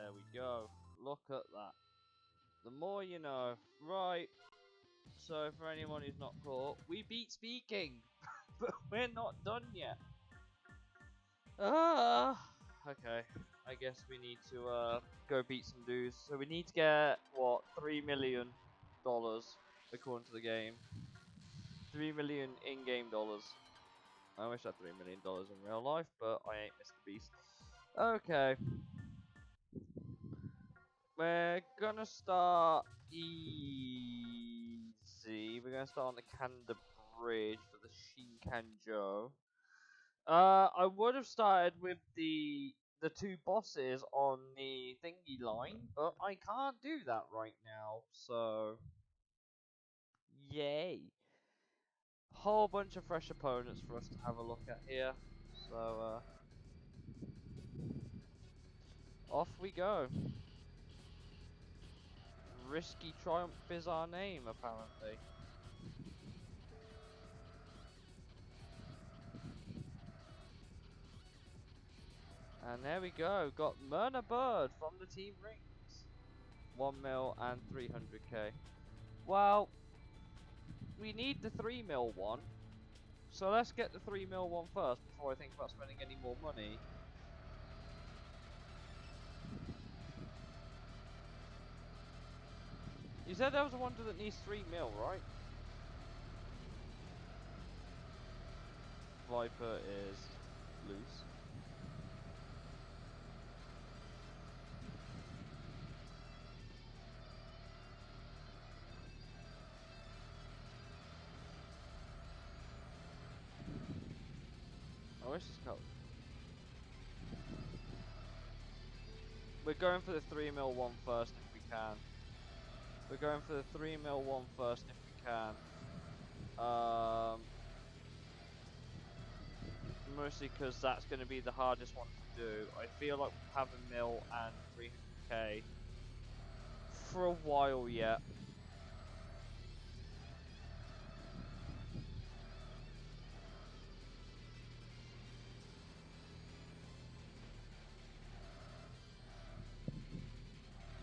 There we go. Look at that. The more you know. Right. So for anyone who's not caught, we beat speaking, but we're not done yet. Okay. I guess we need to go beat some dudes. So we need to get what, $3 million according to the game. 3 million in-game dollars. I wish I had $3 million in real life, but I ain't Mr. Beast. Okay. We're gonna start easy. We're gonna start on the Kanda Bridge for the Shinkanjo. I would have started with the two bosses on the thingy line, but I can't do that right now, so yay. Whole bunch of fresh opponents for us to have a look at here. So off we go. Risky Triumph is our name, apparently. And there we go, got Myrna Bird from the Team Rings. 1 mil and 300k. Well, we need the 3 mil one. So let's get the 3 mil one first before I think about spending any more money. You said there was a wonder that needs 3 mil, right? Viper is loose. I wish this cut. We're going for the 3 mil one first if we can. We're going for the 3 mil one first if we can. Mostly because that's going to be the hardest one to do. I feel like we have a mil and 300k for a while yet.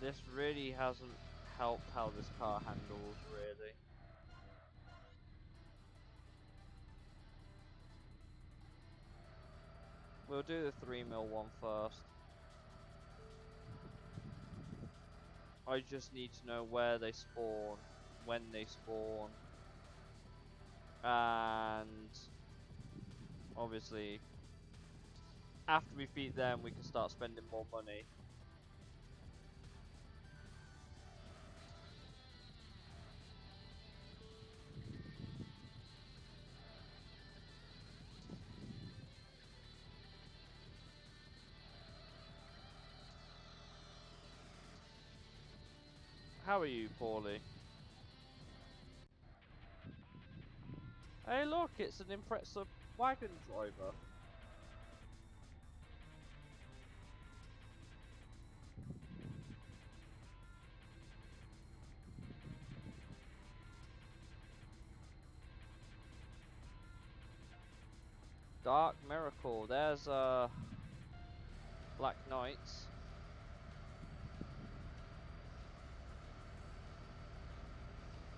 This really hasn't helped how this car handles, really. We'll do the 3 mil one first. I just need to know where they spawn, when they spawn, and obviously after we beat them we can start spending more money. How are you, Paulie? Hey look, it's an impressive wagon driver. Dark Miracle, there's Black Knights.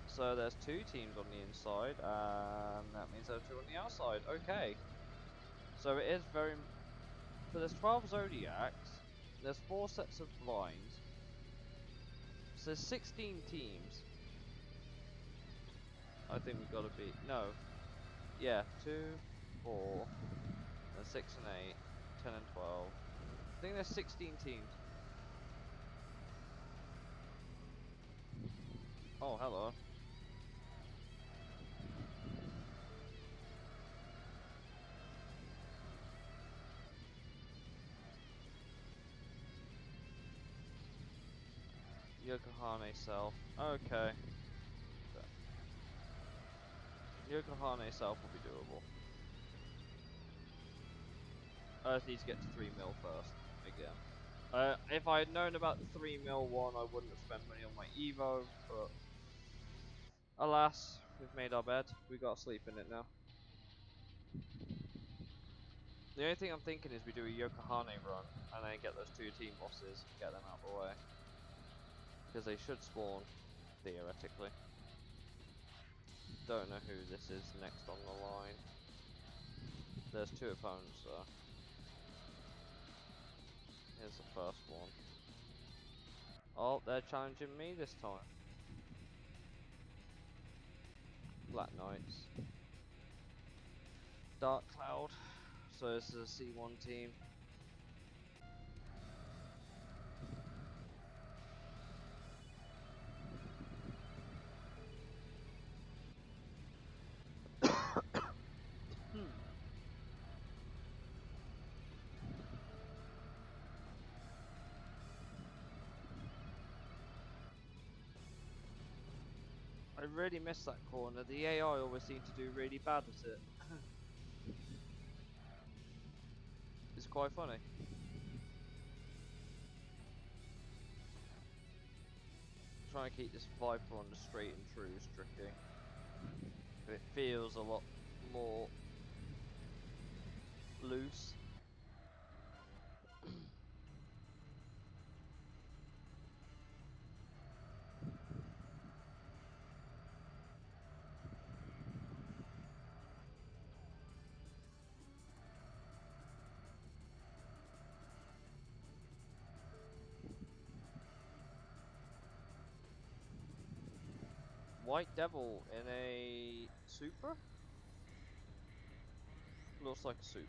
So there's 2 teams on the inside, and that means there's 2 on the outside. Okay. So it is very... So there's 12 Zodiacs, there's 4 sets of blinds, so there's 16 teams. I think we've got to beat... No. Yeah, 2, 4, then 6 and 8, 10 and 12. I think there's 16 teams. Oh, hello. Yokohame Self. Okay. Yokohame Self will be doable. I just need to get to 3 mil first, again. If I had known about the 3 mil one, I wouldn't have spent money on my Evo, but alas, we've made our bed. We gotta sleep in it now. The only thing I'm thinking is we do a Yokohane run and then get those 2 team bosses and get them out of the way. Because they should spawn, theoretically. Don't know who this is next on the line. There's 2 opponents though. Here's the first one. Oh, they're challenging me this time. Black Knights. Dark Cloud. So this is a C1 team. I really missed that corner. The AI always seem to do really bad at it. It's quite funny. Trying to keep this Viper on the straight and true is tricky. It feels a lot more loose. White Devil in a Supra? Looks like a Supra.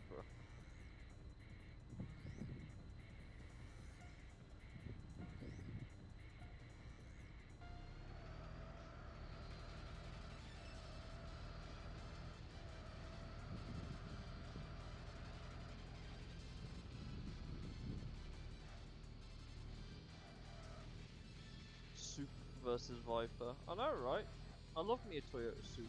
Supra versus Viper. I know, right? I love me a Toyota Supra.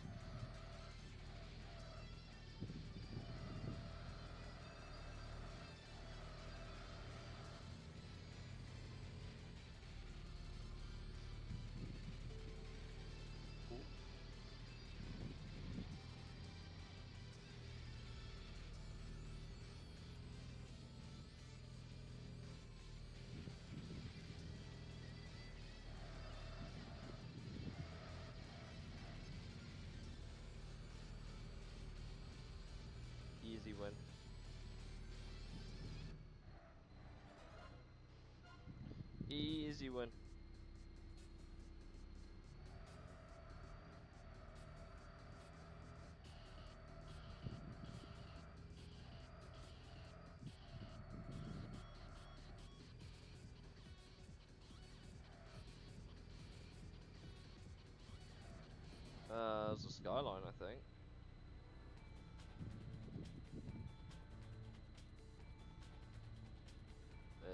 Easy win. Easy win. There's a Skyline, I think.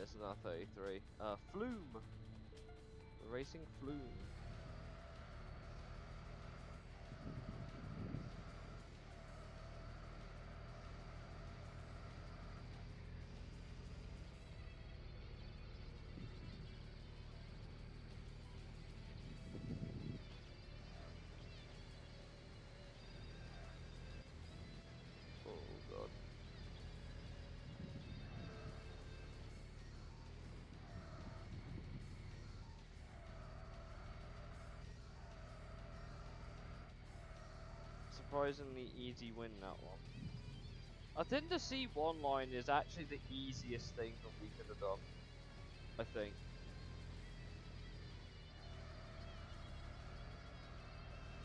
It's another 33. Flume! Racing Flume. Oh god. Surprisingly easy win, that one. I think the C1 line is actually the easiest thing that we could have done. I think.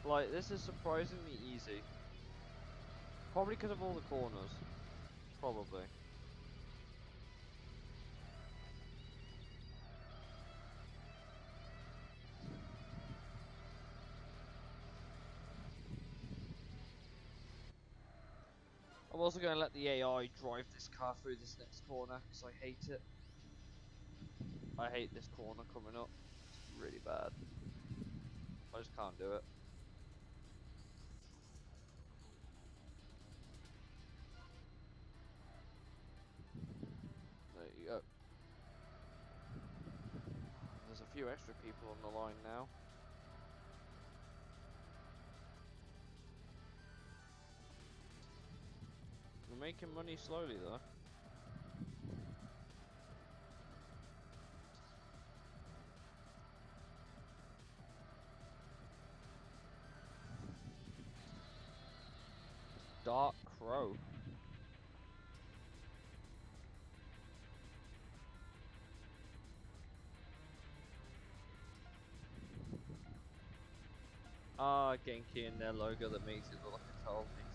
Like, this is surprisingly easy. Probably because of all the corners. Probably. I'm also going to let the AI drive this car through this next corner, because I hate it. I hate this corner coming up. It's really bad. I just can't do it. There you go. There's a few extra people on the line now. We're making money slowly though. Dark Crow. Ah, Genki and their logo that makes it look like a tile piece.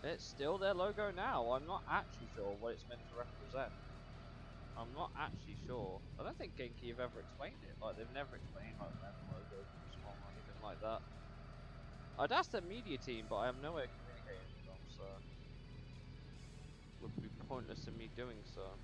It's still their logo now. I'm not actually sure what it's meant to represent. I'm not actually sure. I don't think Genki have ever explained it. Like, they've never explained like their logo or anything like that. I'd ask their media team, but I have no way of communicating with them, so it would be pointless in me doing so.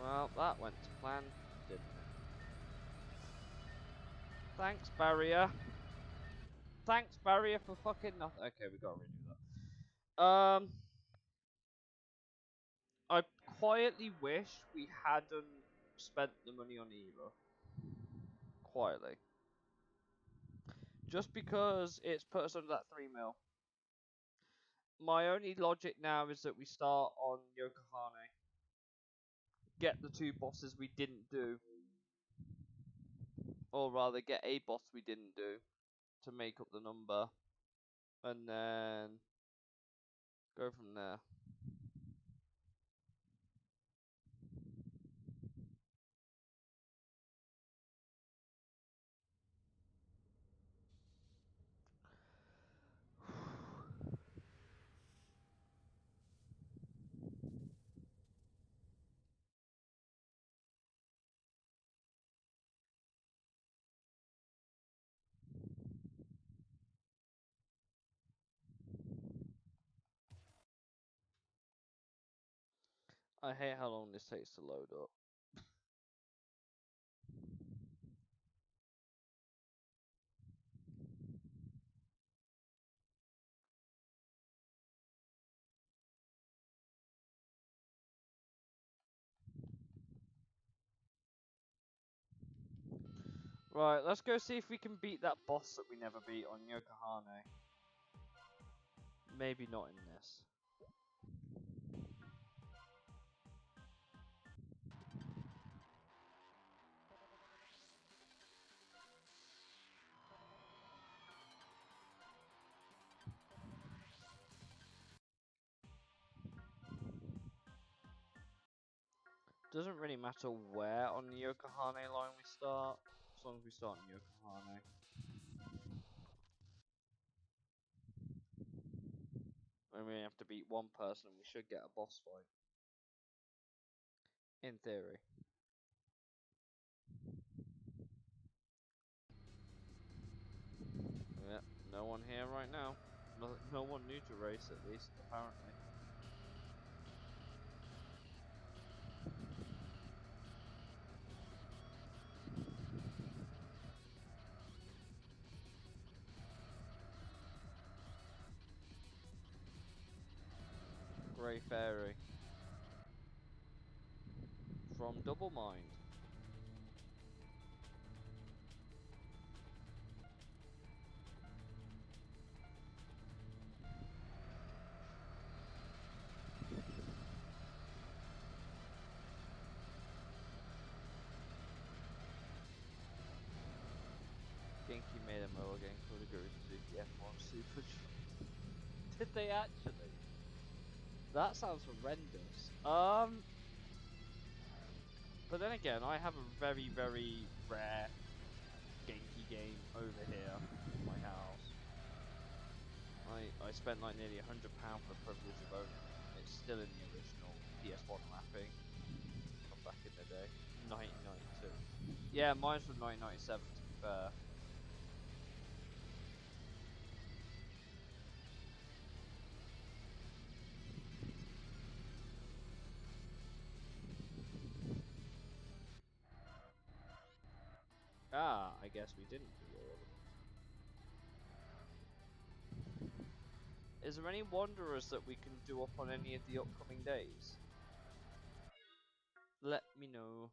Well, that went to plan, didn't it? Thanks, Barrier. Thanks, Barrier, for fucking nothing. Okay, we gotta redo that. I quietly wish we hadn't spent the money on Eva. Quietly. Just because it's put us under that 3 mil. My only logic now is that we start on Yokohane. Get the 2 bosses we didn't do. Or rather, get a boss we didn't do to make up the number. And then go from there. I hate how long this takes to load up. Right, let's go see if we can beat that boss that we never beat on Yokohane. Maybe not in this. Doesn't really matter where on the Yokohane line we start, as long as we start in Yokohane. And we have to beat 1 person, we should get a boss fight. In theory. Yep, no one here right now. No one new to race, at least, apparently. Grey Fairy. From Double Mind. Genki made a mulligan for the Guru Suzuki F1 Super. Did they actually? That sounds horrendous. But then again, I have a very, very rare Genki game over here in my house. I spent like nearly £100 for the privilege of owning it. It's still in the original PS1 wrapping from back in the day, 1992. Yeah, mine's from 1997 to be fair. Ah, I guess we didn't do all of them. Is there any Wanderers that we can do up on any of the upcoming days? Let me know.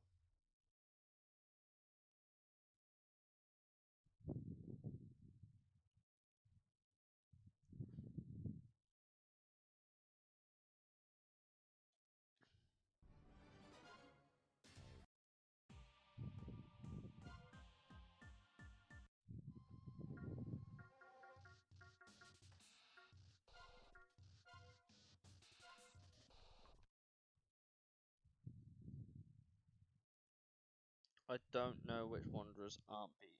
I don't know which Wanderers aren't beaten.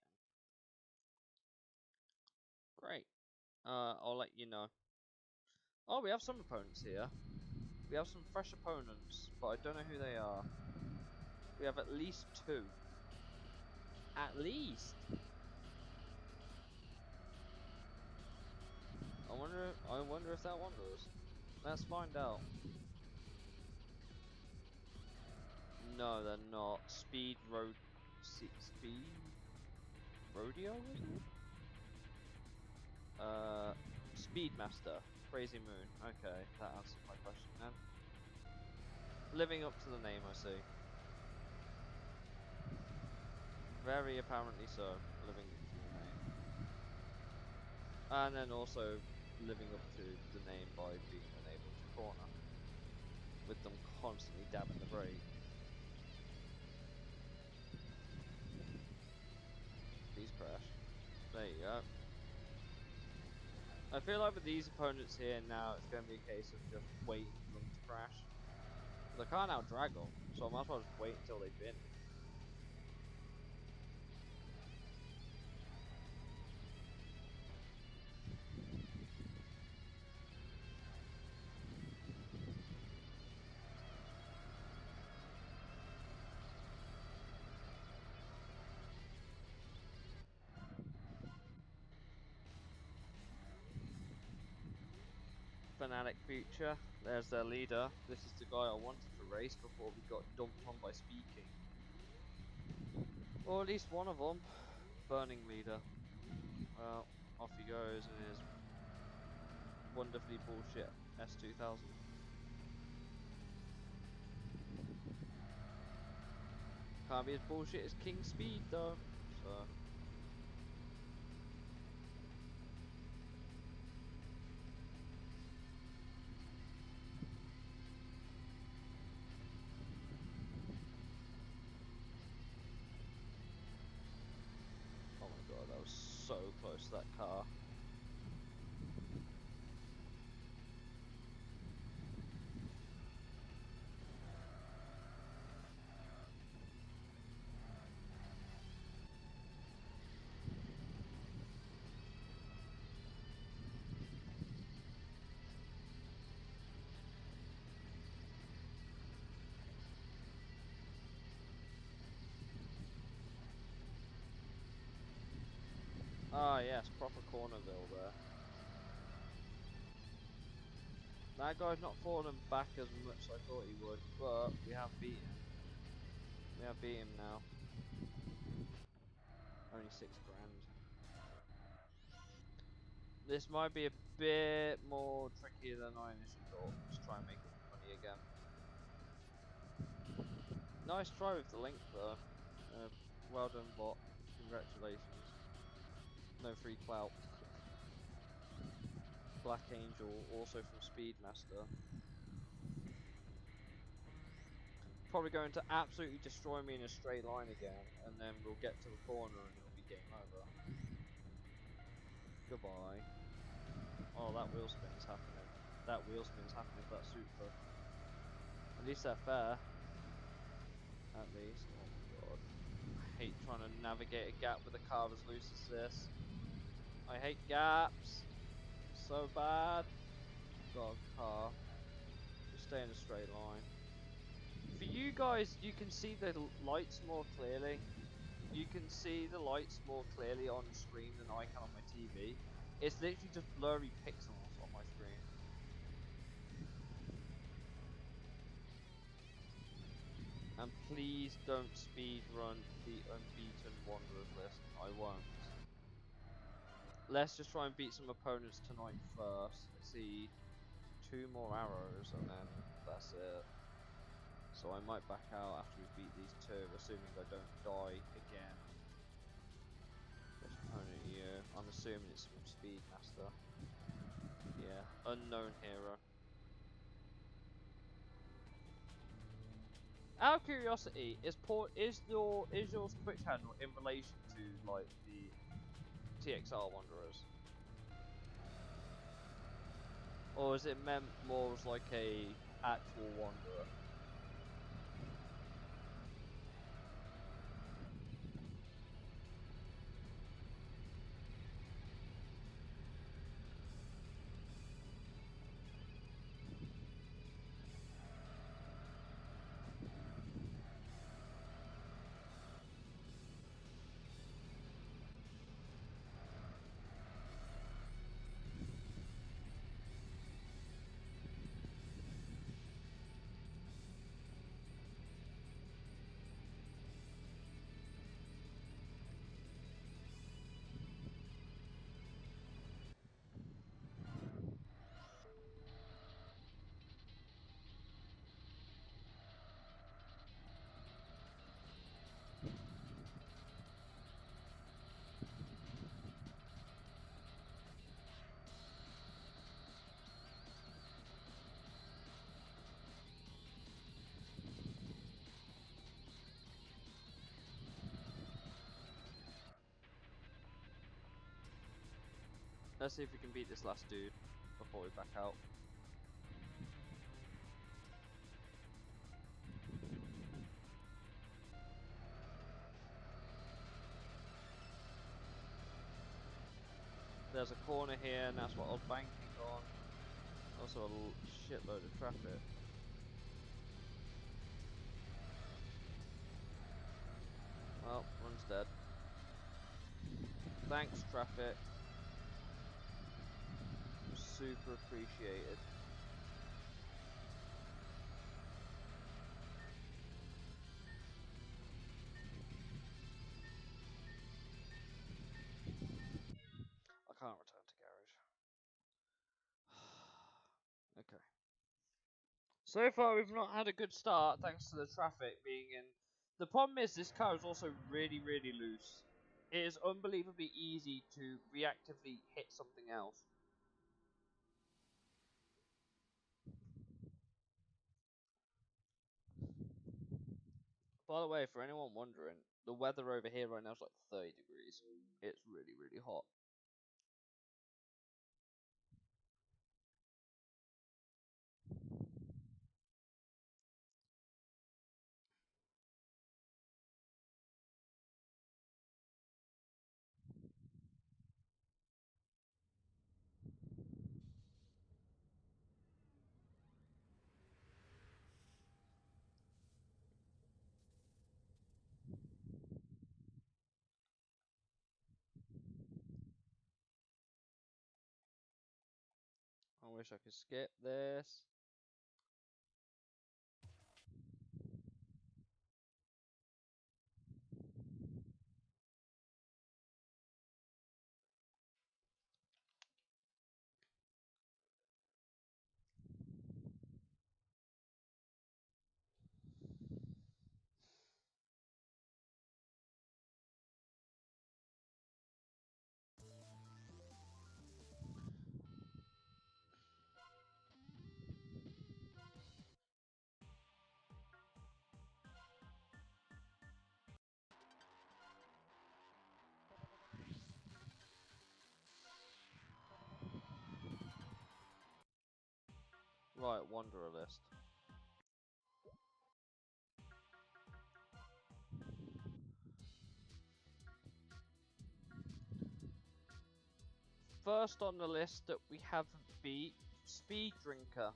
Great. I'll let you know. Oh, we have some opponents here. We have some fresh opponents, but I don't know who they are. We have at least 2. At least! I wonder if that Wanderers. Let's find out. No, they're not. Speed Rodeo, is it? Speedmaster. Crazy Moon. Okay, that answers my question then. Living up to the name, I see. Very apparently so. Living up to the name. And then also living up to the name by being unable to corner. With them constantly dabbing the brake. Please crash. There you go. I feel like with these opponents here now, it's going to be a case of just waiting for them to crash. But I can't out-drag them, so I might as well just wait until they bin. Fanatic Future, there's their leader. This is the guy I wanted to race before we got dumped on by Speed King. Or at least one of them. Burning leader. Well, off he goes in his wonderfully bullshit S2000. Can't be as bullshit as King Speed though, so. Oh my god, that was so close to that car. Ah yes, proper Cornerville there. That guy's not fallen back as much as I thought he would, but we have beat him. We have beat him now. Only 6 grand. This might be a bit more tricky than I initially thought. Just try and make up money again. Nice try with the link though. Well done bot. Congratulations. No free clout. Black Angel, also from Speedmaster. Probably going to absolutely destroy me in a straight line again, and then we'll get to the corner and it'll be game over. Goodbye. Oh, that wheel spin's happening. That wheel spin's happening for that super. At least they're fair. At least. Oh my god. I hate trying to navigate a gap with a car as loose as this. I hate gaps. So bad. Got a car. Just stay in a straight line. For you guys, you can see the lights more clearly. You can see the lights more clearly on screen than I can on my TV. It's literally just blurry pixels on my screen. And please don't speedrun the unbeaten Wanderers list. I won't. let's just try and beat some opponents tonight first. Let's see, 2 more arrows and then that's it. So I might back out after we beat these 2, assuming I don't die again. Which opponent are you? I'm assuming it's from Speedmaster. Yeah, unknown hero. Out of curiosity, is your Twitch handle in relation to like the TXR Wanderers, or is it meant more as like a actual Wanderer? Let's see if we can beat this last dude before we back out. There's a corner here, and that's what I was banking on. Also a shitload of traffic. Well, one's dead. Thanks, traffic. Super appreciated. I can't return to garage. Okay. So far, we've not had a good start thanks to the traffic being in. The problem is this car is also really, really loose. It is unbelievably easy to reactively hit something else. By the way, for anyone wondering, the weather over here right now is like 30 degrees. It's really, really hot. I wish I could skip this. Right, Wanderer list. First on the list that we haven't beat, Speed Drinker.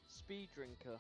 Speed Drinker.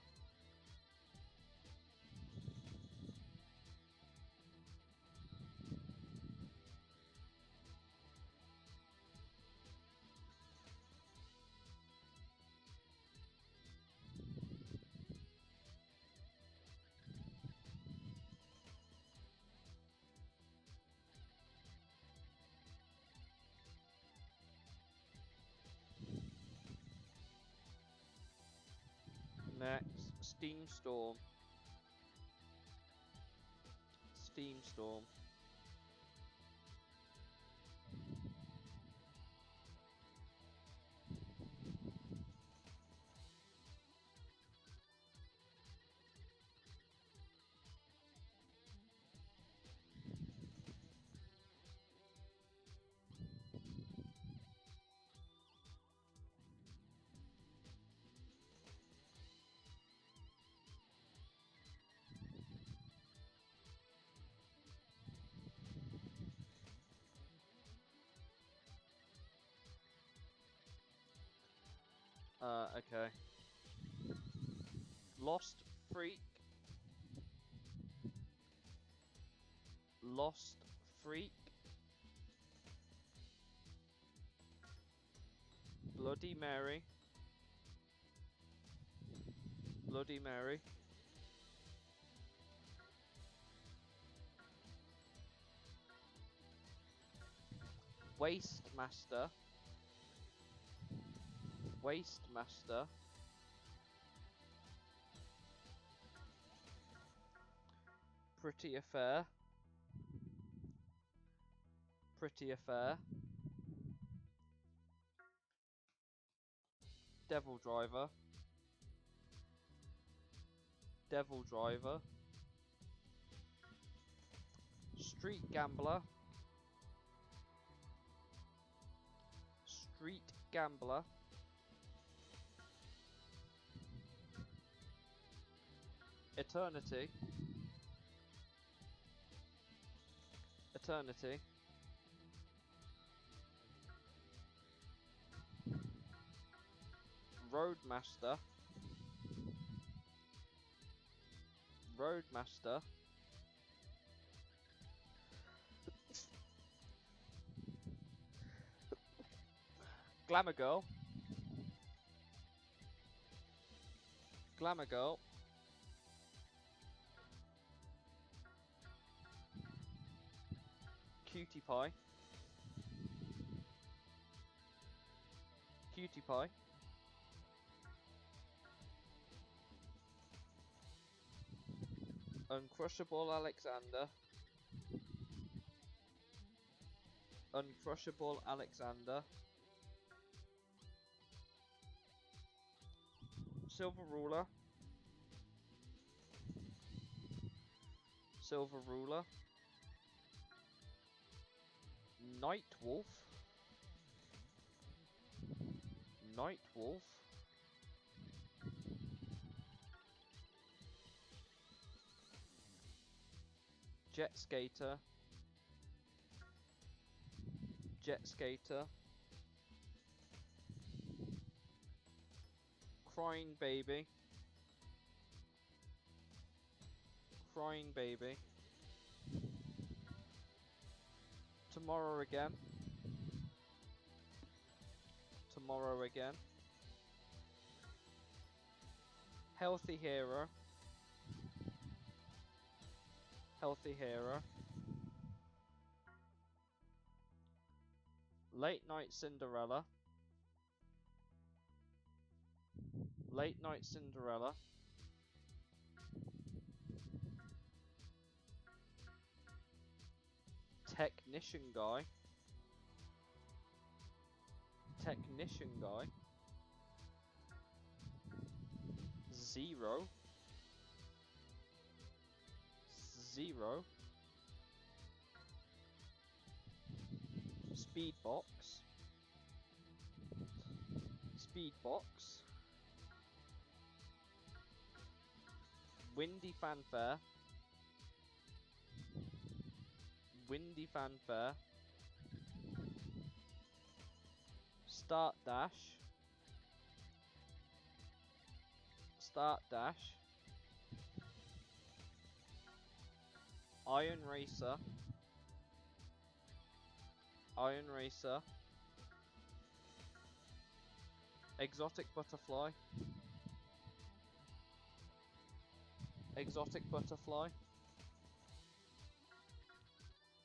Steam Storm. Steam Storm. Okay. Lost Freak. Lost Freak. Bloody Mary. Bloody Mary. Waste Master. Waste Master. Pretty Affair. Pretty Affair. Devil Driver. Devil Driver. Street Gambler. Street Gambler. Eternity. Eternity. Roadmaster. Roadmaster. Glamour Girl. Glamour Girl. Cutie Pie. Cutie Pie. Uncrushable Alexander. Uncrushable Alexander. Silver Ruler. Silver Ruler. Night Wolf. Night Wolf. Jet Skater. Jet Skater. Crying Baby. Crying Baby. Tomorrow Again. Tomorrow Again. Healthy Hero. Healthy Hero. Late Night Cinderella. Late Night Cinderella. Technician Guy. Technician Guy. Zero. Zero. Speedbox. Speedbox. Windy Fanfare. Windy Fanfare. Start Dash. Start Dash. Iron Racer. Iron Racer. Exotic Butterfly. Exotic Butterfly.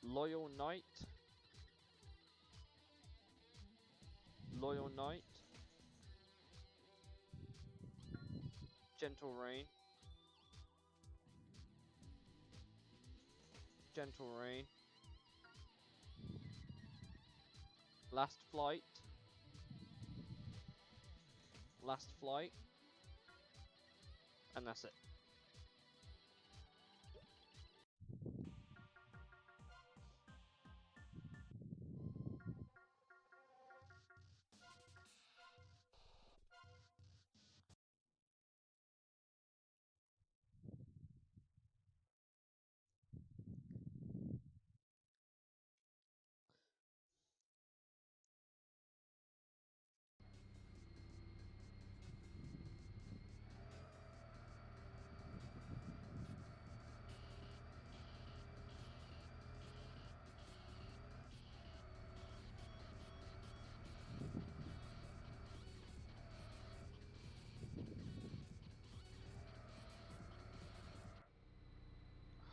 Loyal Knight. Loyal Knight. Gentle Rain. gentle rain. Last flight. Last flight. And that's it.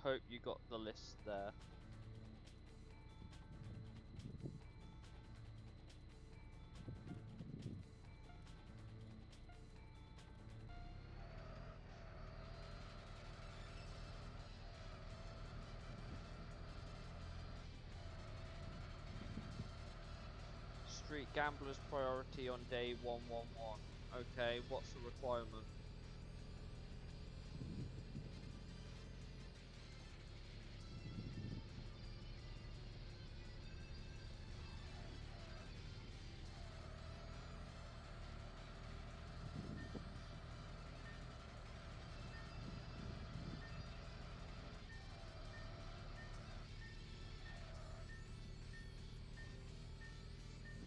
Hope you got the list there. Street gamblers priority on day 111. Okay, what's the requirement?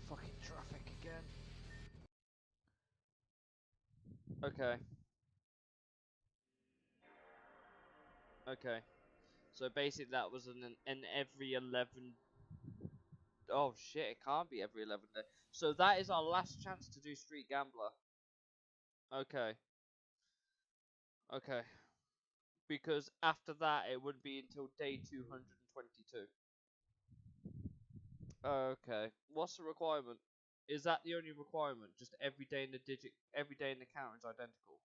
Fucking traffic again. Okay. Okay. So basically that was an every 11... Oh shit, it can't be every 11 day. So that is our last chance to do Street Gambler. Okay. Okay. Because after that it would be until day 222. Okay. What's the requirement? Is that the only requirement? Just every day in the every day in the count is identical?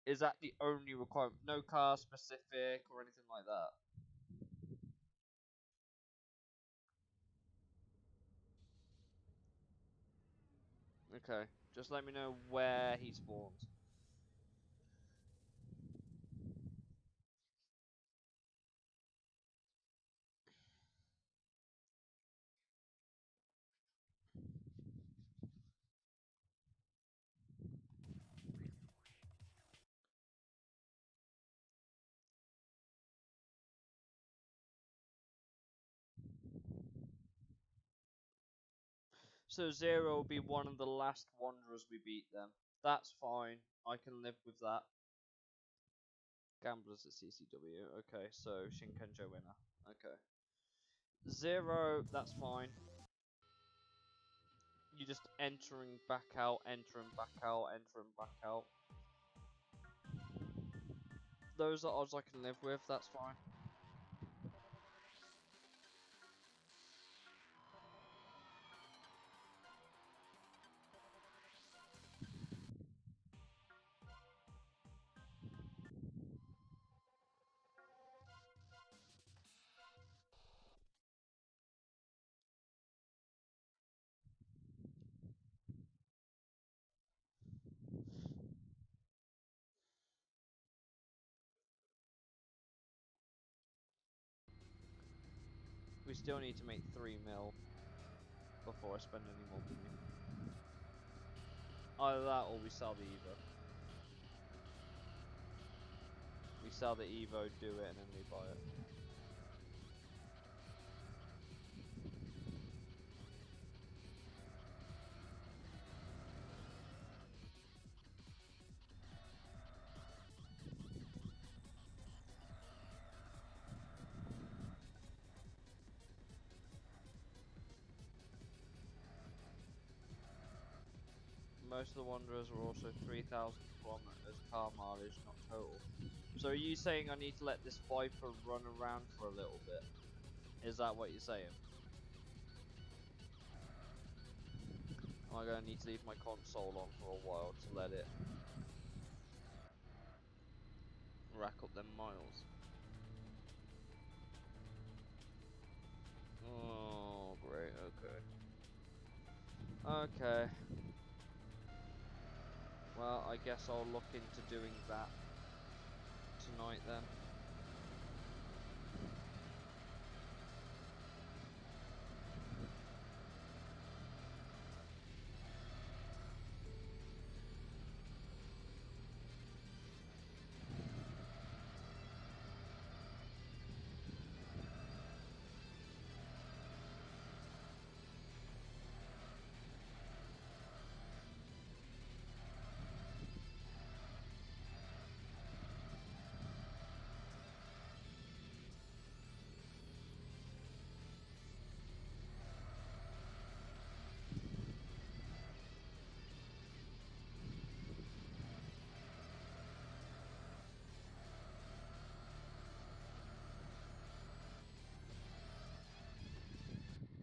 Is that the only requirement? No car specific or anything like that? Okay. Just let me know where he spawns. So 0 will be one of the last Wanderers we beat then. That's fine. I can live with that. Gamblers at CCW. Okay, so Shinkenjo winner. Okay. 0, that's fine. You just entering back out, entering back out, entering back out. Those are odds I can live with, that's fine. We still need to make 3 mil before I spend any more money. Either that or we sell the Evo. We sell the Evo, do it, and then we buy it. Most of the Wanderers are also 3,000 kilometers car mileage, not total. So are you saying I need to let this Viper run around for a little bit? Is that what you're saying? Am I going to need to leave my console on for a while to let it rack up them miles? Okay. Well, I guess I'll look into doing that tonight then.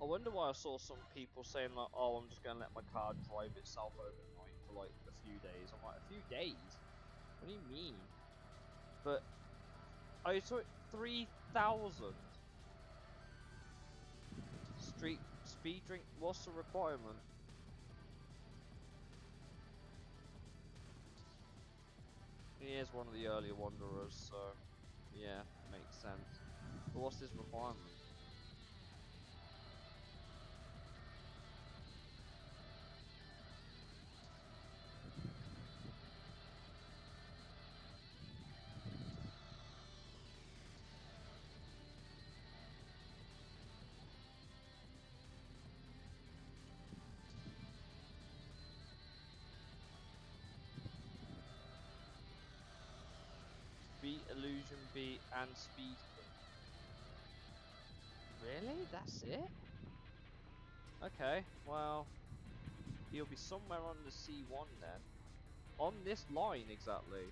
I wonder why I saw some people saying like, oh, I'm just gonna let my car drive itself overnight for like a few days. I'm like, a few days? What do you mean? But I saw it 3,000. Street speed drink. What's the requirement? He is one of the earlier wanderers, so yeah, makes sense. But what's his requirement? Beat illusion beat and speed king. Really? That's it? Okay, well, he'll be somewhere on the C1 then. On this line exactly.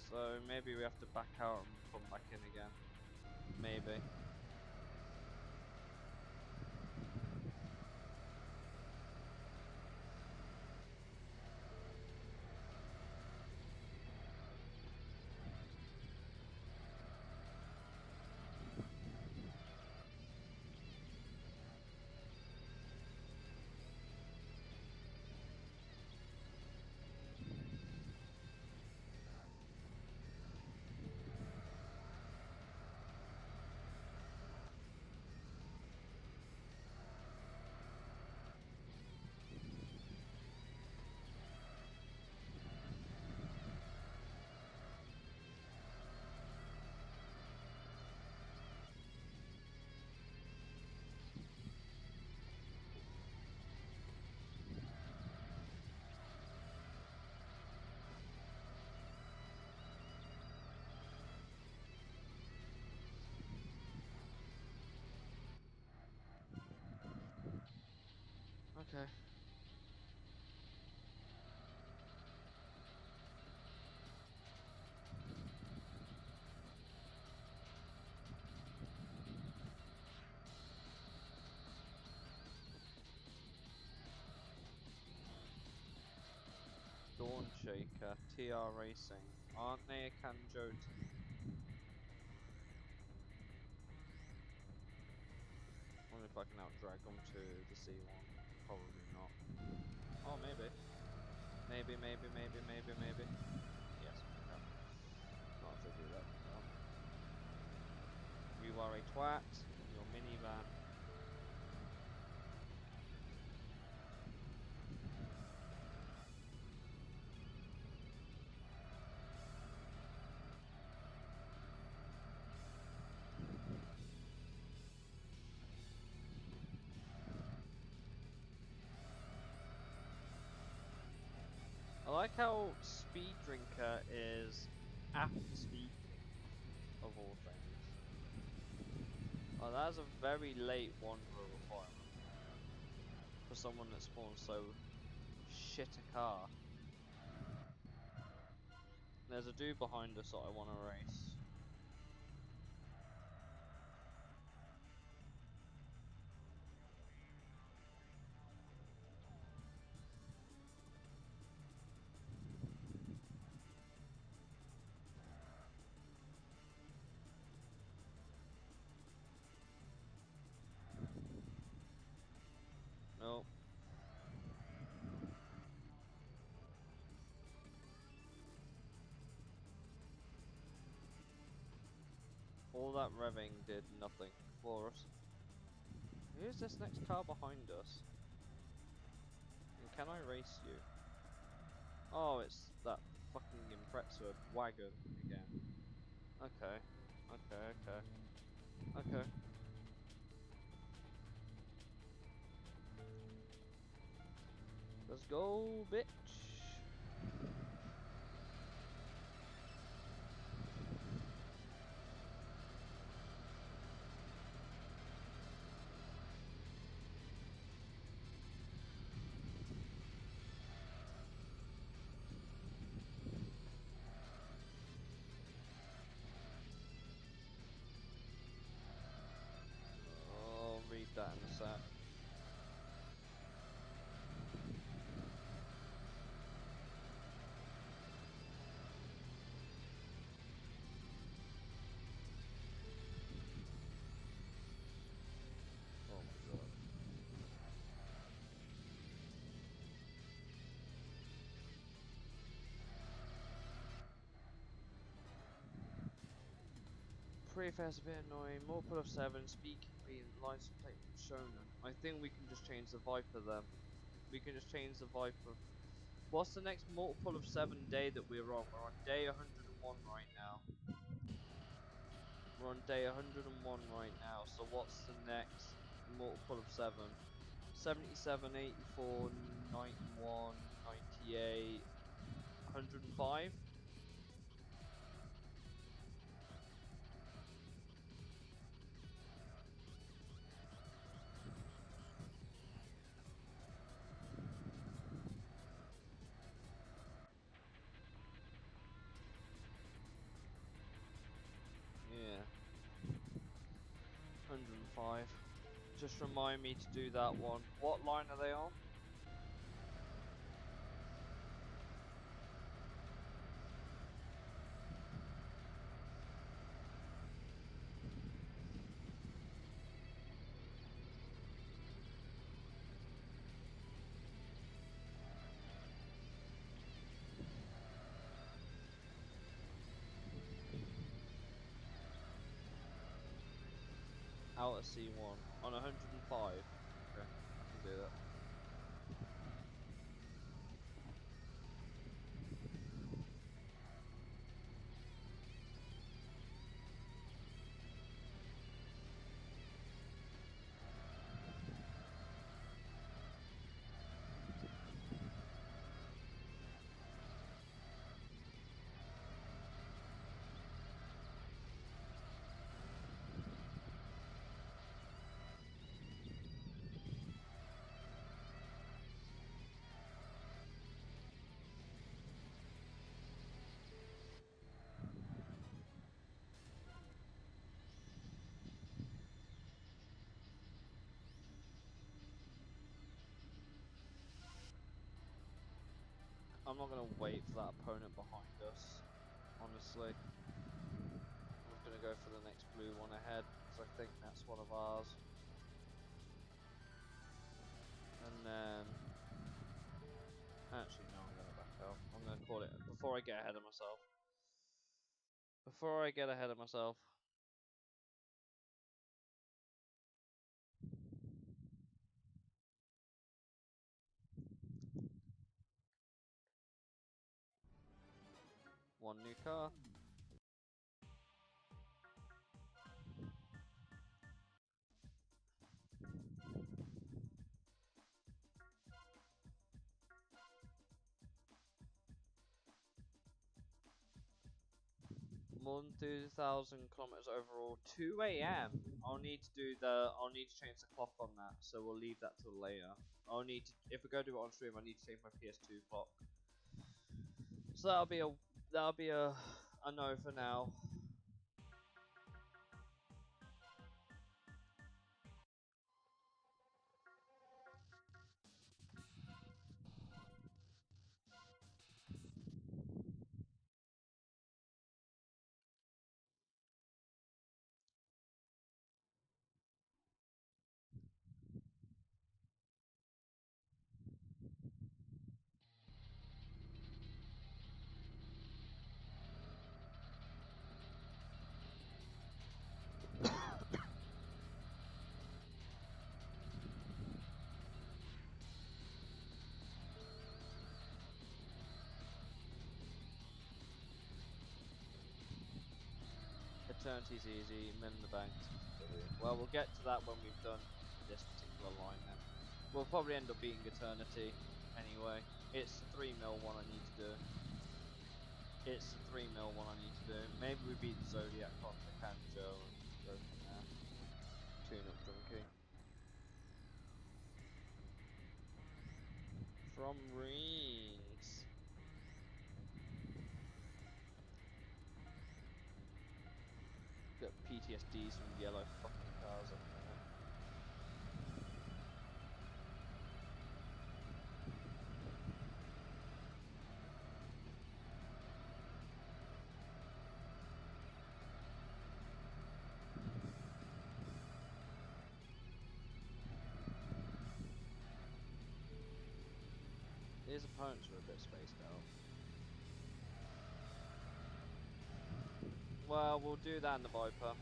So maybe we have to back out and come back in again. Maybe. Okay. Dawn Shaker, TR Racing. Aren't they a Kanjo team? Wonder if I can outdrag them to the C1. Probably not. Oh, maybe. Maybe. Yes, okay. Not if they do that. No. You are a twat in your minivan. I like how Speed Drinker is after Speed King, of all things. Oh, that's a very late Wanderer requirement for someone that spawns so shit a car. There's a dude behind us that I want to race. Nope. All that revving did nothing for us. Who's this next car behind us? And can I race you? Oh, it's that fucking Impreza wagon again. Okay. Okay. Let's go, bitch. I'll read that in a sec. Oh my god. Pre-fair's a bit annoying. More pull of 7, speed clean, license plate shonen. I think we can just change the Viper then. We can just change the Viper. What's the next multiple of 7 day that we're on? We're on day 101 right now. We're on day 101 right now, so what's the next multiple of 7? 77, 84, 91, 98, 105? Yeah. 105. Just remind me to do that one. What line are they on? Out at C1 on 105. Okay, I can do that. I'm not gonna wait for that opponent behind us, honestly. I'm just gonna go for the next blue one ahead, because I think that's one of ours. And then... Actually, no, I'm gonna back out. I'm gonna call it before I get ahead of myself. Before I get ahead of myself. One new car. More than 2,000 kilometers overall. 2 a.m. I'll need to change the clock on that, so we'll leave that till later. I'll need to, if we go do it on stream, I need to change my PS2 clock. So that'll be a no for now. Eternity's easy, Min in the Bank. Well, we'll get to that when we've done this particular line then. We'll probably end up beating Eternity anyway. It's the 3 mil one I need to do. It's the 3 mil one I need to do. Maybe we beat the Zodiac on the Kanjo and go from there. Tune up Junkie. From rings. Got PTSDs from yellow fucking cars up there. His opponents are a bit spaced out. Well, we'll do that in the Viper.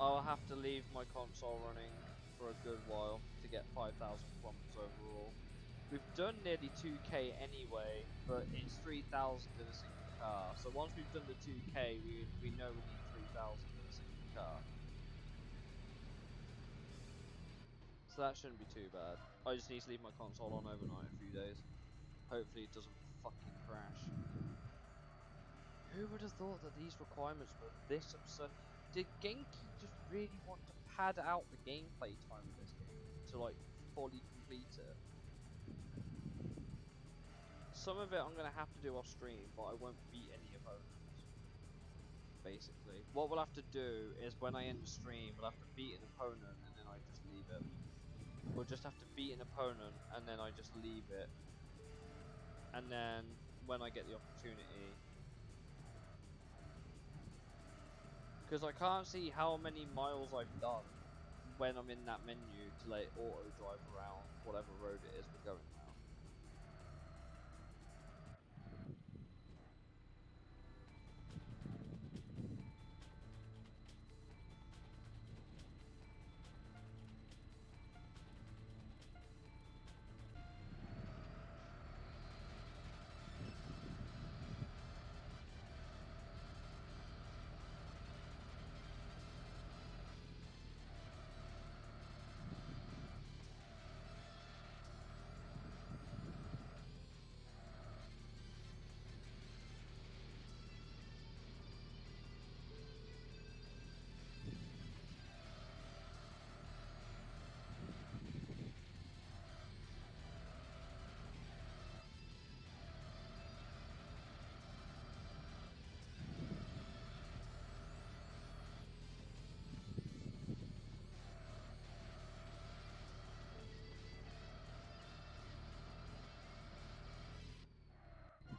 I'll have to leave my console running for a good while to get 5,000 kilometers overall. We've done nearly 2k anyway, but it's 3,000 in a single car. So once we've done the 2k, we know we need 3,000 in a single car. So that shouldn't be too bad. I just need to leave my console on overnight a few days. Hopefully it doesn't fucking crash. Who would have thought that these requirements were this absurd? Did Genki just really want to pad out the gameplay time of this game to like fully complete it? Some of it I'm going to have to do off stream, but I won't beat any opponents. Basically. What we'll have to do is when I end the stream, we'll have to beat an opponent and then I just leave it. We'll just have to beat an opponent and then I just leave it. And then when I get the opportunity... Because I can't see how many miles I've done when I'm in that menu to let it auto drive around whatever road it is we're going now.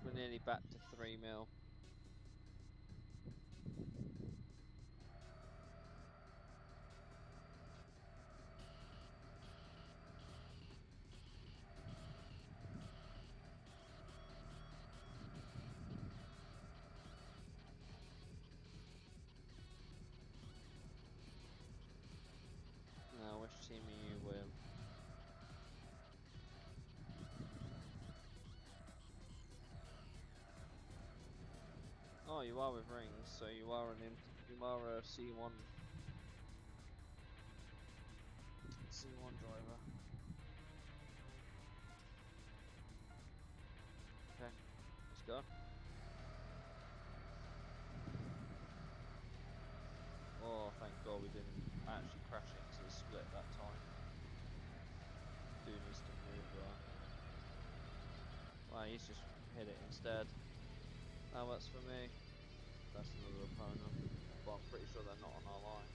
We're nearly back to 3 mil. Now, which team are you with? Oh, you are with rings, so you are a C1 driver. Okay, let's go. Oh, thank God we didn't actually crash into the split that time. Dude needs to move Wow, he's just hit it instead. That works for me. That's another opponent, but I'm pretty sure they're not on our line.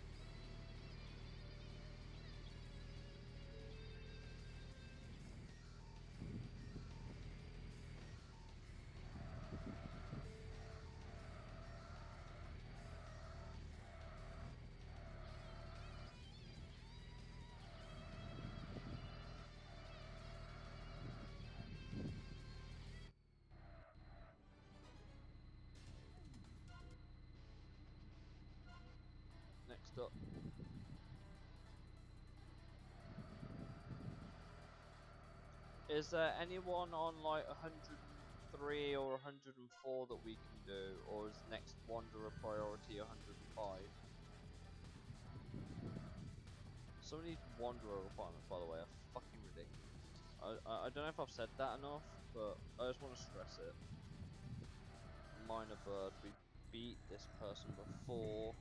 Next up. Is there anyone on like 103 103 or 104 that we can do, or is next Wanderer priority 105? Some of these Wanderer requirements, by the way, are fucking ridiculous. I don't know if I've said that enough, but I just want to stress it. Minor Bird, we beat this person before.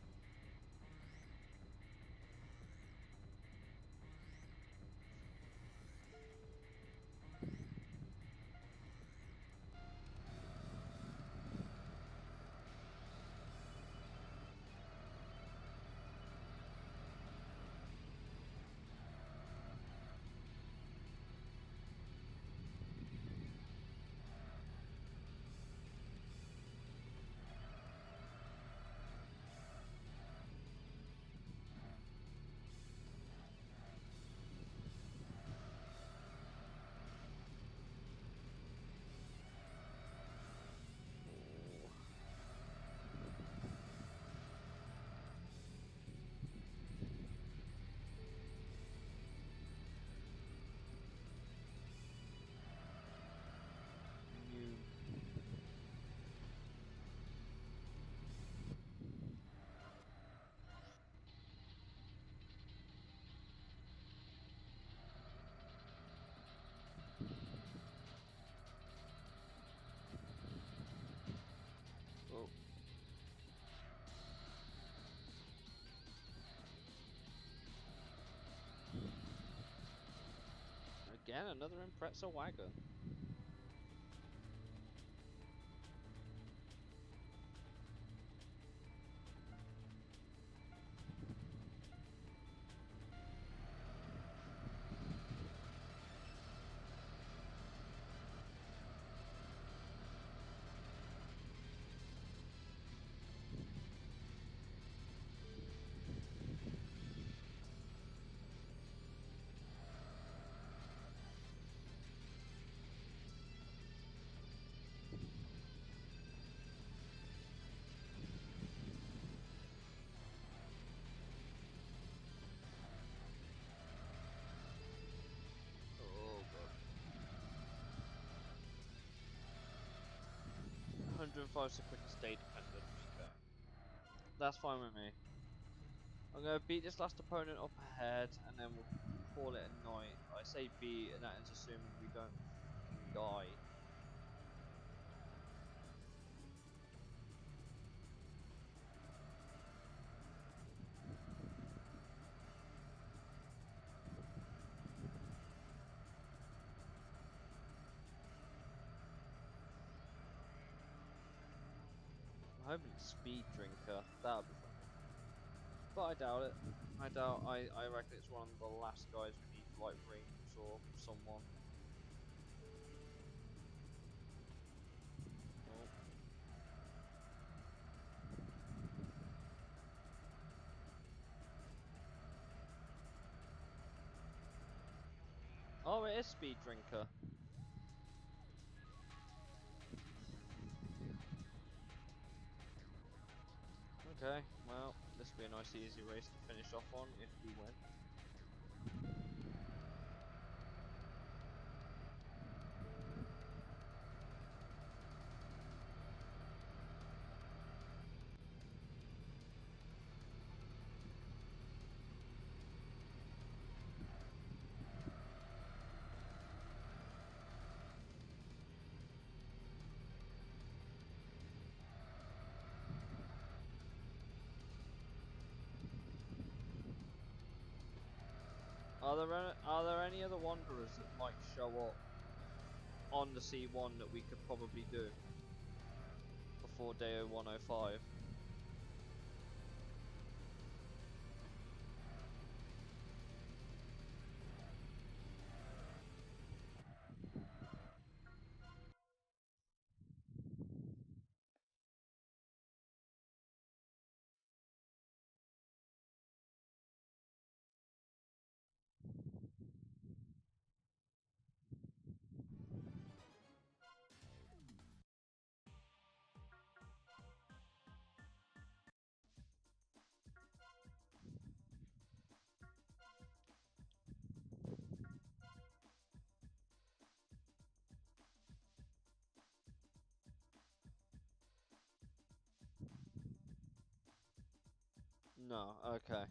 Oh. Again, another Impreza wagon. Oh god. 105 is the quickest day dependent. Okay. That's fine with me. I'm gonna beat this last opponent up ahead, and then we'll call it a night. I say beat, and that is assuming we don't fucking die. I'm hoping it's Speed Drinker. That would be fun. But I doubt it. I reckon it's one of the last guys we need for like rings or someone. Oh, it is Speed Drinker. Okay, well, this will be a nice easy race to finish off on if we win. Are there any other Wanderers that might show up on the C1 that we could probably do before day 105? No, okay.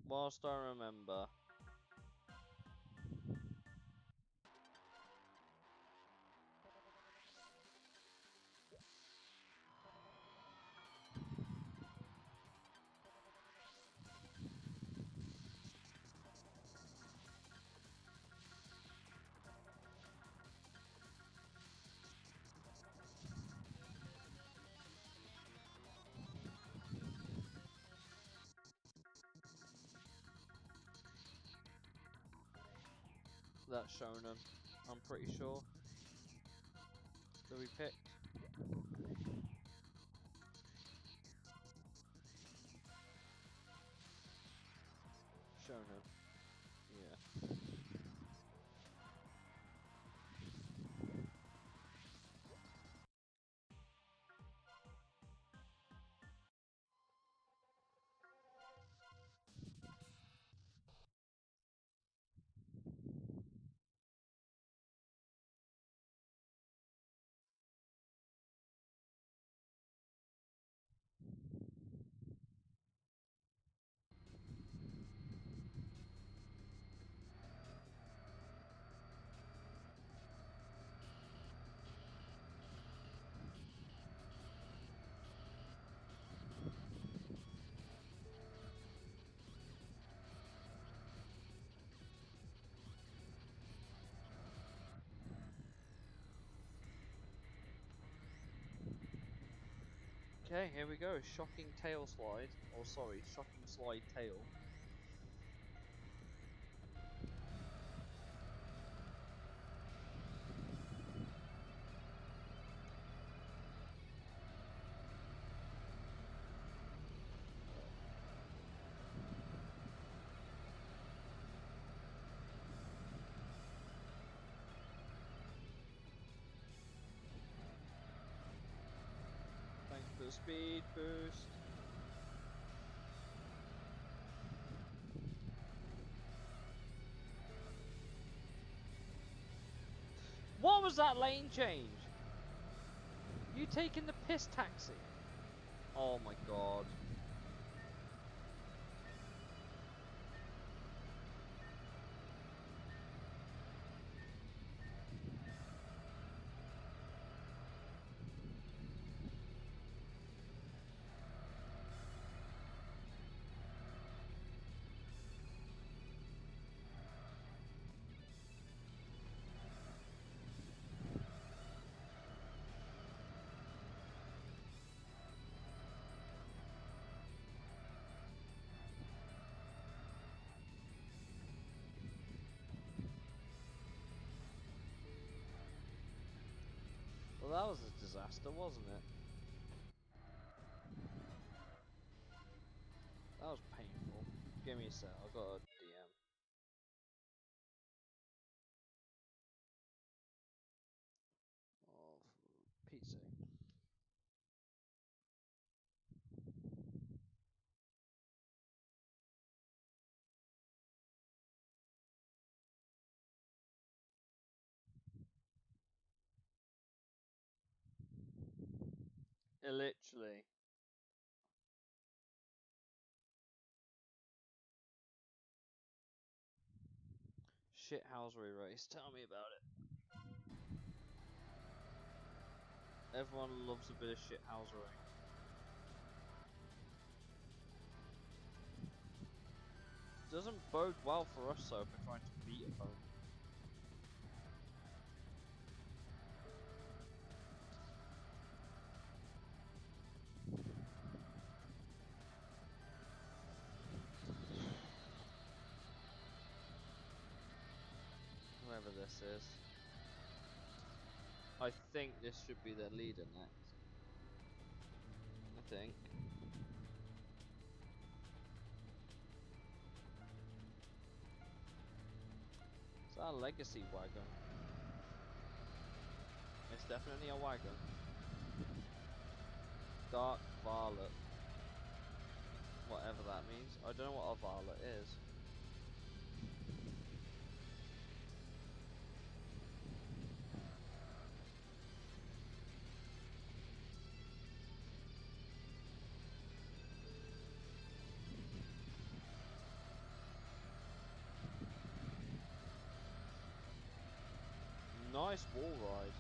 Whilst I remember. That's Shonen, I'm pretty sure. That we picked. Shonen. Yeah. Okay, here we go. Shocking tail slide. Oh, sorry, shocking slide tail. Thanks for the speed boost. What was that lane change? You taking the piss taxi? Oh my god. Well, that was a disaster, wasn't it? That was painful. Give me a sec, I've got a DM. Oh, for Pete's sake. Literally. Shithousery race, tell me about it. Everyone loves a bit of shithousery. Doesn't bode well for us though if we're trying to beat a opponent. Whoever this is. I think this should be their leader next. I think. Is that a legacy wagon? It's definitely a wagon. Dark violet. Whatever that means. I don't know what a violet is. nice wall ride.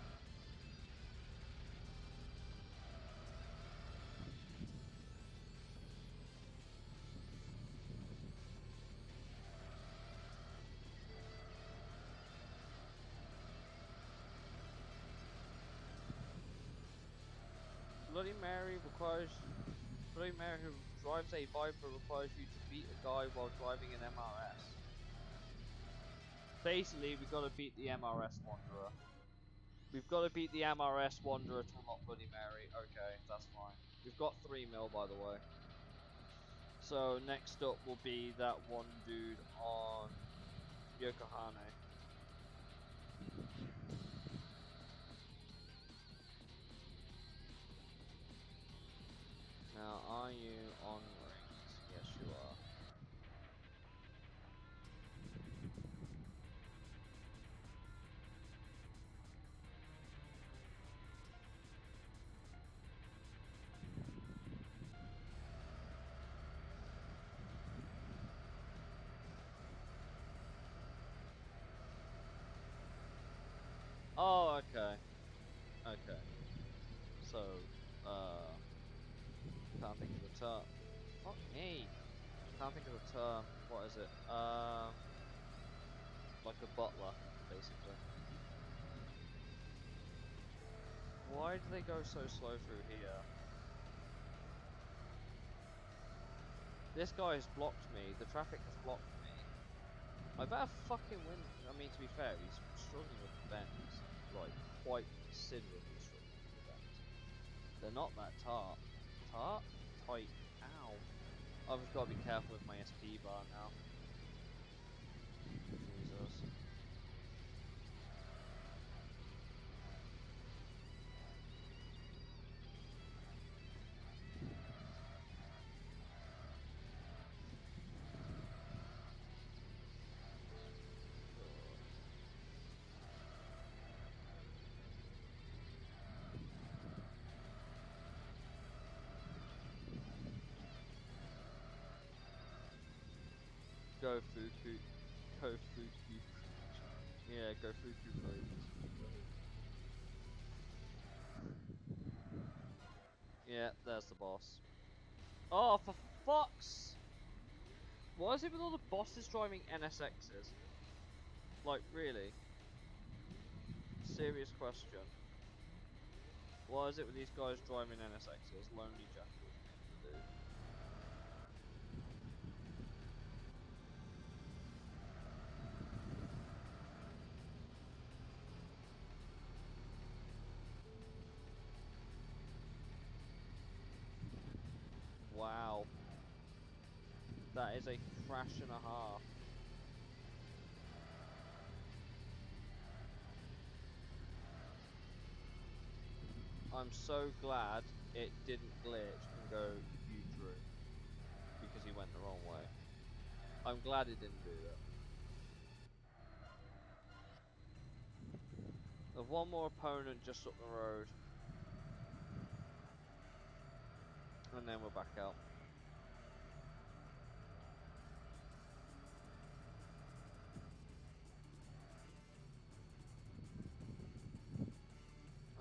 Bloody Mary who drives a Viper requires you to beat a guy while driving an MRS. Basically, we've got to beat the MRS Wanderer. We've got to beat the MRS Wanderer to unlock Bloody Mary. Okay, that's fine. We've got 3 mil, by the way. So next up will be that one dude on Yokohama. Now, are you on rings? Yes, you are. Oh, okay. Okay. So, can't think of the term. Fuck me. Can't think of the term. What is it? Like a butler, basically. Why do they go so slow through here? This guy has blocked me. The traffic has blocked me. I better fucking win. I mean, to be fair, he's struggling with the bends. Like, quite considerably struggling with the bends. They're not that tart. Tart? Tight. Ow. I've just got to be careful with my SP bar now. Jesus. Go Fuku. Go Fuku. Yeah, go Fuku please. Yeah, there's the boss. Oh, for fuck's... Why is it with all the bosses driving NSXs? Like, really? Serious question. Why is it with these guys driving NSXs? Lonely Jackals, dude. Wow. That is a crash and a half. I'm so glad it didn't glitch and go, you drew. Because he went the wrong way. I'm glad it didn't do that. There's one more opponent just up the road. And then we're back out.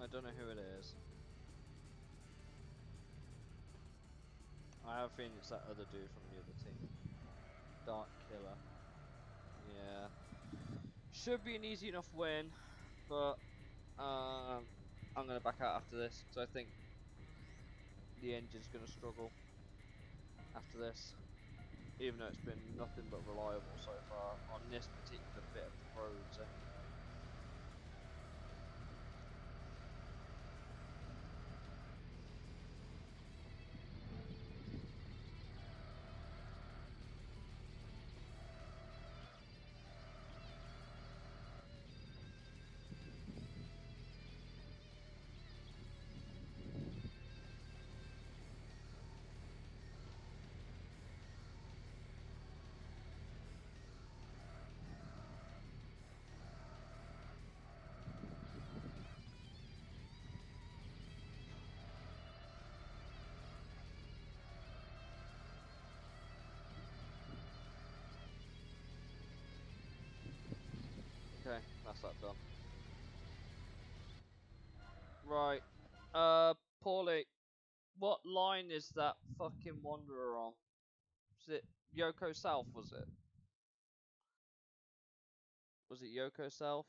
I don't know who it is. I have a feeling it's that other dude from the other team. Dark Killer. Yeah. Should be an easy enough win, but I'm going to back out after this because I think the engine's going to struggle after this. Even though it's been nothing but reliable so far on this particular bit of the roads anyway. Okay, that's that done. Right. Paulie, what line is that fucking Wanderer on? Was it Yoko South, was it? Was it Yoko South?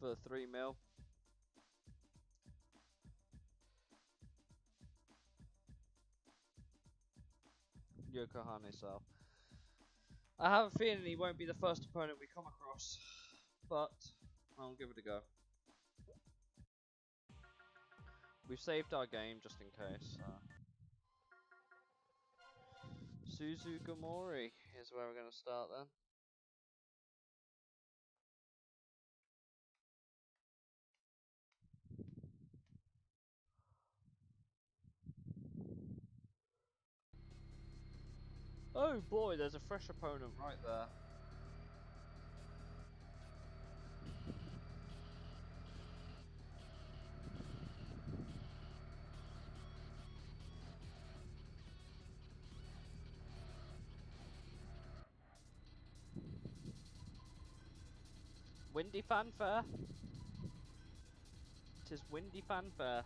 For 3 mil. Yokohama South. I have a feeling he won't be the first opponent we come across, but I'll give it a go. We've saved our game just in case. Suzugamori is where we're going to start then. Oh boy, there's a fresh opponent right there. Windy Fanfare. It is Windy Fanfare.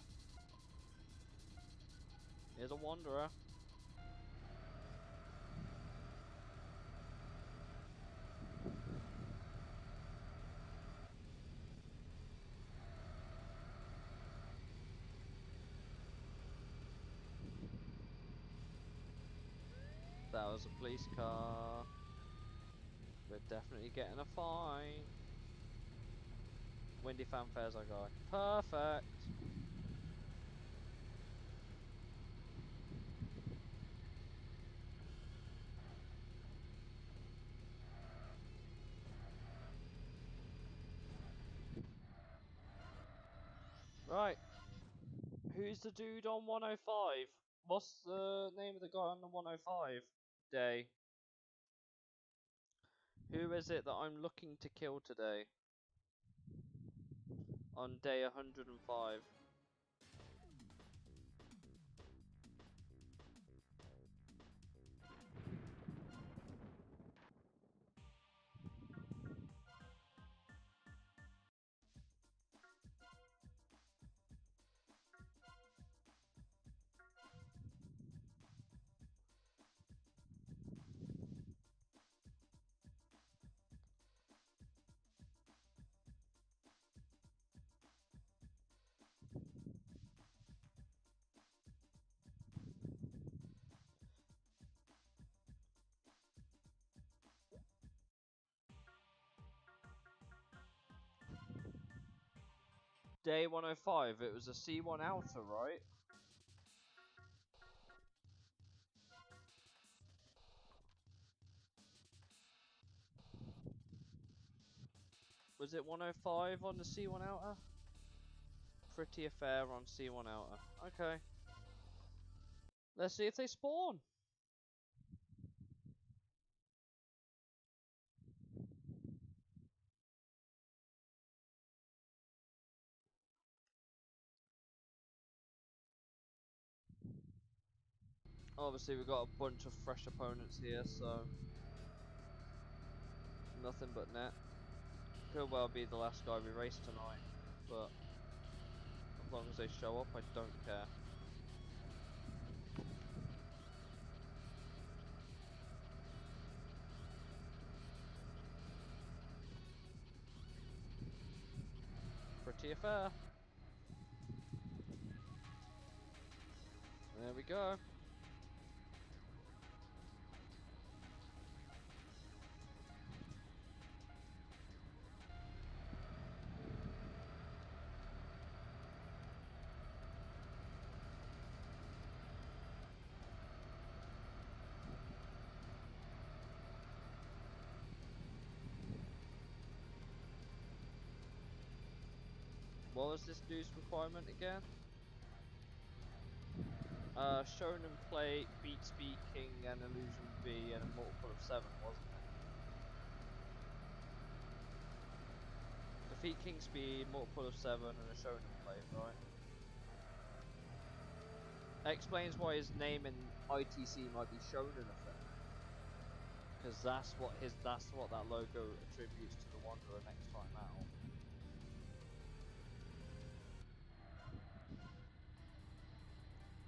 Here's a Wanderer. That was a police car. We're definitely getting a fine. Windy Fanfare's our guy. Perfect. Right. Who's the dude on 105? What's the name of the guy on the 105 day? Who is it that I'm looking to kill today? On day 105. Day 105, it was a C1 outer, right? Was it 105 on the C1 outer? Pretty affair on C1 outer. Okay. Let's see if they spawn. Obviously we've got a bunch of fresh opponents here, so nothing but net. Could well be the last guy we race tonight, but as long as they show up, I don't care. Pretty affair. There we go. What was this dude's requirement again? Shonen Plate, Beat Speaking, and Illusion V, and a multiple of 7, wasn't Defeat King Speed, multiple of 7, and a Shonen plate, right? That explains why his name in ITC might be Shonen Effect. Because that's what that logo attributes to the Wanderer next time out.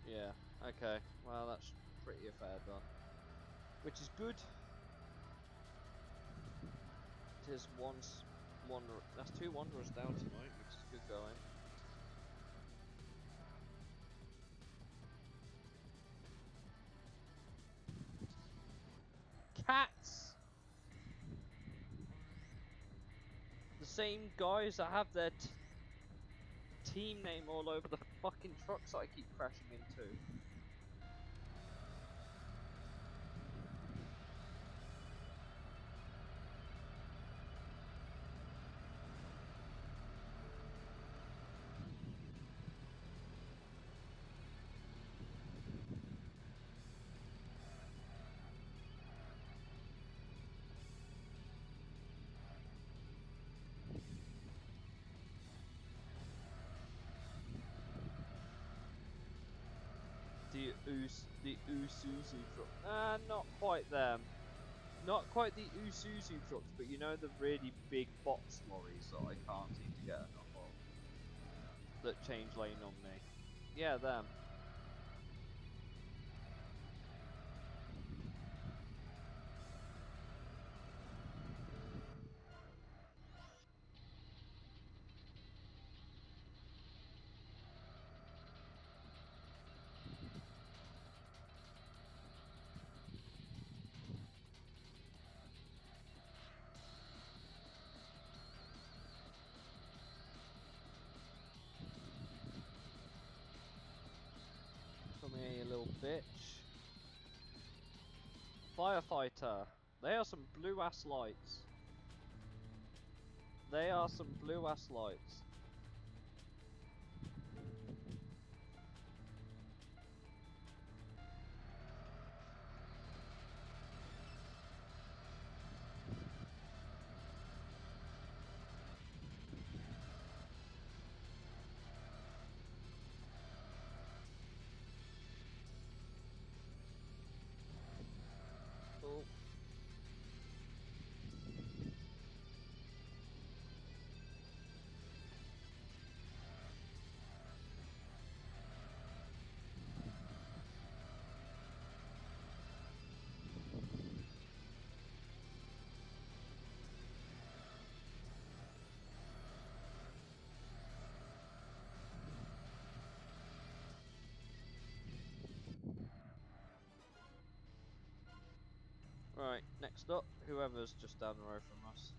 Yeah, okay. Well, that's pretty fair done. Which is good. It is Wanderer. That's 2 Wanderers down tonight, which is good going. Cats! The same guys that have their team name all over the fucking trucks that I keep crashing into. The Isuzu truck. Not quite them. Not quite the Isuzu trucks, but you know the really big box lorries that I can't seem to get enough of. That change lane on me. Yeah, them. Come here, you little bitch. Firefighter. They are some blue ass lights. They are some blue ass lights. Oh. Right, next up, whoever's just down the road from us.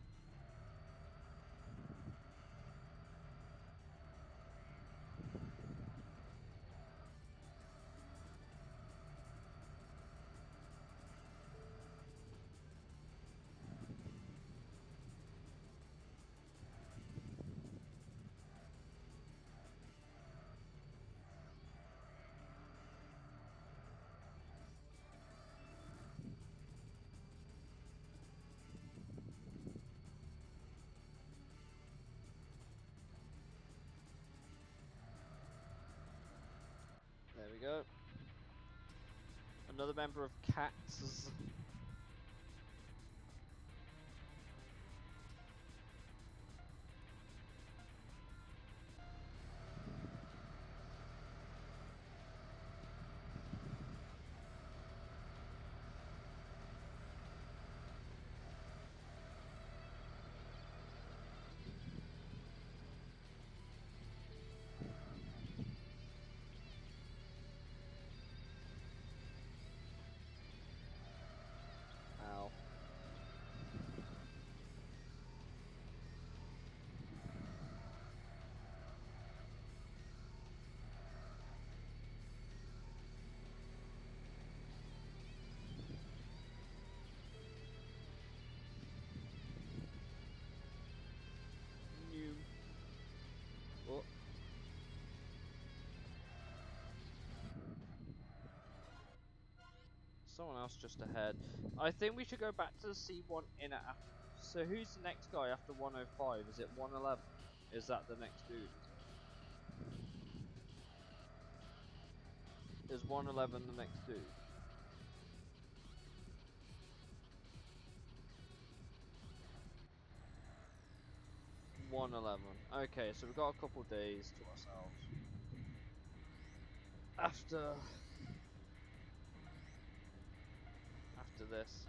There we go. Another member of Cats. Ow. New. Oh. Someone else just ahead. I think we should go back to the C1 inner afterwards. So who's the next guy after 105? Is it 111? Is that the next dude? Is 111 the next dude? $111. Okay, so we've got a couple days to ourselves. After this.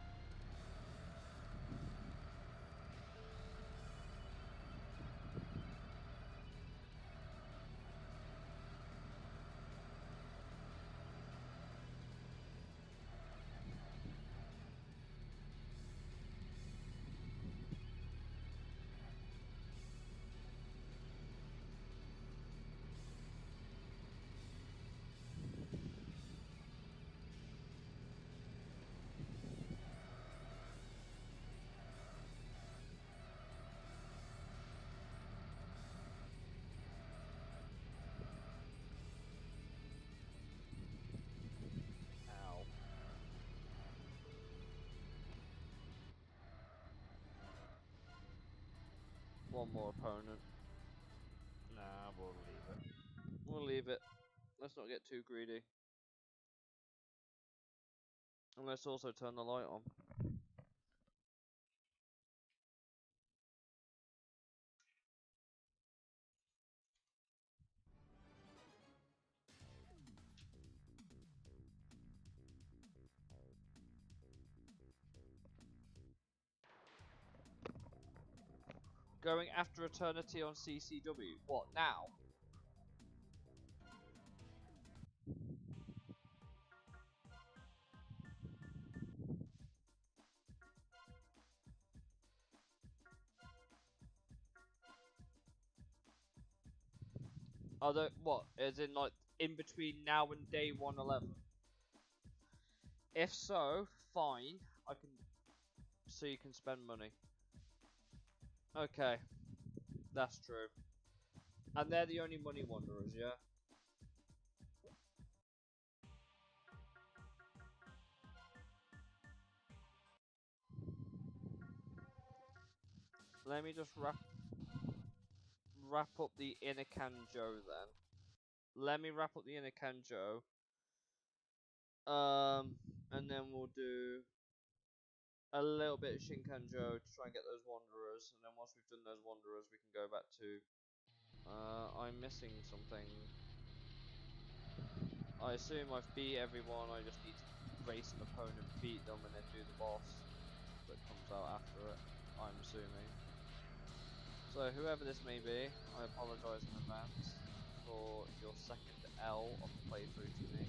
Ow. One more opponent. Nah, we'll leave it. We'll leave it. Let's not get too greedy. And let's also turn the light on. Going after Eternity on CCW. What, now? What? As in, like, in between now and day 111? If so, fine. I can... So you can spend money. Okay. That's true. And they're the only money wanderers, yeah? Let me just wrap up the inner Kanjo then. Let me wrap up the inner Kanjo. And then we'll do a little bit of Shinkanjo to try and get those wanderers. And then once we've done those wanderers, we can go back to... I'm missing something. I assume I've beat everyone. I just need to race an opponent, beat them, and then do the boss that comes out after it. I'm assuming. So whoever this may be, I apologise in advance for your second L of the playthrough to me.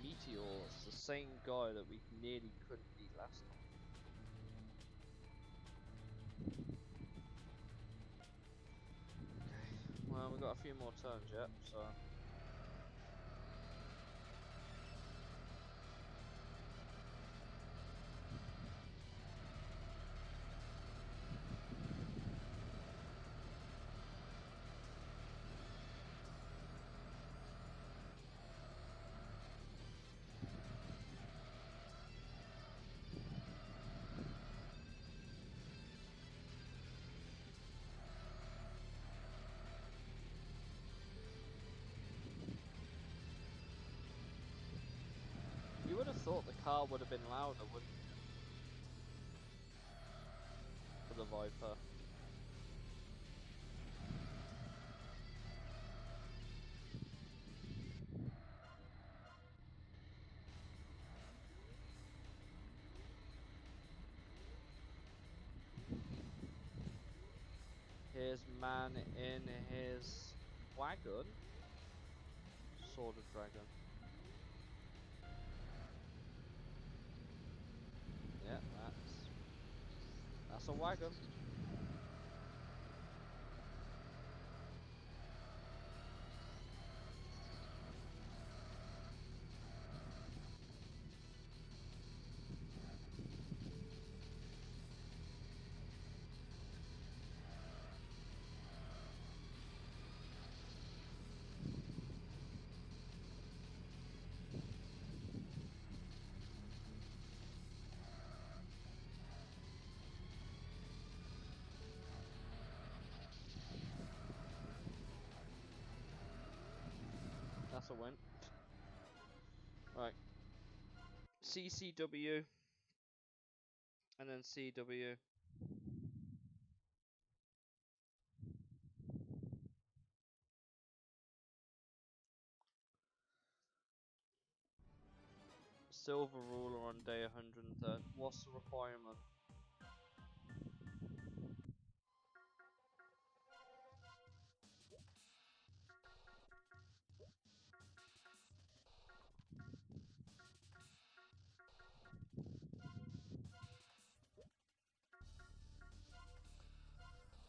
Meteor, it's the same guy that we nearly couldn't beat last time. Okay, well we've got a few more turns yet, so... You would have thought the car would have been louder, wouldn't you? For the Viper. Here's man in his wagon. Sword of Dragon. Yeah, that's a wagon. That's a win. Right. CCW. And then CW. Silver ruler on day 130. What's the requirement?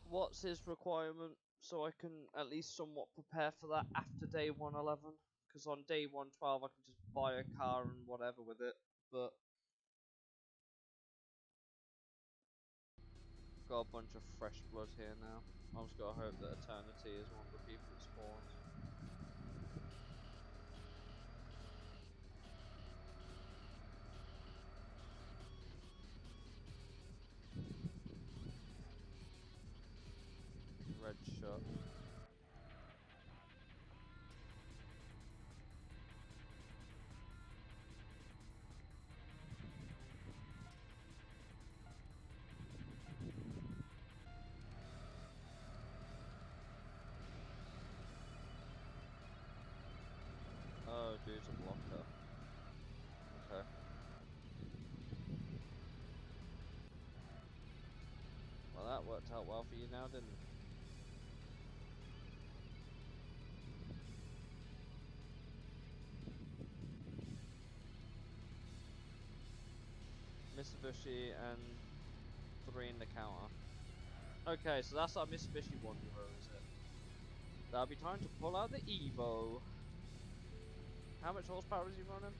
What's his requirement so I can at least somewhat prepare for that after day 111? Because on day 112 I can just buy a car and whatever with it, but got a bunch of fresh blood here now. I've just got to hope that Eternity is one of the people that spawns. Red shot. Oh, dude's a blocker. Okay. Well, that worked out well for you now, didn't it? Mitsubishi and 3 in the counter. Okay, so that's our Mitsubishi Wanderer, is it? That'll be time to pull out the Evo. How much horsepower is he running?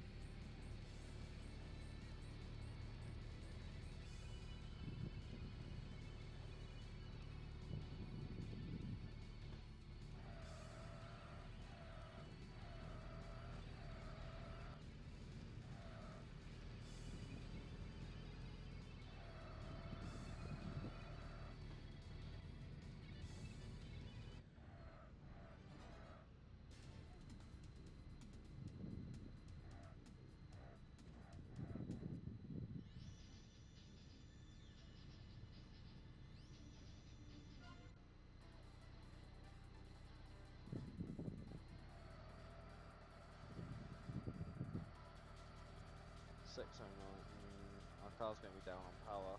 Our car's gonna be down on power.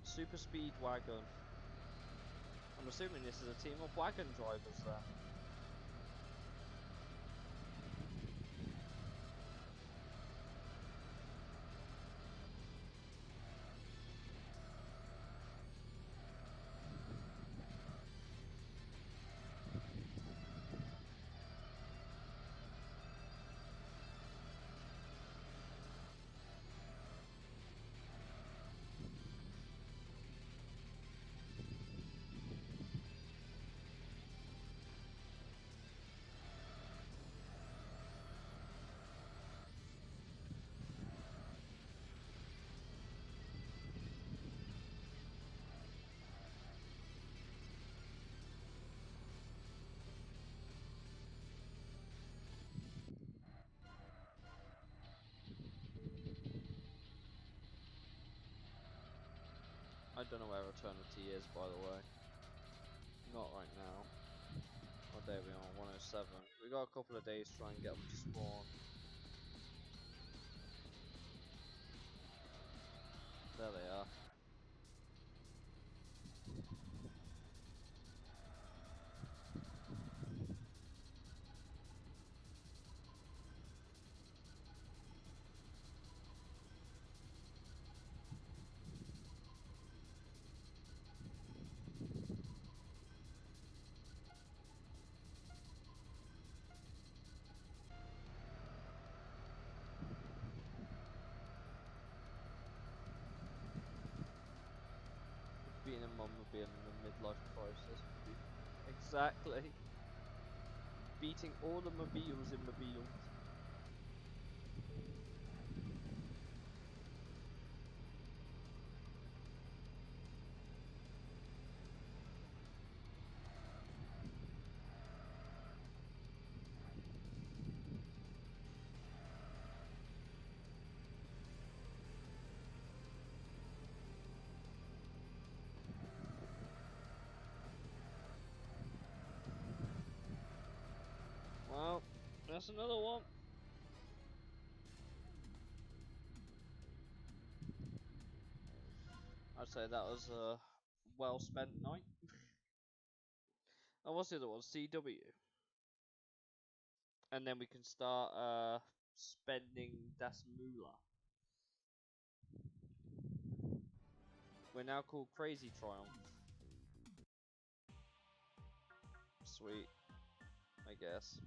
Super speed wagon. I'm assuming this is a team of wagon drivers there. I don't know where Eternity is, by the way. Not right now. What day are we on? 107. We got a couple of days to try and get them to spawn. There they are. mobile in the midlife crisis movie. Exactly. Beating all the mobiles in mobiles. Well, that's another one. I'd say that was a well spent night. And what's the other one? CW. And then we can start spending das Moolah. We're now called Crazy Triumph. Sweet, I guess.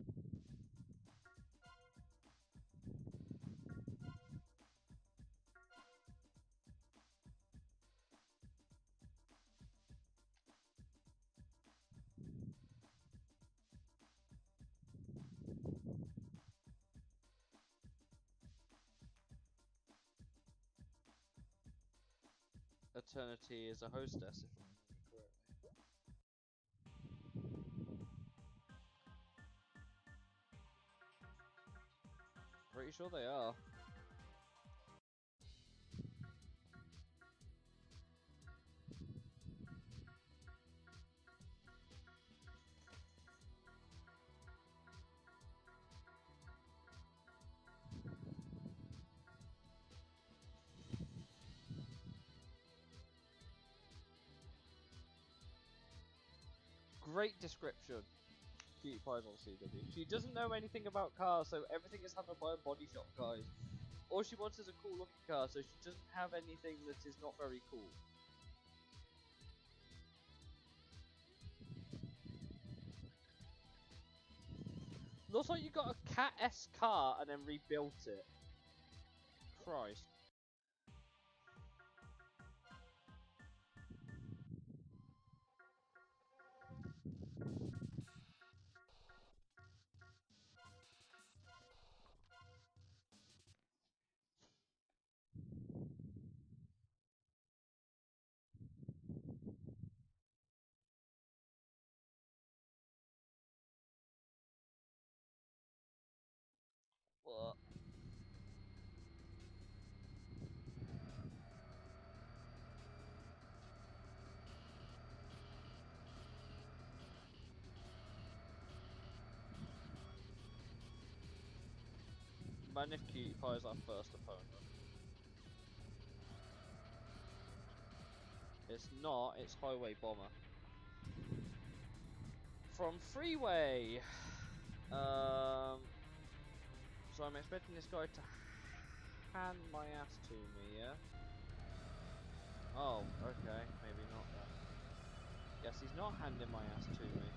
Eternity is a hostess, if I remember correctly. Pretty sure they are. Great description. Cutie Pie's on CW. She doesn't know anything about cars, so everything is handled by a body shop, guys. All she wants is a cool looking car, so she doesn't have anything that is not very cool. Looks like you got a Cat-S car and then rebuilt it. Christ. What? Man, if Cutie Pie is our first opponent. It's not, it's Highway Bomber. From Freeway! So I'm expecting this guy to hand my ass to me, yeah? Oh, okay, maybe not then. Guess he's not handing my ass to me.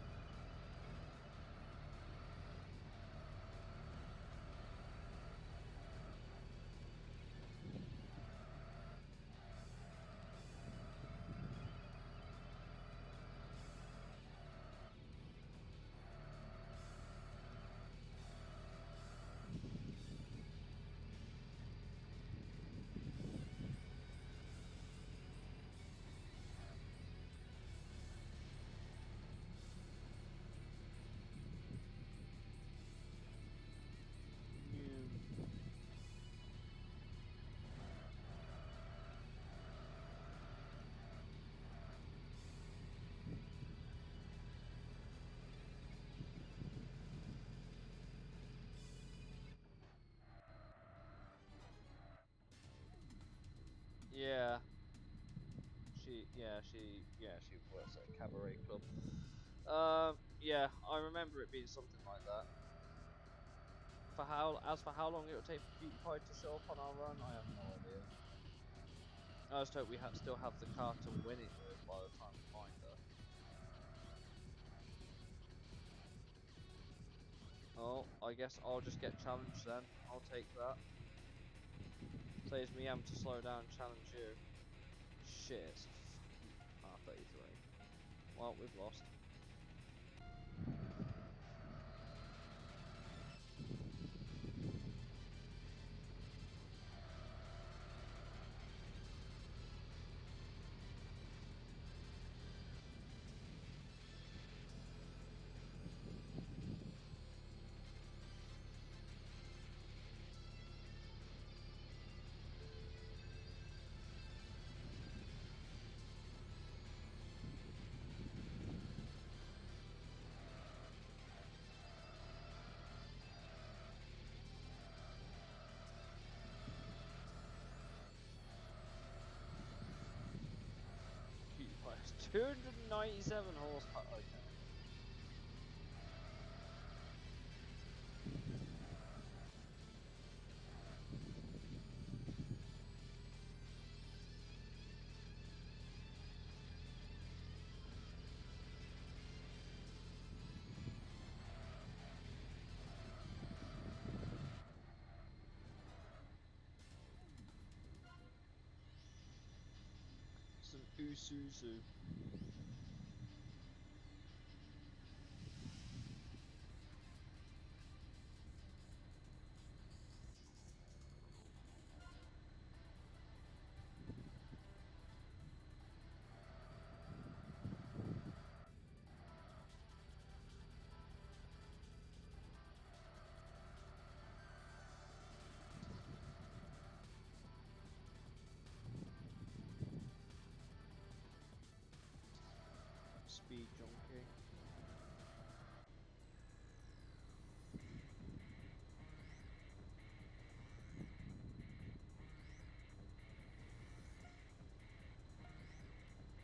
Yeah. She works at a cabaret club. Yeah, I remember it being something like that. As for how long it would take for Cutie Pie to show up on our run, I have no idea. I just hope we still have the car to win it with by the time we find her. Oh, I guess I'll just get challenged then. I'll take that. Saves me having to slow down and challenge you. Shit, it's fucking 43. Well, we've lost. Players, 297 horsepower. Okay. Some Usuzu. Speed junkie.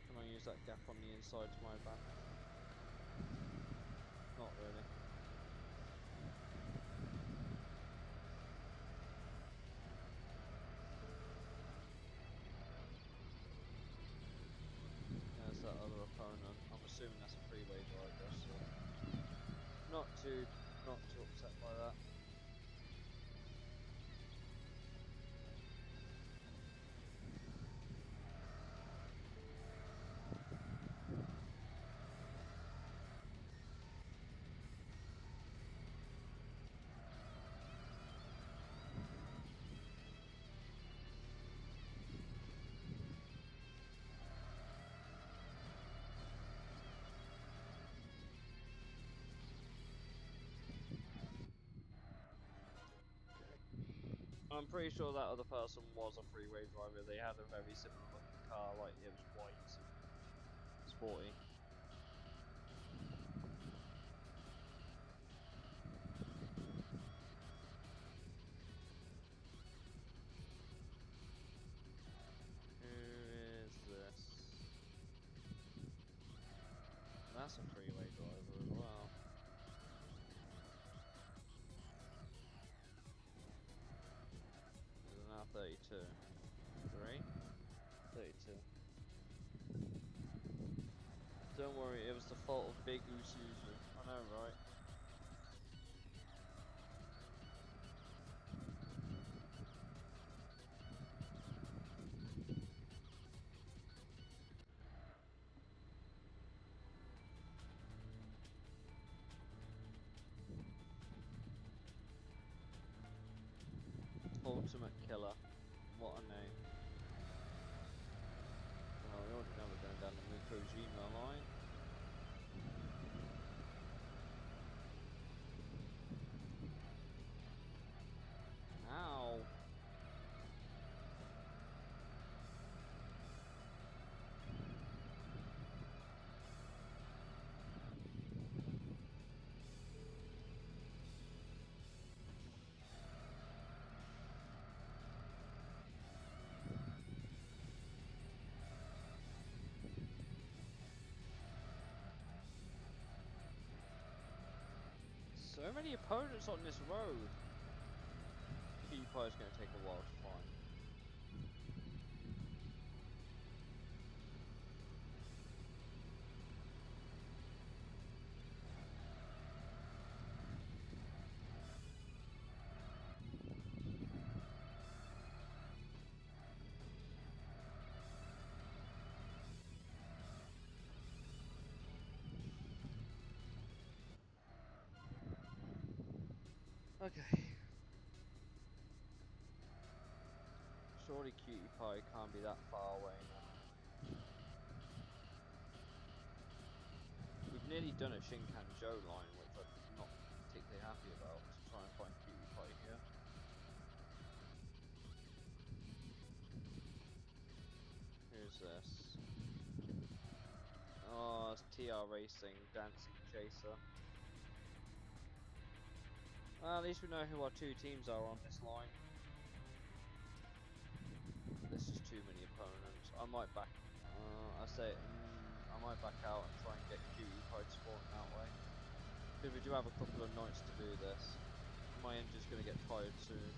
Can I use that gap on the inside to my advantage? Not really. There's that other opponent. I'm assuming that's a freeway driver, so not too upset by that. I'm pretty sure that other person was a freeway driver. They had a very similar looking car, like it was white and sporty. Who is this? That's a freeway driver as well. There's now 32. 3? 32. Don't worry, it was the fault of Big Usuzu. I know, right? Ultimate Killer. What a name. Well, we already know we're going down the Mukojima line. Ow. So many opponents on this road. Keeper's going to take a while to find. Okay. Surely Cutie Pie can't be that far away now. We've nearly done a Shinkanjo line, which I'm not particularly happy about, to try and find Cutie Pie here. Who's this? Oh, it's TR Racing, Dancing Chaser. Well, at least we know who our two teams are on this line. This is too many opponents. I might back. I might back out and try and get Cutie Pie spawning that way. Because we do have a couple of nights to do this. My engine's going to get tired soon.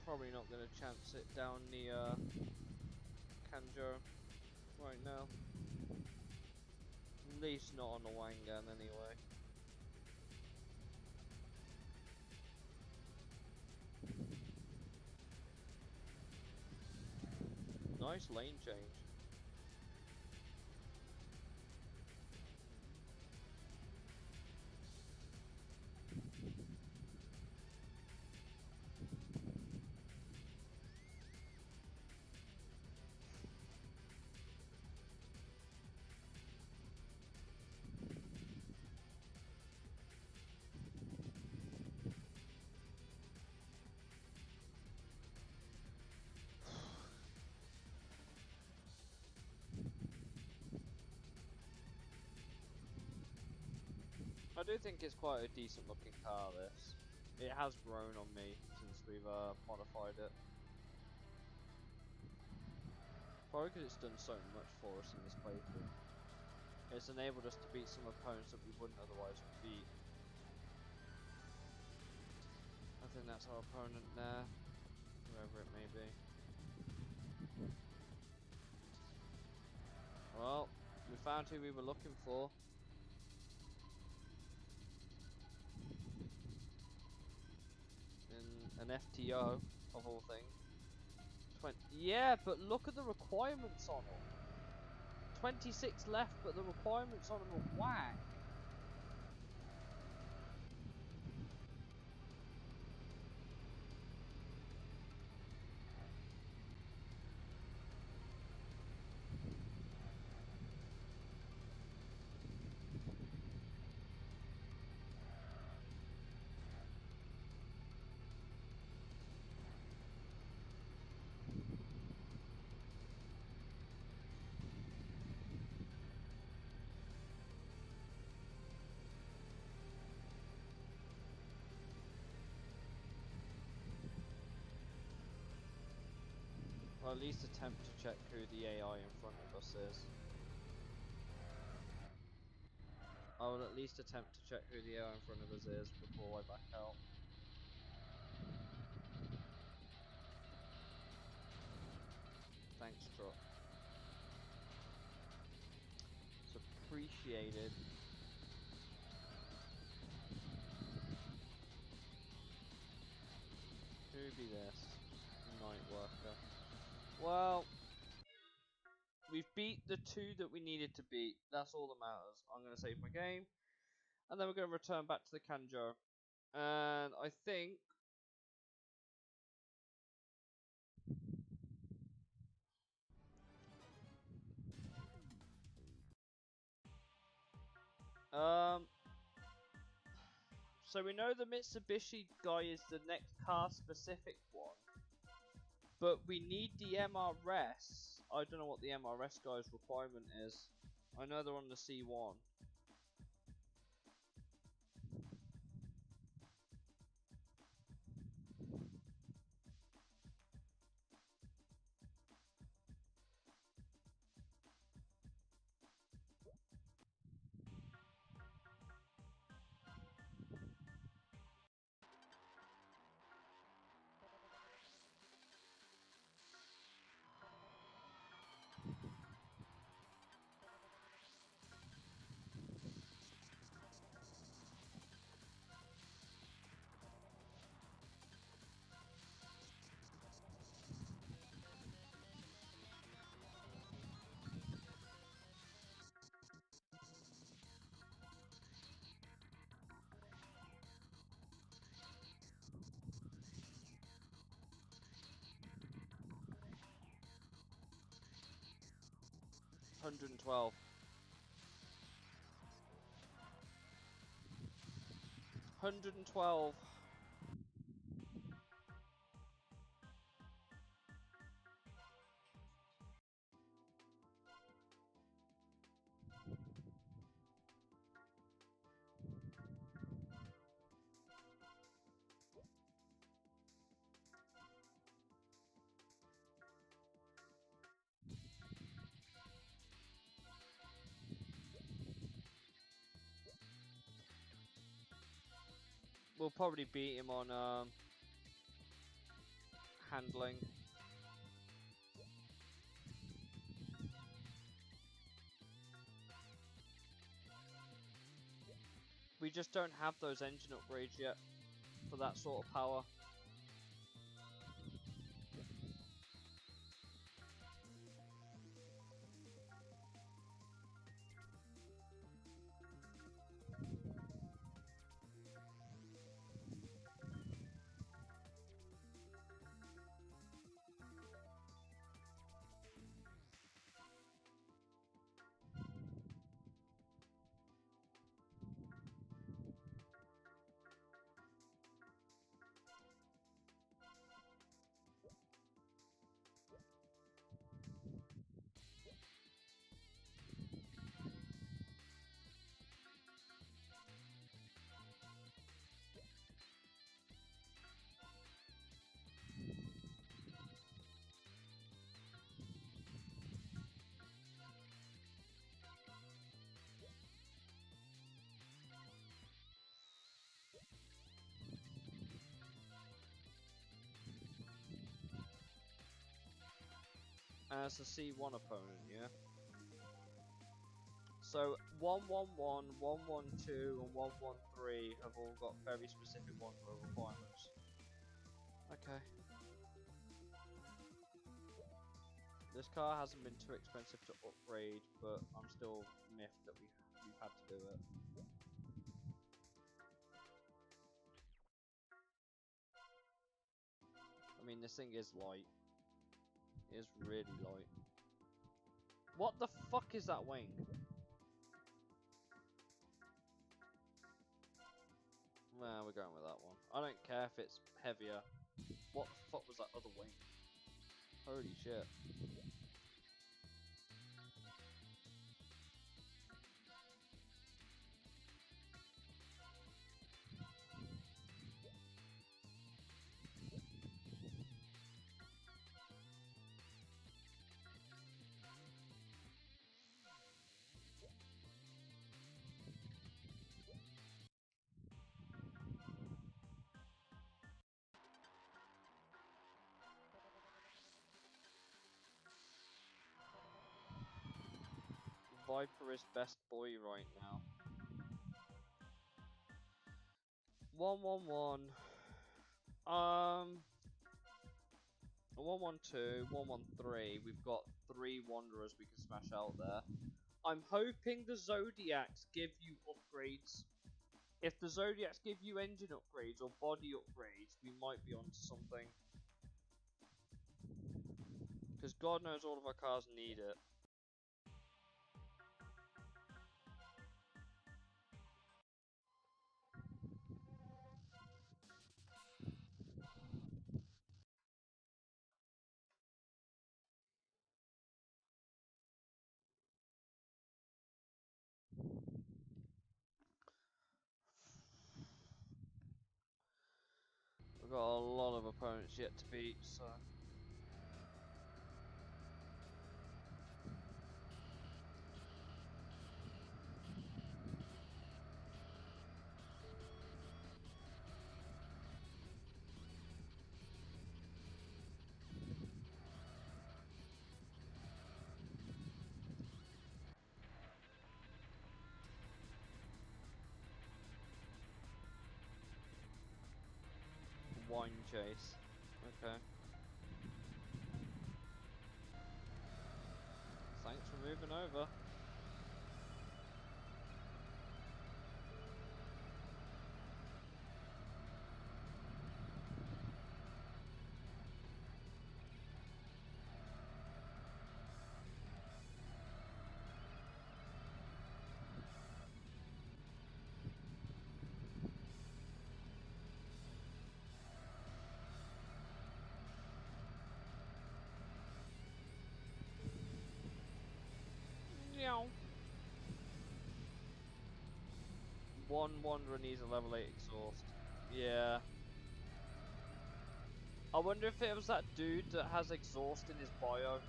Probably not going to chance it down the Kanjo right now. At least not on the Wangan anyway. Nice lane change. I do think it's quite a decent looking car, this. It has grown on me since we've modified it. Probably because it's done so much for us in this playthrough. It's enabled us to beat some opponents that we wouldn't otherwise beat. I think that's our opponent there, whoever it may be. Well, we found who we were looking for. In an FTO, of all things. Yeah, but look at the requirements on them. 26 left, but the requirements on them are whack. Or at least attempt to check who the AI in front of us is. I will at least attempt to check who the AI in front of us is before I back out. Thanks, truck. It's appreciated. Who be this? Night worker. Well, we've beat the two that we needed to beat. That's all that matters. I'm going to save my game. And then we're going to return back to the Kanjo. And I think... So we know the Mitsubishi guy is the next car specific one. But we need the MRS. I don't know what the MRS guy's requirement is. I know they're on the C1. 112. 112. We'll probably beat him on handling. We just don't have those engine upgrades yet for that sort of power. As a C1 opponent, yeah? So 111, 112, and 113 have all got very specific requirements. Okay. This car hasn't been too expensive to upgrade, but I'm still miffed that we've had to do it. I mean, this thing is light. It is really light. What the fuck is that wing? Nah, we're going with that one. I don't care if it's heavier. What the fuck was that other wing? Holy shit. Viper is best boy right now. 111. 112, 113. We've got 3 Wanderers we can smash out there. I'm hoping the Zodiacs give you upgrades. If the Zodiacs give you engine upgrades or body upgrades, we might be onto something. Because God knows all of our cars need it. We've got a lot of opponents yet to beat, so... Wine chase. Okay. Thanks for moving over. One Wanderer needs a level 8 exhaust. Yeah. I wonder if it was that dude that has exhaust in his bio.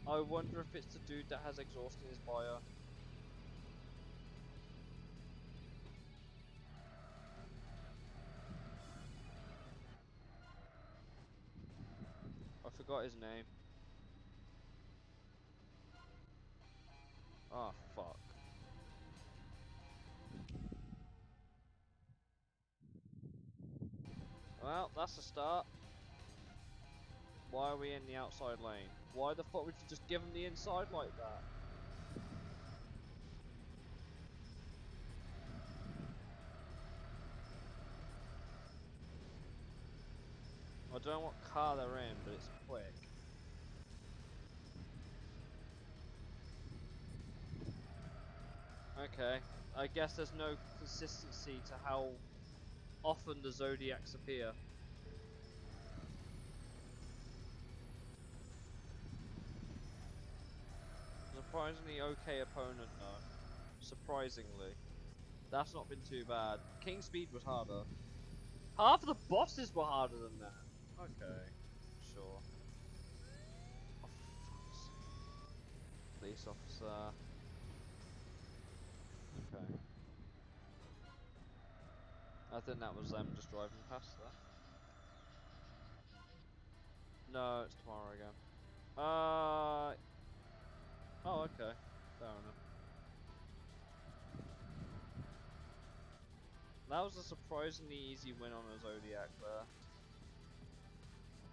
I wonder if it's the dude that has exhaust in his bio. I forgot his name. Oh, fuck. Well, that's a start. Why are we in the outside lane? Why the fuck would you just give him the inside like that? I don't know what car they're in, but it's quick. Okay, I guess there's no consistency to how often the Zodiacs appear. Surprisingly okay opponent though. Surprisingly. That's not been too bad. King Speed was harder. Half of the bosses were harder than that. Okay, sure. Oh, fuck's sake. Police officer. Okay. I think that was them just driving past there. No, it's tomorrow again. Oh, okay. Fair enough. That was a surprisingly easy win on a Zodiac there.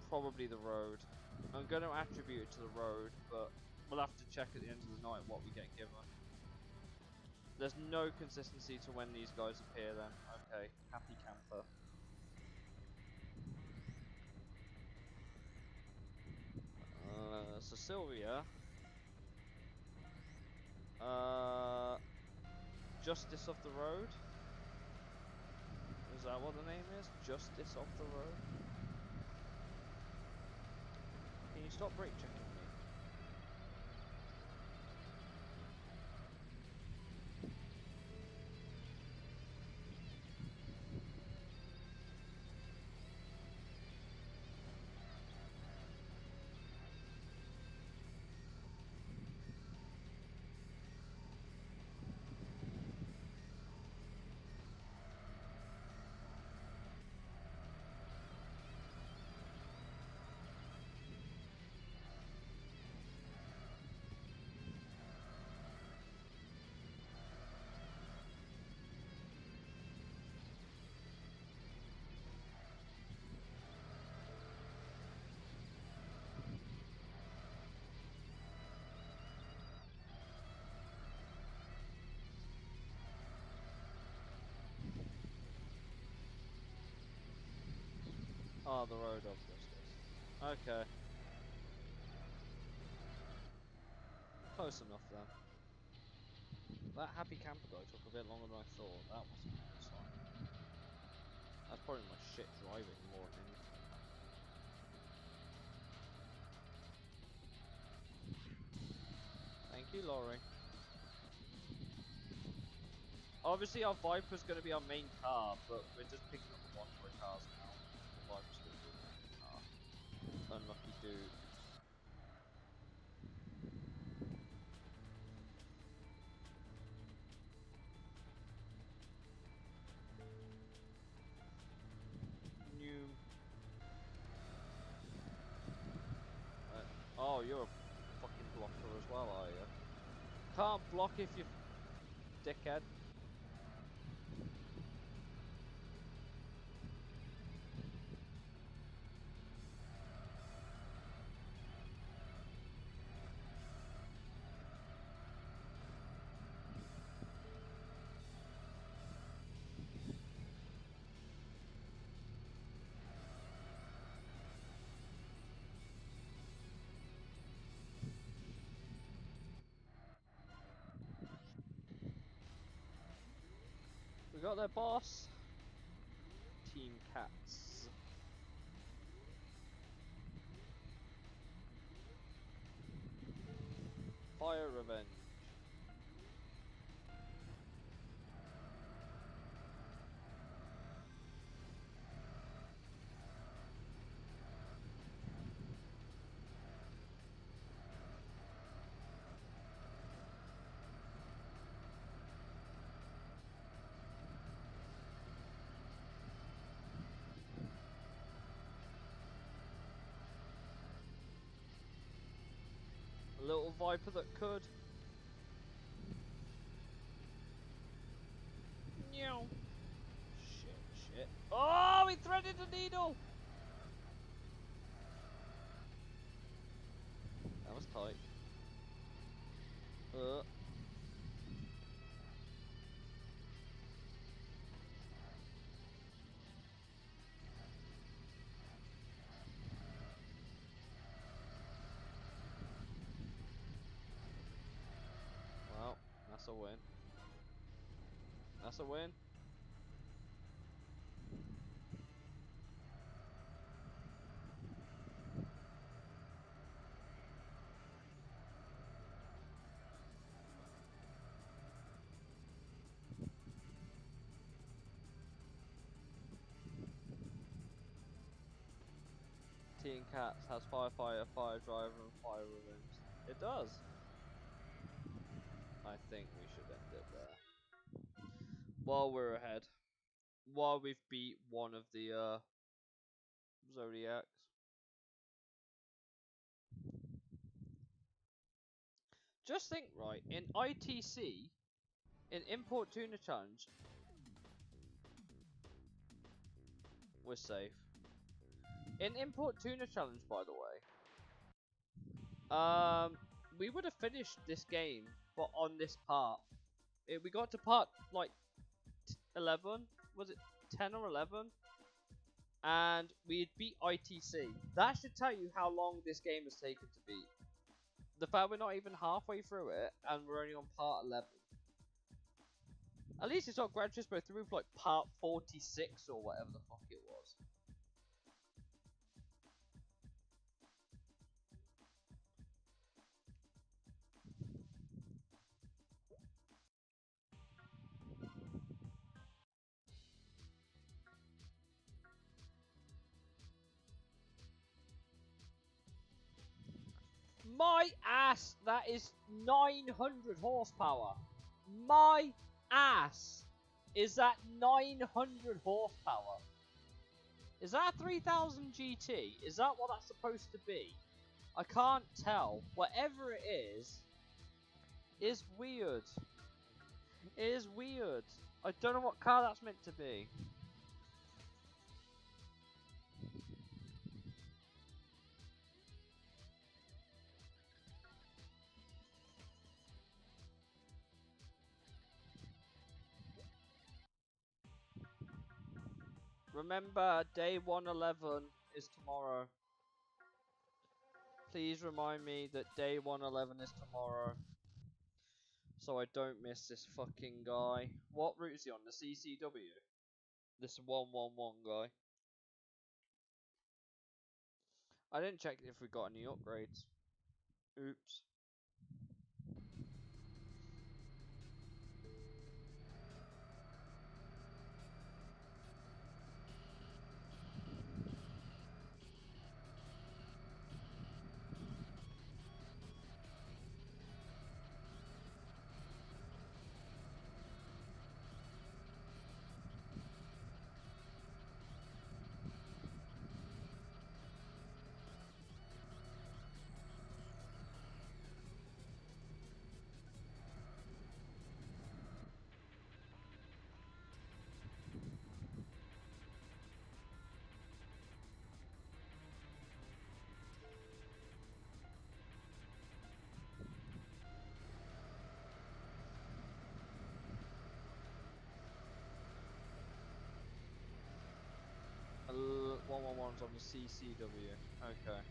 Probably the road. I'm going to attribute it to the road, but we'll have to check at the end of the night what we get given. There's no consistency to when these guys appear then. Okay, happy camper. So Sylvia. Justice of the Road? Is that what the name is? Justice of the Road? Can you stop brake checking me? Oh, the Road of Justice. Okay. Close enough then. That happy camper though took a bit longer than I thought. That wasn't a good sign. That's probably my shit driving more than anything. Thank you, Laurie. Obviously our Viper's going to be our main car, but we're just picking up the Wanderer cars now. The Viper's going to be the main car. Unlucky dude. New. Oh, you're a fucking blocker as well, are you? Can't block if you dickhead. We got their boss. Team Cats. Fire Revenge. sniper that could. No. Shit. Oh, he threaded the needle! That was tight. Well, that's a win. That's a win. Team Cats has firefighter, fire driver, and fire rooms. It does. I think we should end it there. While we're ahead. While we've beat one of the Zodiacs. Just think, right, in ITC, in Import Tuna Challenge, we're safe. In Import Tuna Challenge, by the way, we would have finished this game, but on this part. We got to part, like, 11? Was it 10 or 11? And we had beat ITC. That should tell you how long this game has taken to beat. The fact we're not even halfway through it, and we're only on part 11. At least it's not Gran Turismo 3 with like part 46 or whatever the fuck it was. My ass, that is 900 horsepower. My ass is that 900 horsepower. Is that 3000 GT? Is that what that's supposed to be? I can't tell. Whatever it is weird. It is weird. I don't know what car that's meant to be. Remember, day 111 is tomorrow. Please remind me that day 111 is tomorrow. So I don't miss this fucking guy. What route is he on? The CCW? This 111 guy. I didn't check if we got any upgrades. Oops. Uh, 111's on the CCW. Okay.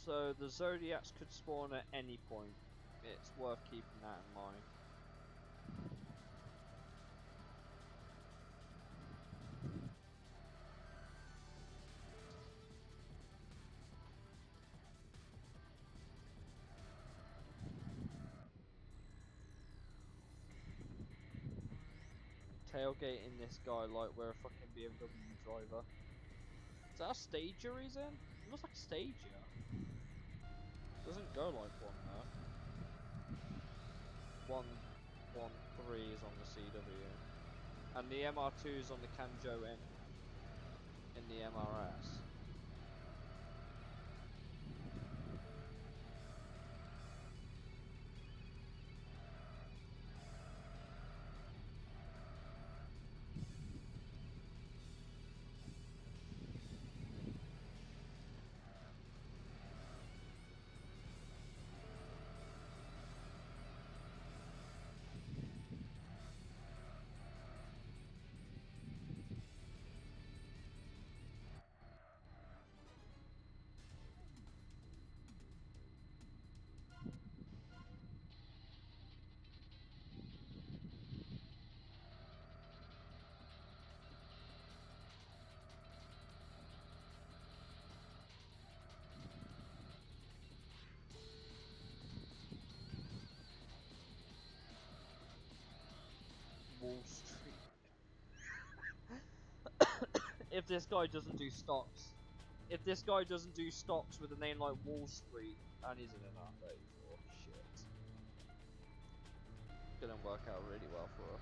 So the Zodiacs could spawn at any point. It's worth keeping that in mind. Tailgating this guy like we're a fucking BMW driver. Is that a stager he's in? It looks like a stager. Doesn't go like one though. 113 is on the CW. And the MR2 is on the Kanjo in the MRS. Wall Street. If this guy doesn't do stocks, with a name like Wall Street, and he's in an update for shit, gonna work out really well for us.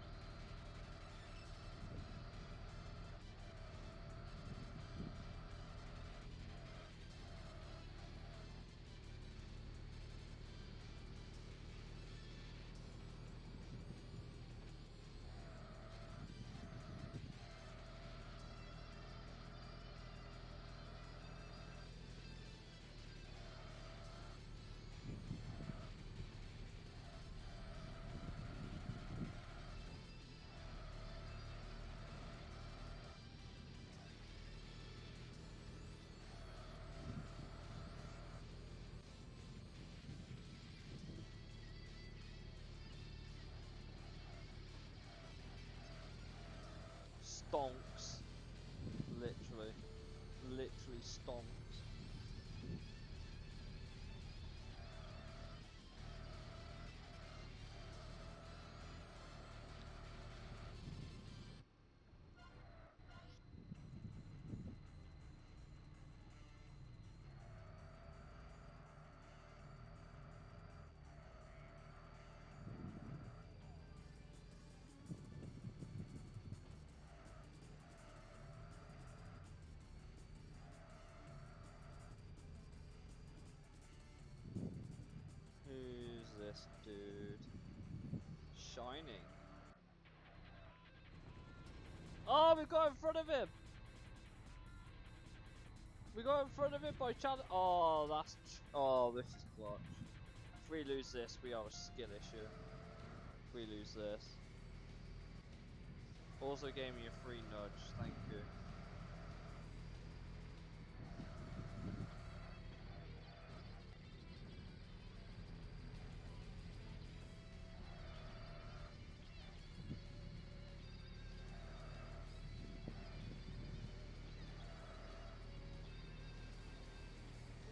Stonks. Literally stonks. Who's this dude? Shining. Oh, we got in front of him! We got in front of him by chance. Oh, this is clutch. If we lose this, we have a skill issue. If we lose this. Also gave me a free nudge, thank you.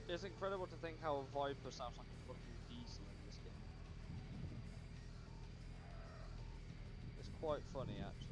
It's incredible to think how a Viper sounds like a fucking diesel in this game. It's quite funny actually.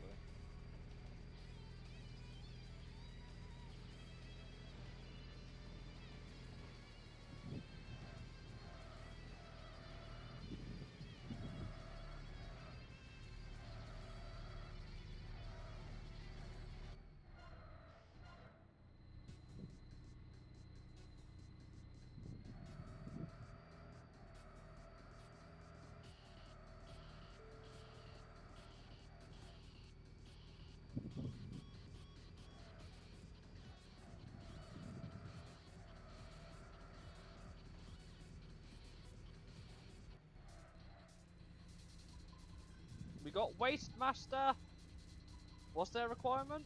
We got Waste Master! What's their requirement?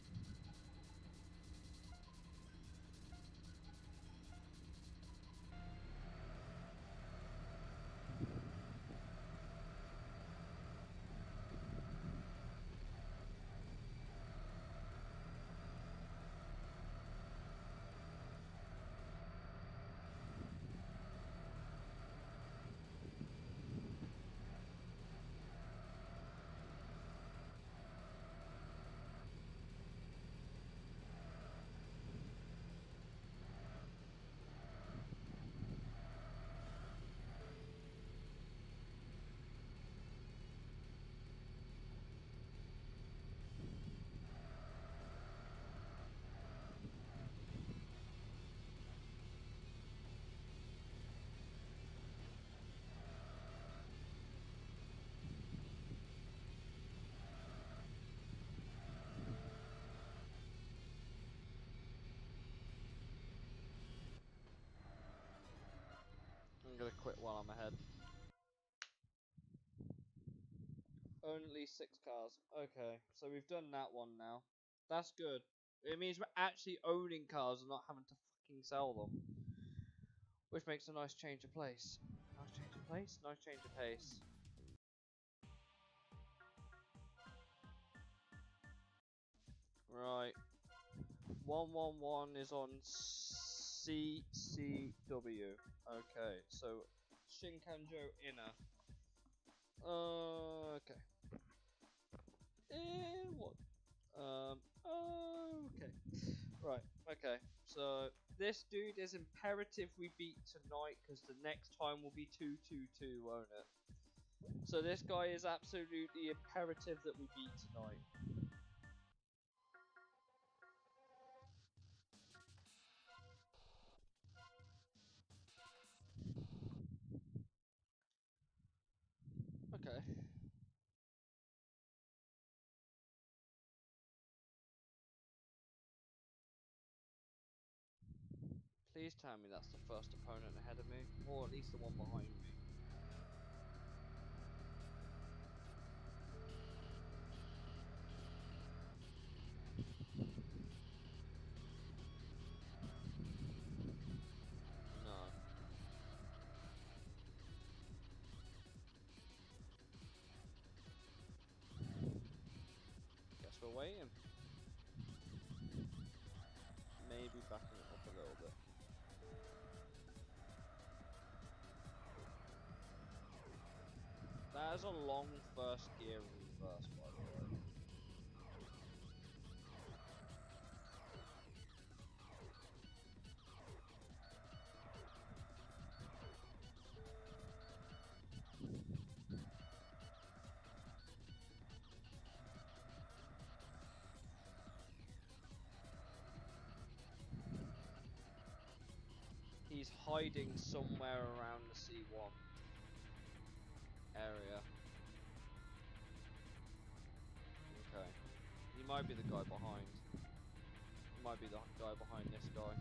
time ahead. Only 6 cars. Okay, so we've done that one now. That's good. It means we're actually owning cars and not having to fucking sell them. Which makes a nice change of place. Nice change of place? Nice change of pace. Right. 111 is on CCW. Okay, so Shinkanjo Inner. Okay. What? Okay. Right, okay. So, this dude is imperative we beat tonight, because the next time will be 2-2-2, won't it? So this guy is absolutely imperative that we beat tonight. Okay. Please tell me that's the first opponent ahead of me, or at least the one behind me. No. Guess we're waiting. Maybe backing it up a little bit. That is a long first gear reverse, by the way. He's hiding somewhere around the C1 area. Okay. He might be the guy behind. He might be the guy behind this guy.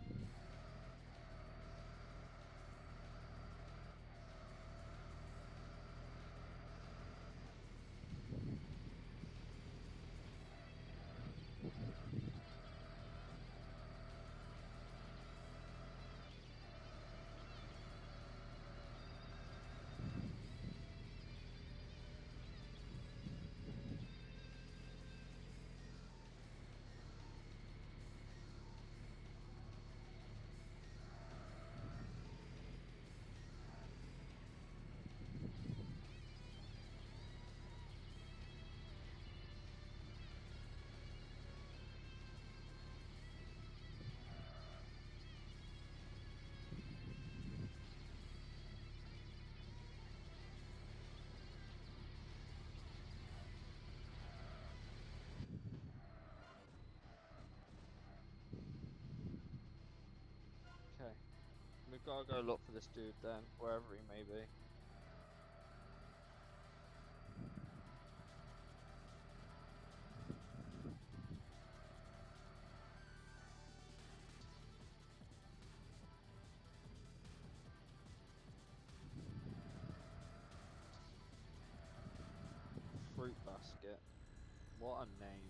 Okay. We've got to go look for this dude then, wherever he may be. Fruit basket. What a name.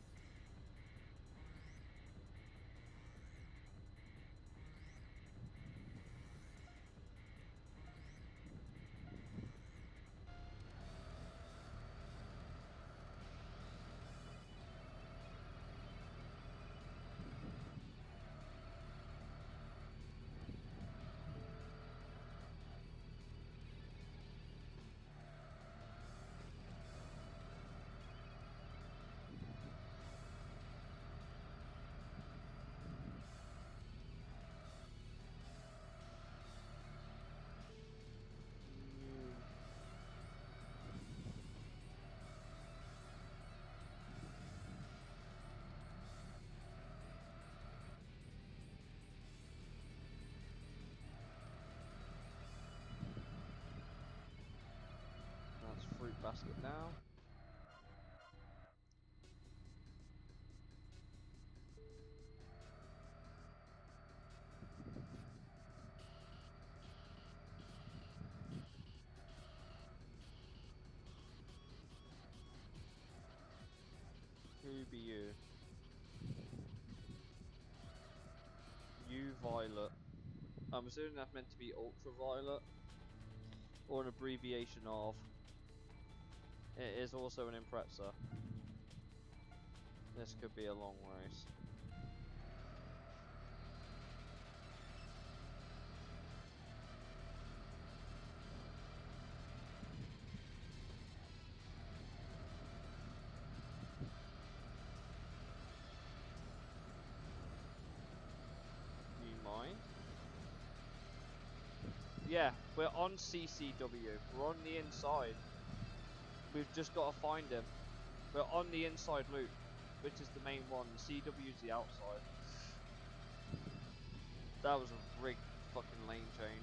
That's fruit basket now. UBU. U violet. I'm assuming that's meant to be ultraviolet, or an abbreviation of. It is also an impressor. This could be a long race. Do you mind? Yeah, we're on CCW. We're on the inside. We've just got to find him. We're on the inside loop, which is the main one. The CW is the outside. That was a rigged fucking lane change.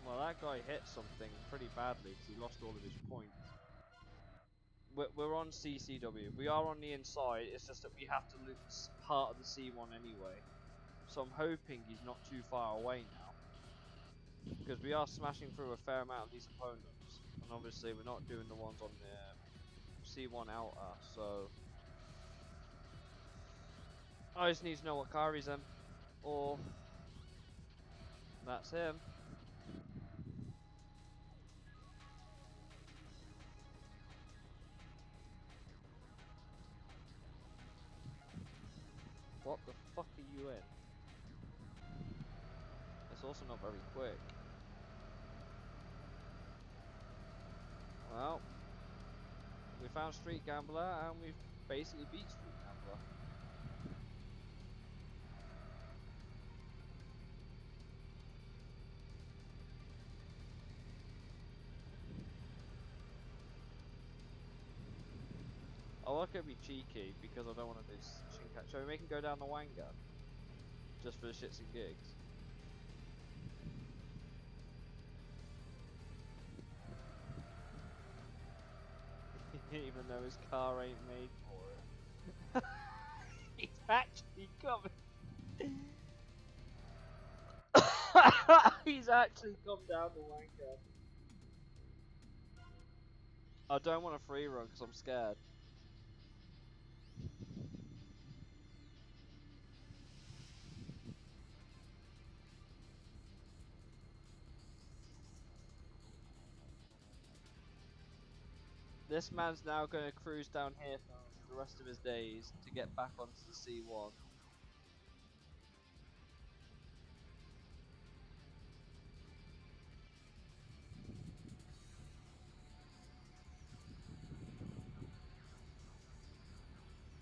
Well, that guy hit something pretty badly because he lost all of his points. We're on CCW. We are on the inside. It's just that we have to loop part of the C1 anyway. So I'm hoping he's not too far away now, because we are smashing through a fair amount of these opponents, and obviously we're not doing the ones on the C1 outer. So I just need to know what car he's in, or that's him. What the fuck are you in? It's also not very quick. Well, we found Street Gambler and we've basically beat Street Gambler. Oh, I could be cheeky because I don't want to do Shinkat. Shall we make him go down the Wanga? Just for the shits and gigs. Even though his car ain't made for it. He's actually coming. He's actually come down the Wanga. I don't want a free run because I'm scared. This man's now going to cruise down here for the rest of his days to get back onto the C1.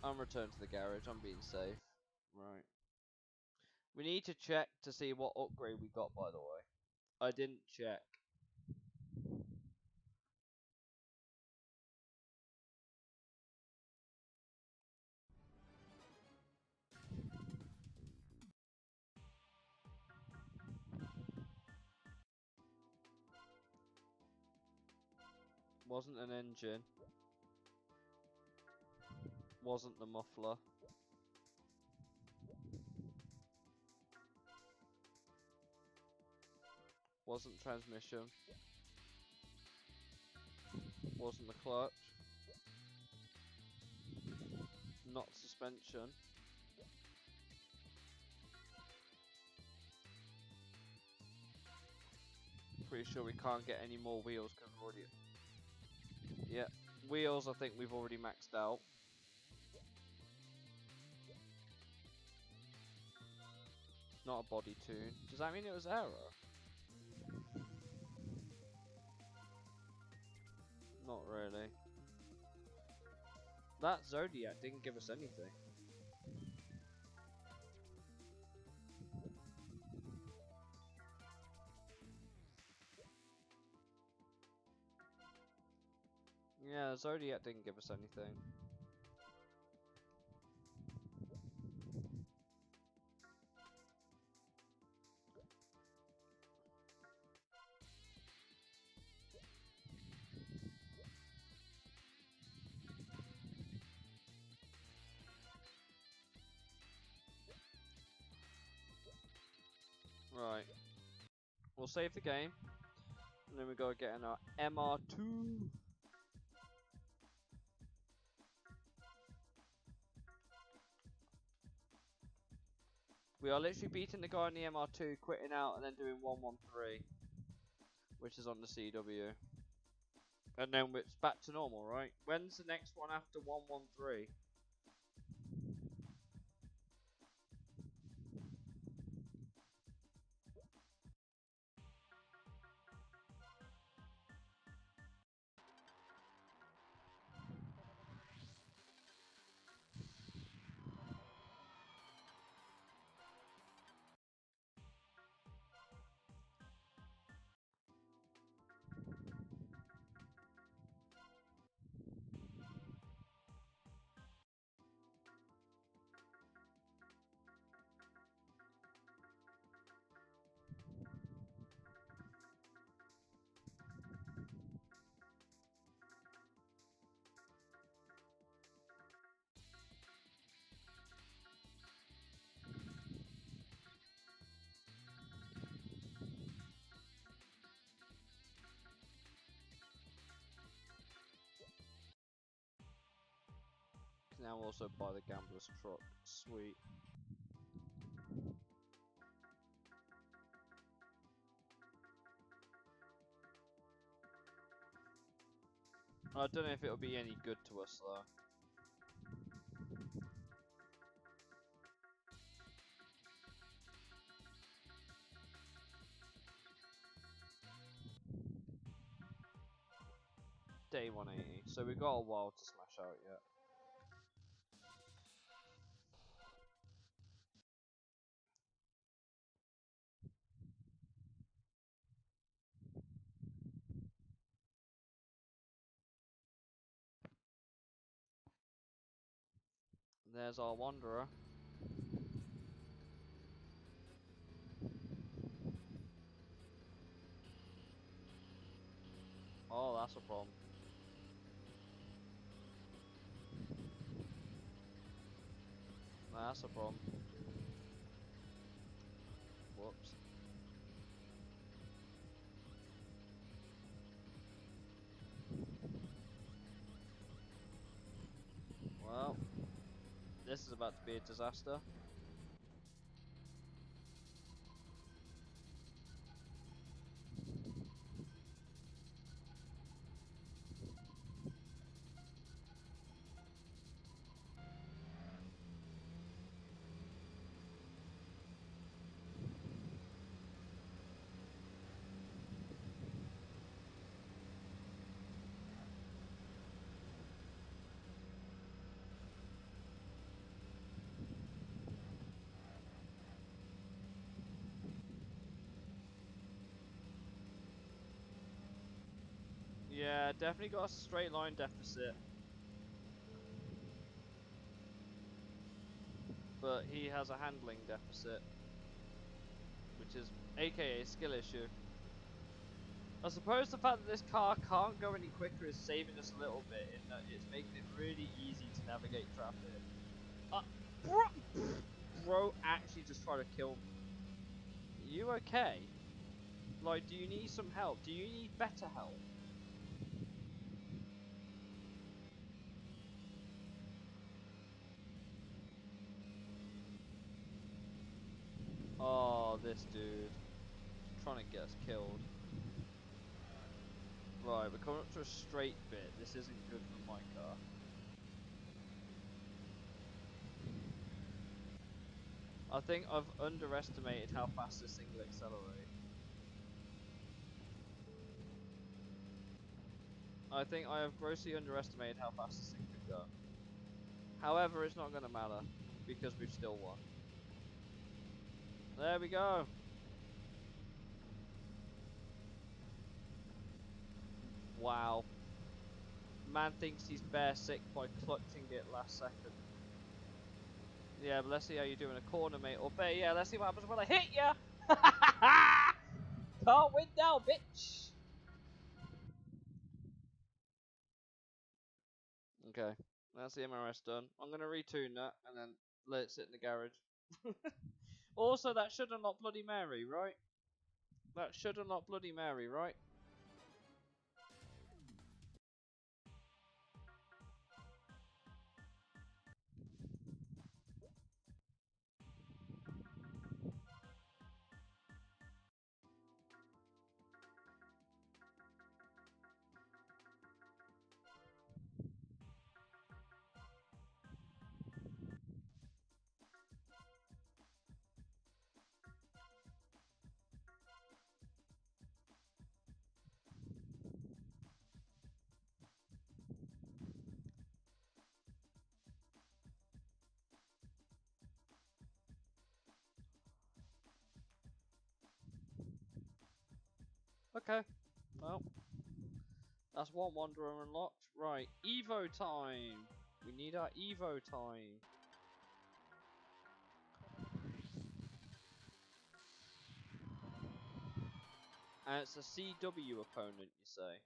I'm returned to the garage, I'm being safe. Right. We need to check to see what upgrade we got, by the way. I didn't check. Wasn't an engine. Wasn't the muffler. Wasn't transmission. Wasn't the clutch. Not suspension. Pretty sure we can't get any more wheels because we've already... Yeah, wheels I think we've already maxed out. Not a body tune. Does that mean it was error? Not really. That Zodiac didn't give us anything. Yeah, Zodiac didn't give us anything. we'll save the game. And then we go get in our MR2. We are literally beating the guy in the MR2, quitting out, and then doing 113, which is on the CW. And then it's back to normal, right? When's the next one after 113? Can now also buy the gambler's truck. Sweet. I don't know if it'll be any good to us though. Day 180, so we've got a while to smash out yet. There's our wanderer. Oh, that's a problem. That's a problem. Whoops. Well, this is about to be a disaster. Yeah, definitely got a straight line deficit. But he has a handling deficit, which is aka skill issue. I suppose the fact that this car can't go any quicker is saving us a little bit in that it's making it really easy to navigate traffic. Bro actually just tried to kill me. Are you okay? Like, do you need some help? Do you need better help? Oh, this dude. Trying to get us killed. Right, we're coming up to a straight bit. This isn't good for my car. I think I've underestimated how fast this thing will accelerate. I think I have grossly underestimated how fast this thing could go. However, it's not going to matter, because we've still won. There we go. Wow. Man thinks he's bear sick by clutching it last second. Yeah, but let's see how you do in a corner, mate. Or better, yeah, let's see what happens when I hit ya! Can't win now, bitch! Okay, that's the MRS done. I'm gonna retune that and then let it sit in the garage. Also, that should unlock Bloody Mary, right? That should unlock Bloody Mary, right? Okay. Well, that's one Wanderer unlocked. Right, Evo time. We need our Evo time. And it's a CW opponent, you say?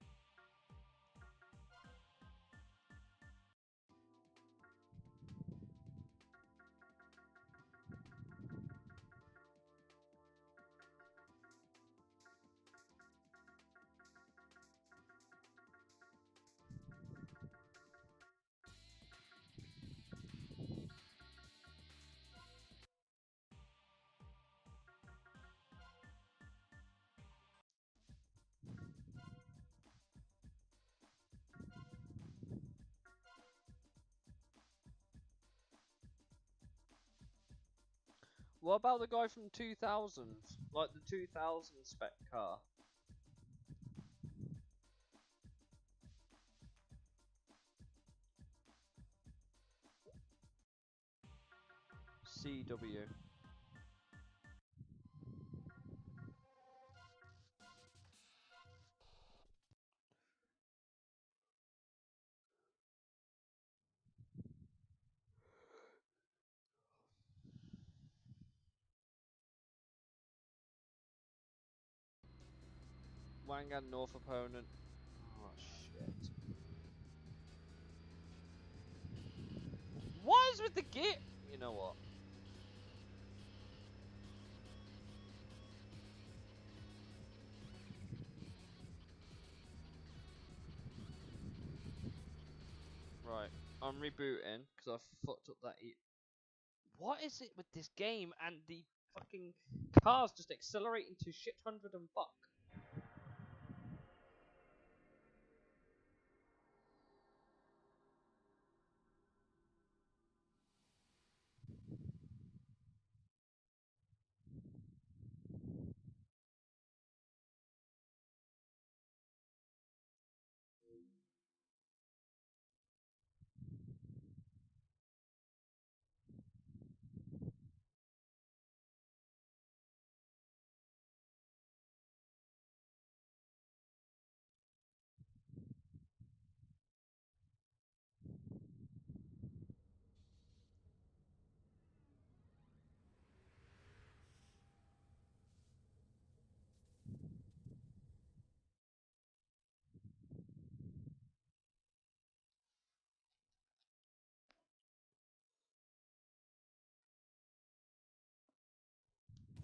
What about the guy from 2000? Like the 2000 spec car? CW. Wangan North opponent. Oh shit. What is with the gear? You know what? Right. I'm rebooting because I fucked up that. What is it with this game and the fucking cars just accelerating to shit hundred and fuck?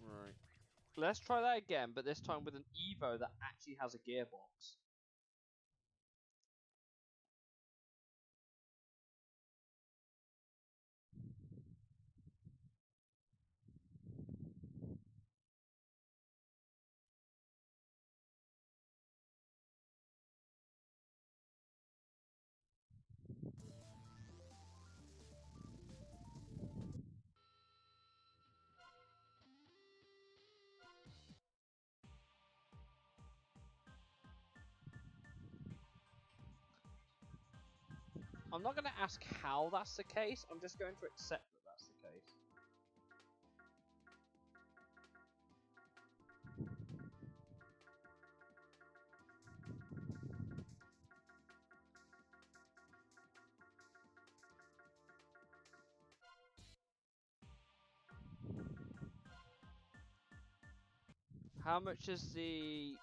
Right. Let's try that again, but this time with an Evo that actually has a gearbox. I'm not going to ask how that's the case, I'm just going to accept that that's the case. How much is the...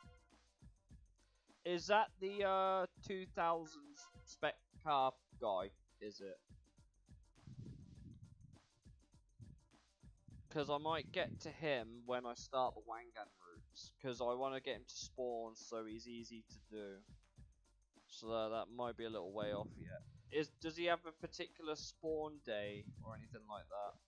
Is that the 2000 spec car guy, is it? Because I might get to him when I start the Wangan route. because I want to get him to spawn so he's easy to do. So that might be a little way off yet. Does he have a particular spawn day or anything like that?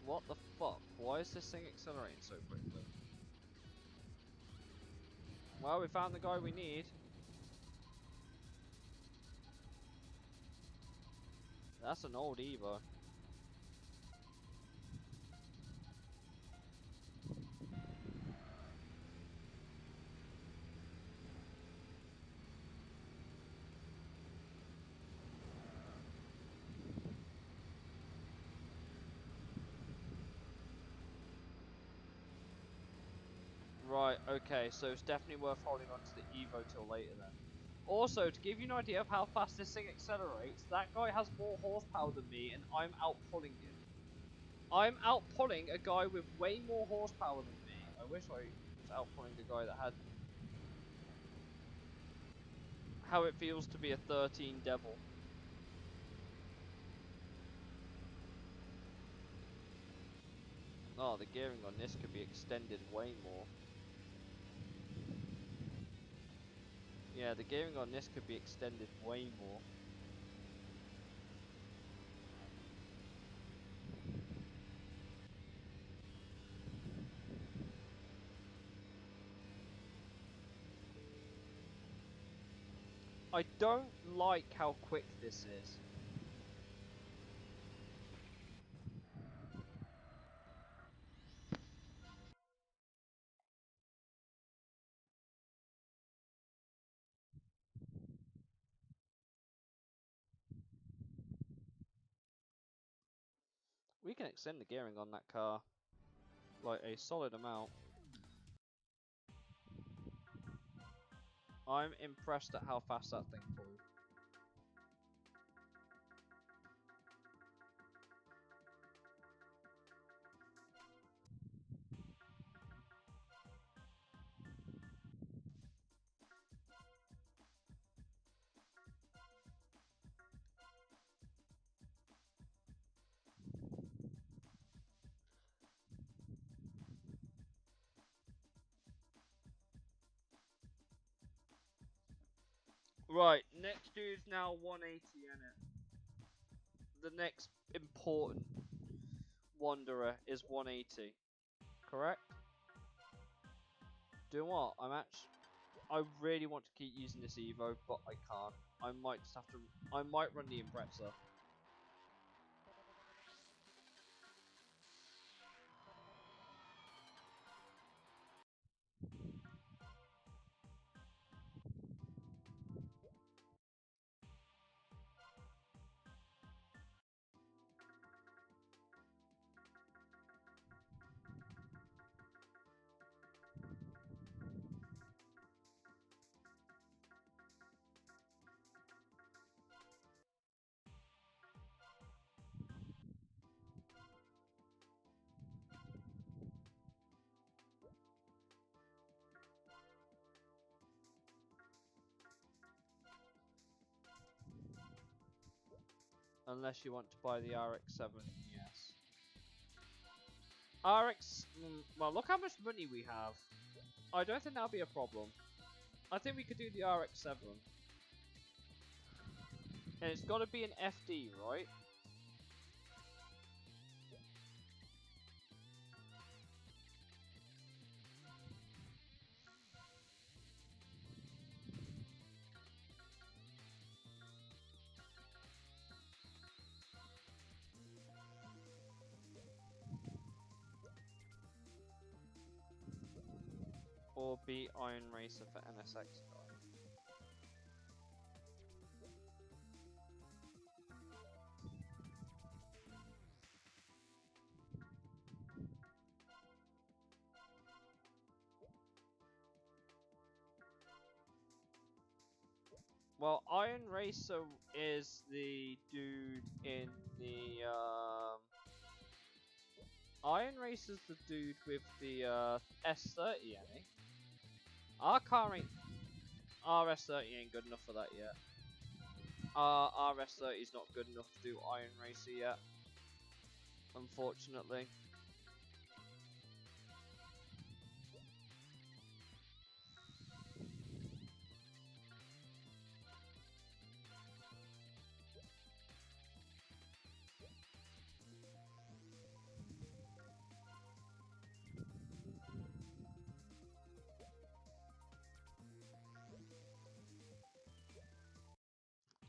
What the fuck? Why is this thing accelerating so quickly? Well, we found the guy we need. That's an old Evo. Right, okay, so it's definitely worth holding on to the Evo till later then. Also, to give you an idea of how fast this thing accelerates, that guy has more horsepower than me and I'm outpulling him. I'm outpulling a guy with way more horsepower than me. I wish I was outpulling a guy that had how it feels to be a 13 Devil. Oh, the gearing on this could be extended way more. Yeah, the gearing on this could be extended way more. I don't like how quick this is. We can extend the gearing on that car, like a solid amount. I'm impressed at how fast that thing pulled. Right, next dude's now 180 in it. The next important wanderer is 180. Correct? Do you know what? I really want to keep using this Evo, but I can't. I might just have to. I might run the Impreza. Unless you want to buy the RX-7, yes. Well, look how much money we have. I don't think that'll be a problem. I think we could do the RX-7. And it's got to be an FD, right? Or be Iron Racer for NSX guy. Well, Iron Racer is the dude in the Iron Racer's the dude with the S30, ain't he? Our car ain't RS30 ain't good enough for that yet. Our RS30 is not good enough to do Iron Racer yet, unfortunately.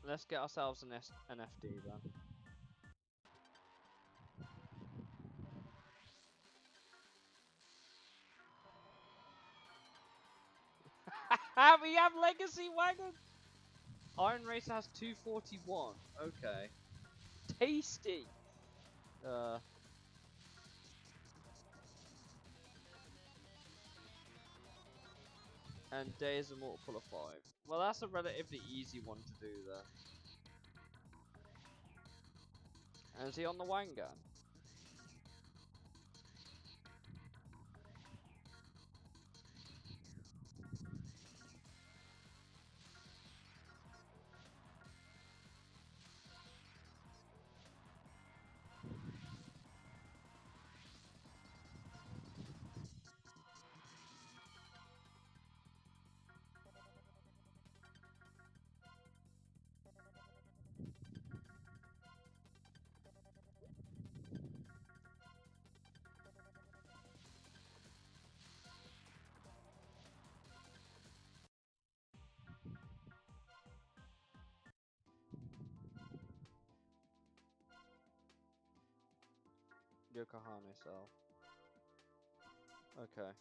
Let's get ourselves an FD then. We have Legacy Wagon! Iron Racer has 241. Okay. Tasty! And Days of Mortal Kombat 5. Well, that's a relatively easy one to do there. And is he on the Wangan? Yokohama cell. Okay.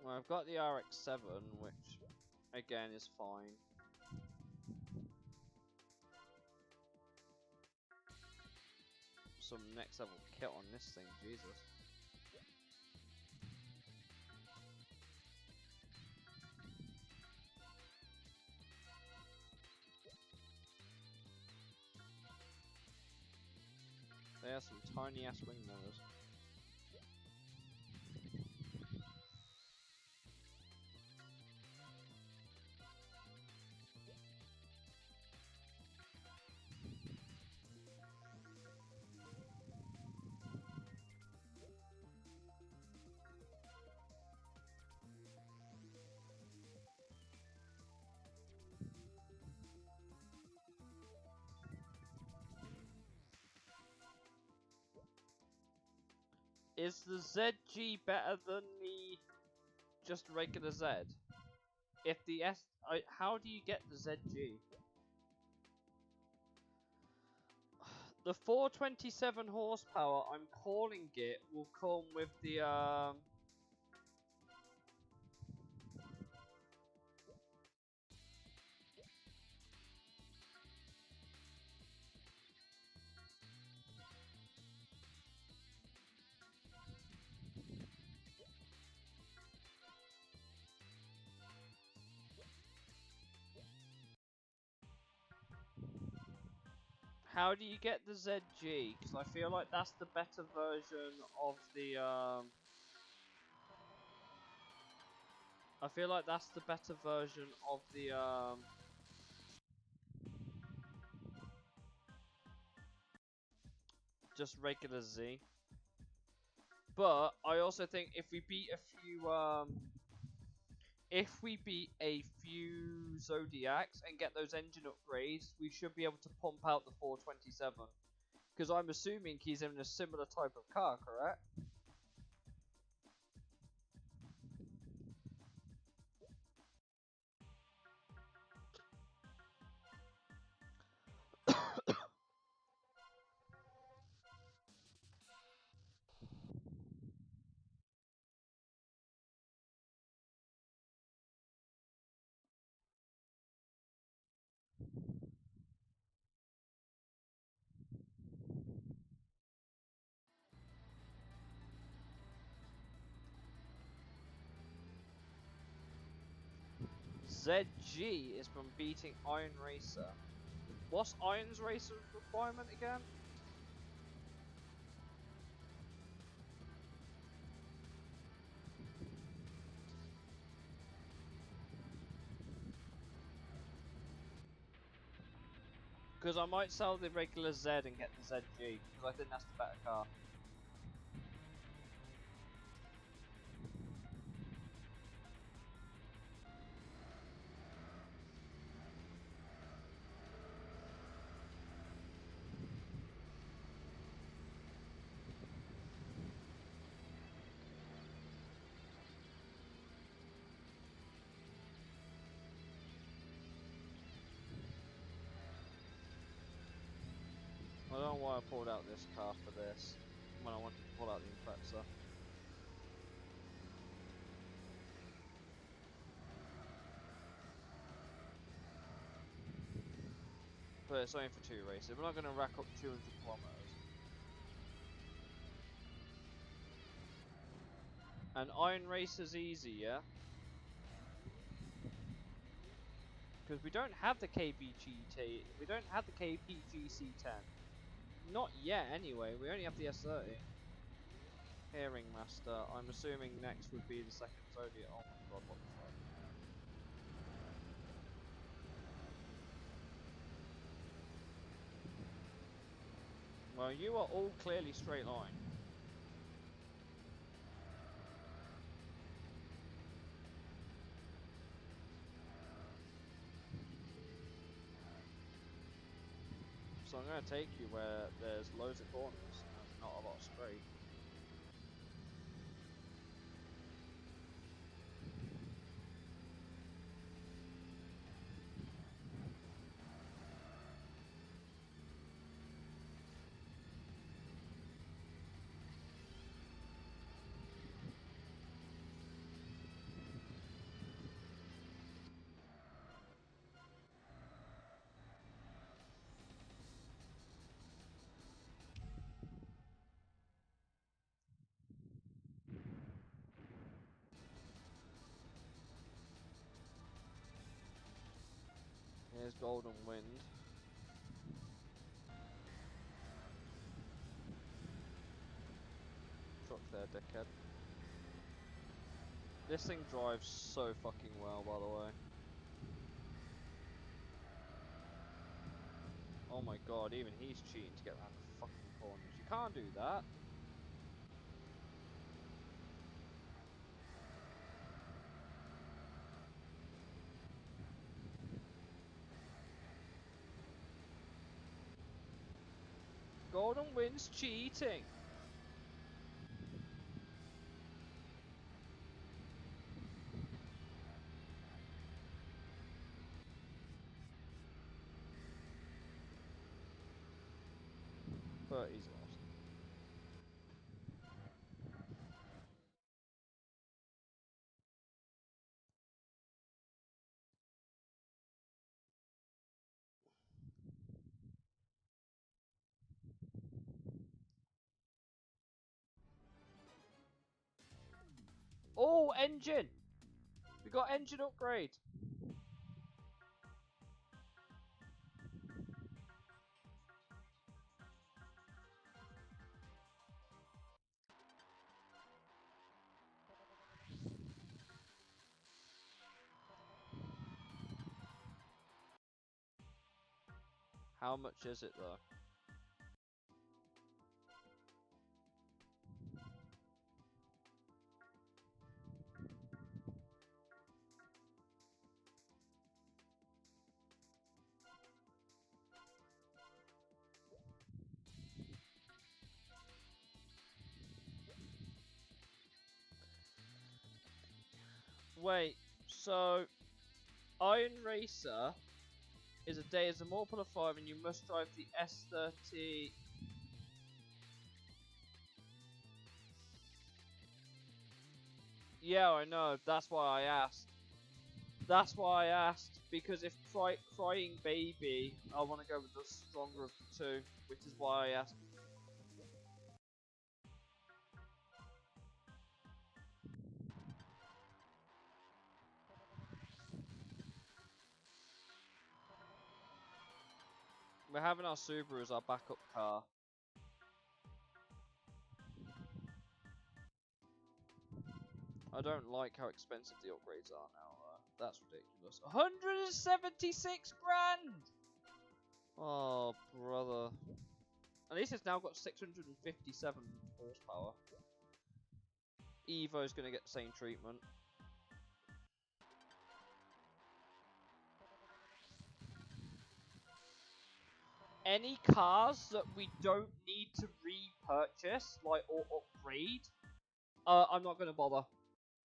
Well, I've got the RX-7, which, again, is fine. Some next level kit on this thing, Jesus. They have some tiny ass wing mirrors. Is the ZG better than the just regular Z? If the how do you get the ZG? The 427 horsepower, I'm calling it, will come with the how do you get the ZG? Because I feel like that's the better version of the I feel like that's the better version of the just regular Z. But I also think if we beat a few Zodiacs and get those engine upgrades, we should be able to pump out the 427. Because I'm assuming he's in a similar type of car, correct? ZG is from beating Iron Racer. What's Iron's Racer's requirement again? Because I might sell the regular Z and get the ZG, because I think that's the better car. I don't know why I pulled out this car for this, when I wanted to pull out the Impreza. But it's only for 2 races, we're not going to rack up 200 kilometers. And Iron Racer's easy, yeah? Because we don't have the KBGT, we don't have the KPGC10. Not yet, anyway. We only have the S30. Hearing Master. I'm assuming next would be the second Zodiac. Oh my god, what the fuck? Well, you are all clearly straight line. So I'm going to take you where there's loads of corners and not a lot of straight. Here's Golden Wind. Truck there, dickhead. This thing drives so fucking well, by the way. Oh my god, even he's cheating to get around the fucking corners. You can't do that. Golden Wind's cheating. But he's lost. Oh, engine! We got engine upgrade. How much is it though? Wait, so Iron Racer is a multiple of 5 and you must drive the S30. Yeah, I know, that's why I asked. That's why I asked, because if Crying Baby, I want to go with the stronger of the two, which is why I asked. We're having our Subaru as our backup car. I don't like how expensive the upgrades are now, though. That's ridiculous. 176 grand! Oh, brother. At least it's now got 657 horsepower. Evo's gonna get the same treatment. Any cars that we don't need to repurchase, like, or upgrade, I'm not gonna bother.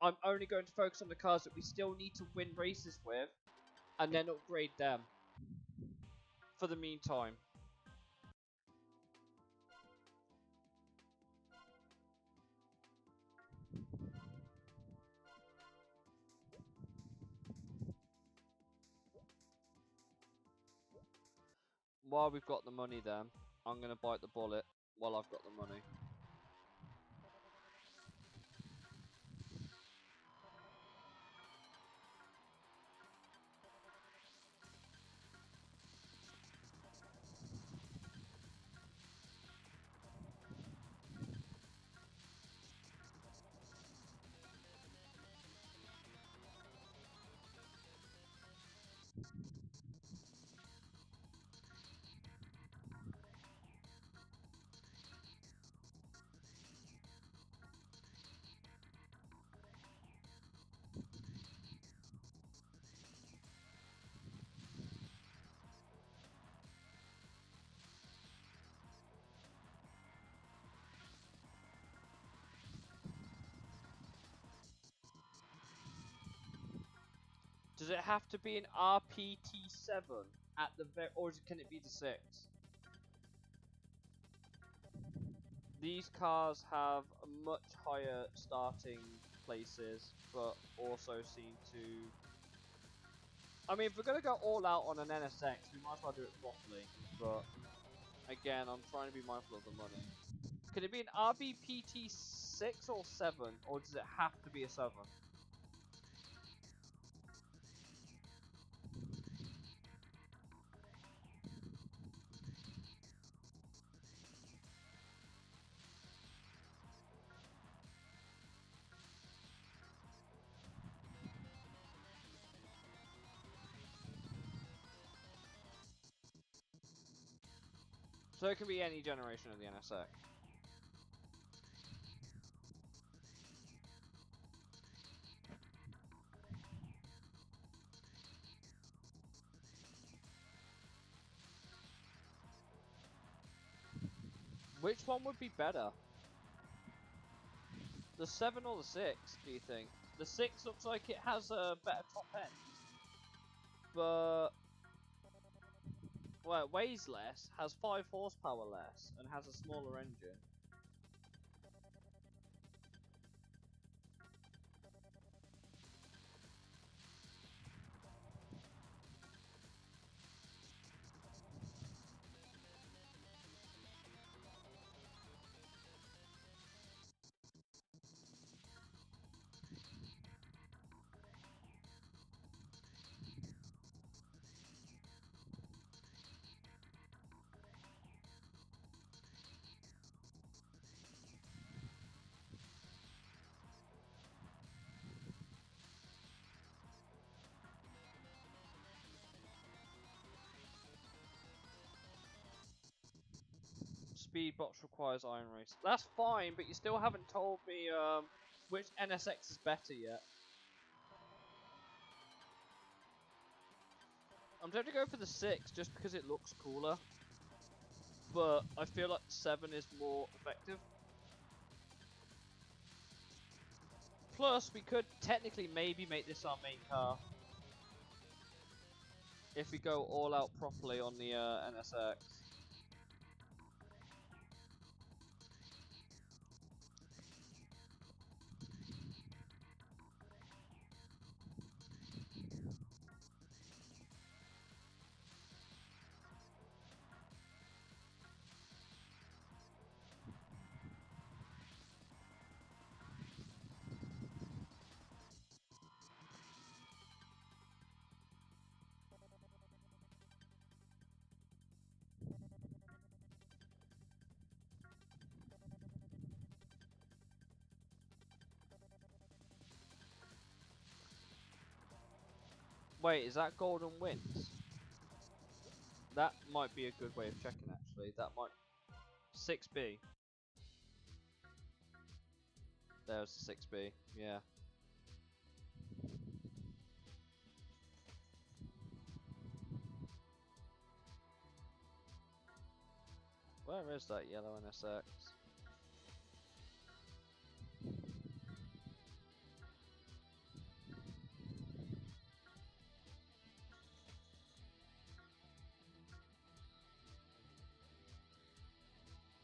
I'm only going to focus on the cars that we still need to win races with, and then upgrade them. For the meantime. While we've got the money then, I'm going to bite the bullet while I've got the money. Does it have to be an RPT7 at the or can it be the 6? These cars have much higher starting places, but also seem to... I mean, if we're going to go all out on an NSX, we might as well do it properly, but again, I'm trying to be mindful of the money. Could it be an RBPT 6 or 7, or does it have to be a 7? So it can be any generation of the NSX. Which one would be better? The 7 or the 6, do you think? The 6 looks like it has a better top end. But... well, it weighs less, has 5 horsepower less, and has a smaller engine. Speed box requires iron race. That's fine, but you still haven't told me which NSX is better yet. I'm going to go for the 6 just because it looks cooler. But I feel like the 7 is more effective. Plus, we could technically maybe make this our main car if we go all out properly on the NSX. Wait, is that golden wins? That might be a good way of checking actually. That might 6B. There's the 6B, yeah. Where is that yellow NSX?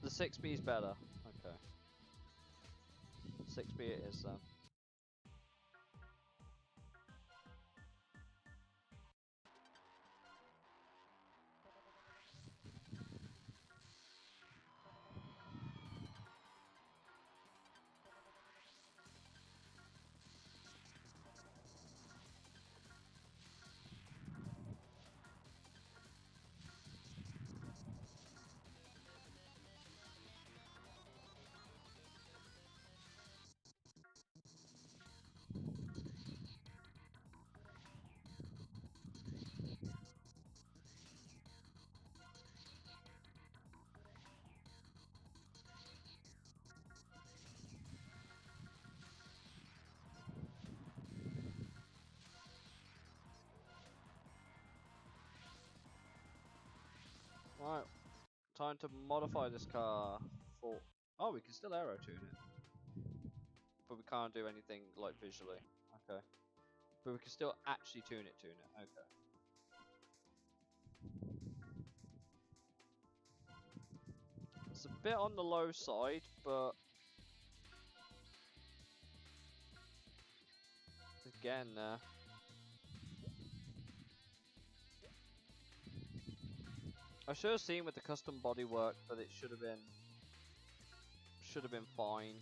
The 6B is better. Okay. 6B it is then. Right, time to modify this car for... Oh, we can still aero tune it. But we can't do anything like visually. Okay. But we can still actually tune it. Okay. It's a bit on the low side, but... Again, I should have seen with the custom bodywork that it should have been fine.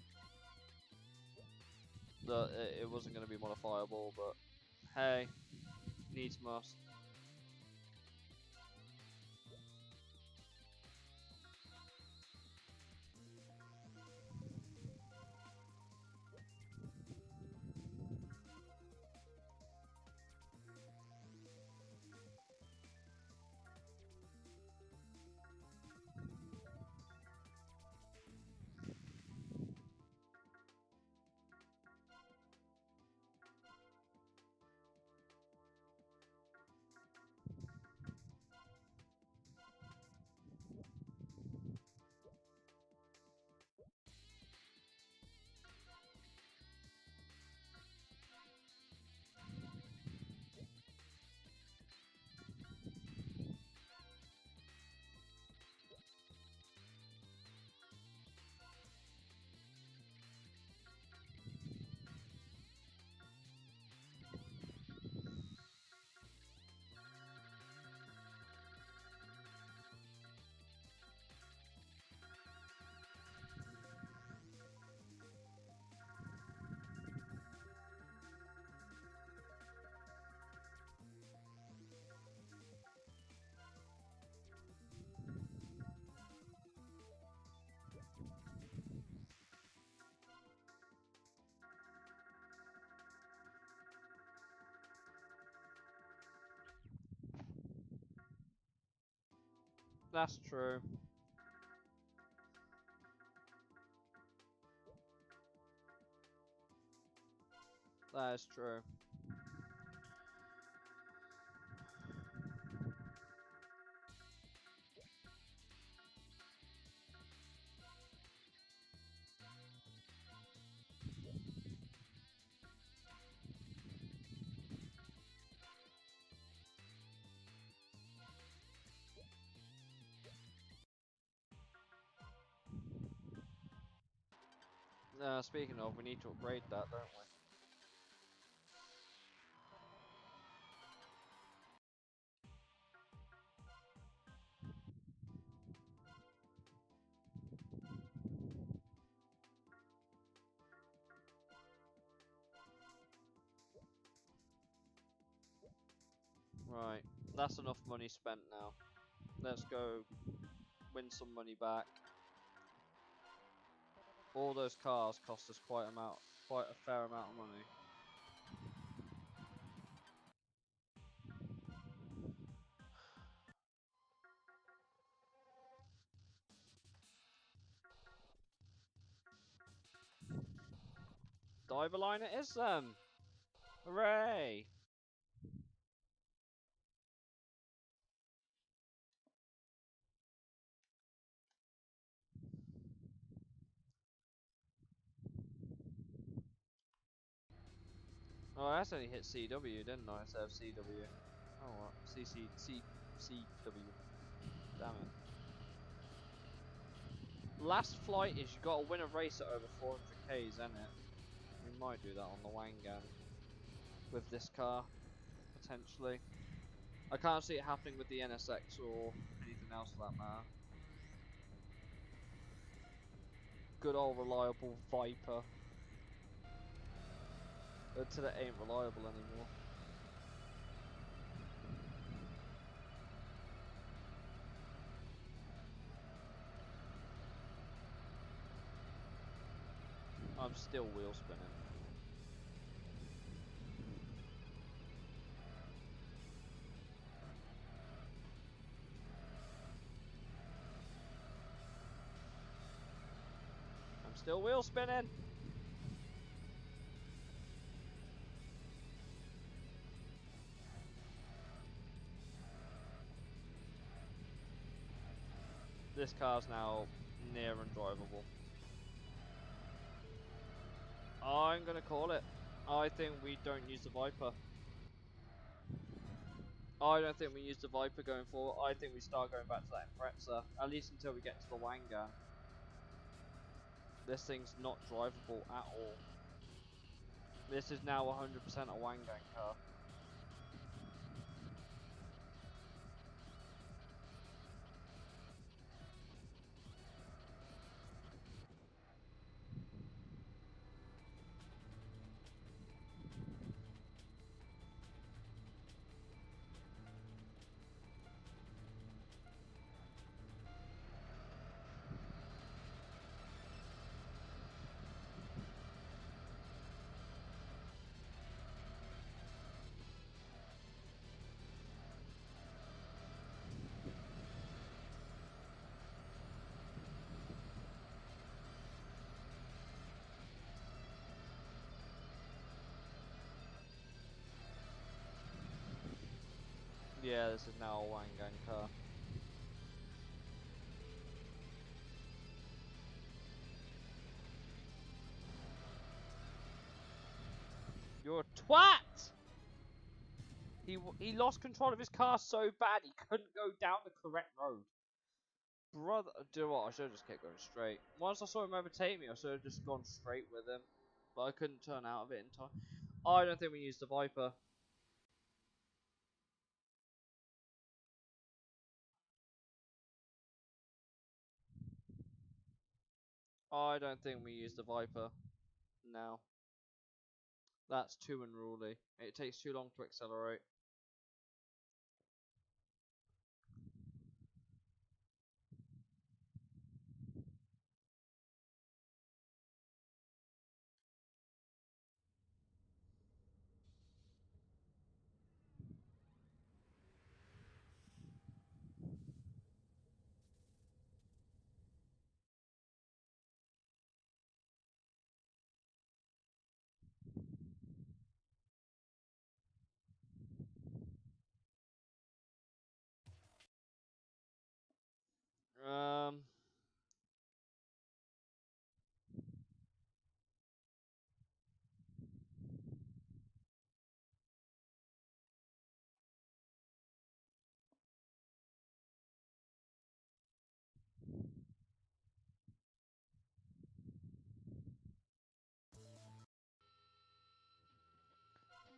That it wasn't going to be modifiable, but hey, needs must. That's true. That is true. Speaking of, we need to upgrade that, don't we? Right, that's enough money spent now. Let's go win some money back. All those cars cost us quite a fair amount of money. Diver line it is then! Hooray! Oh, I accidentally hit CW, didn't I, instead of CW? Oh well, CW. Damn it. Last flight is you gotta win a race at over 400 Ks, isn't it? We might do that on the Wangan. With this car, potentially. I can't see it happening with the NSX or anything else for that matter. Good old reliable Viper. Until it ain't reliable anymore. I'm still wheel spinning. I'm still wheel spinning! This car's now near undrivable. I'm gonna call it. I think we don't use the Viper. I don't think we use the Viper going forward. I think we start going back to that Impreza. At least until we get to the Wangan. This thing's not drivable at all. This is now 100% a Wangan car. Yeah, this is now a Wangan car. You're a twat! He lost control of his car so bad he couldn't go down the correct road. Brother, do you know what? I should have just kept going straight. Once I saw him overtake me, I should have just gone straight with him. But I couldn't turn out of it in time. I don't think we used the Viper. I don't think we used the Viper. No. That's too unruly. It takes too long to accelerate. Um,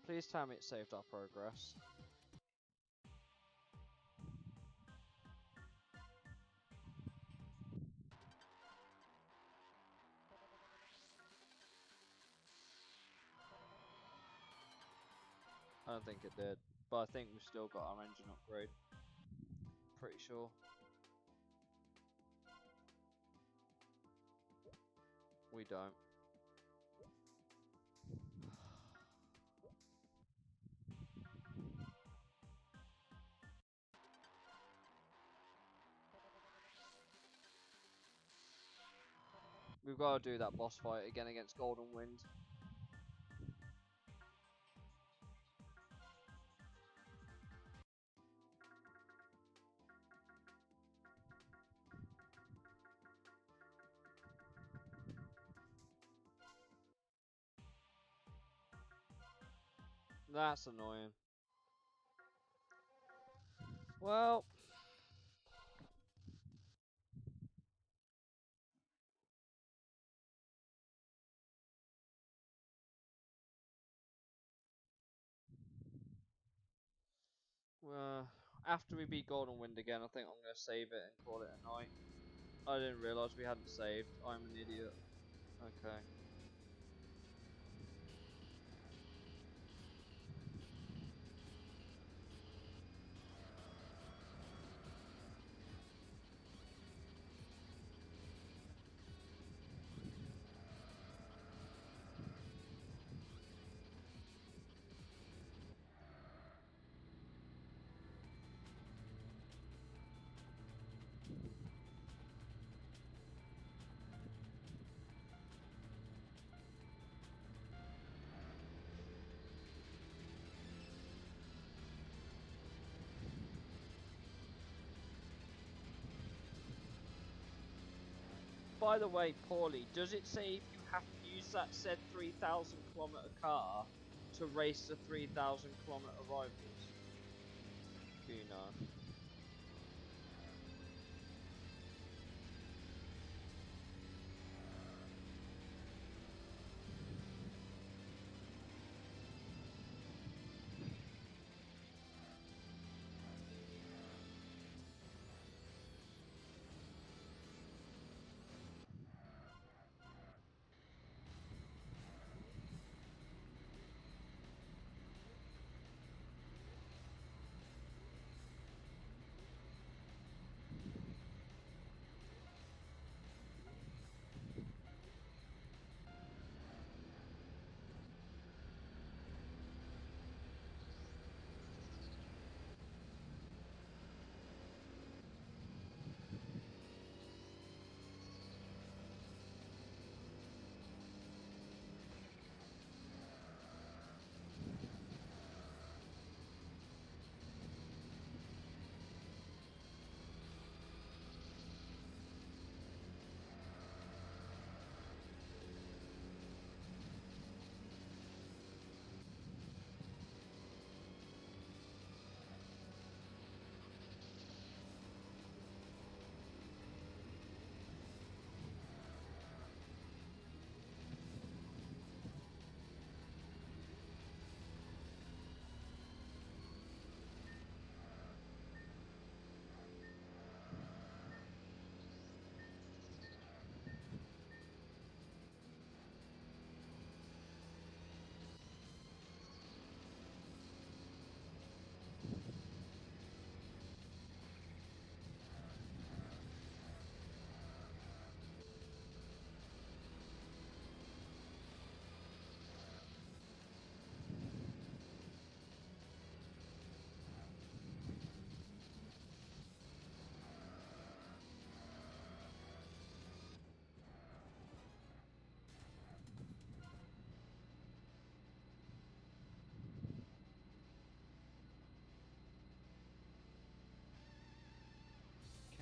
Please tell me it saved our progress. I don't think it did, but I think we've still got our engine upgrade. Pretty sure. We don't. We've got to do that boss fight again against Golden Wind. That's annoying. Well, after we beat Golden Wind again, I think I'm going to save it and call it a night. I didn't realise we hadn't saved. I'm an idiot. Okay. By the way, Paulie, does it say if you have to use that said 3,000-kilometer car to race the 3,000-kilometer rivals? Do you know?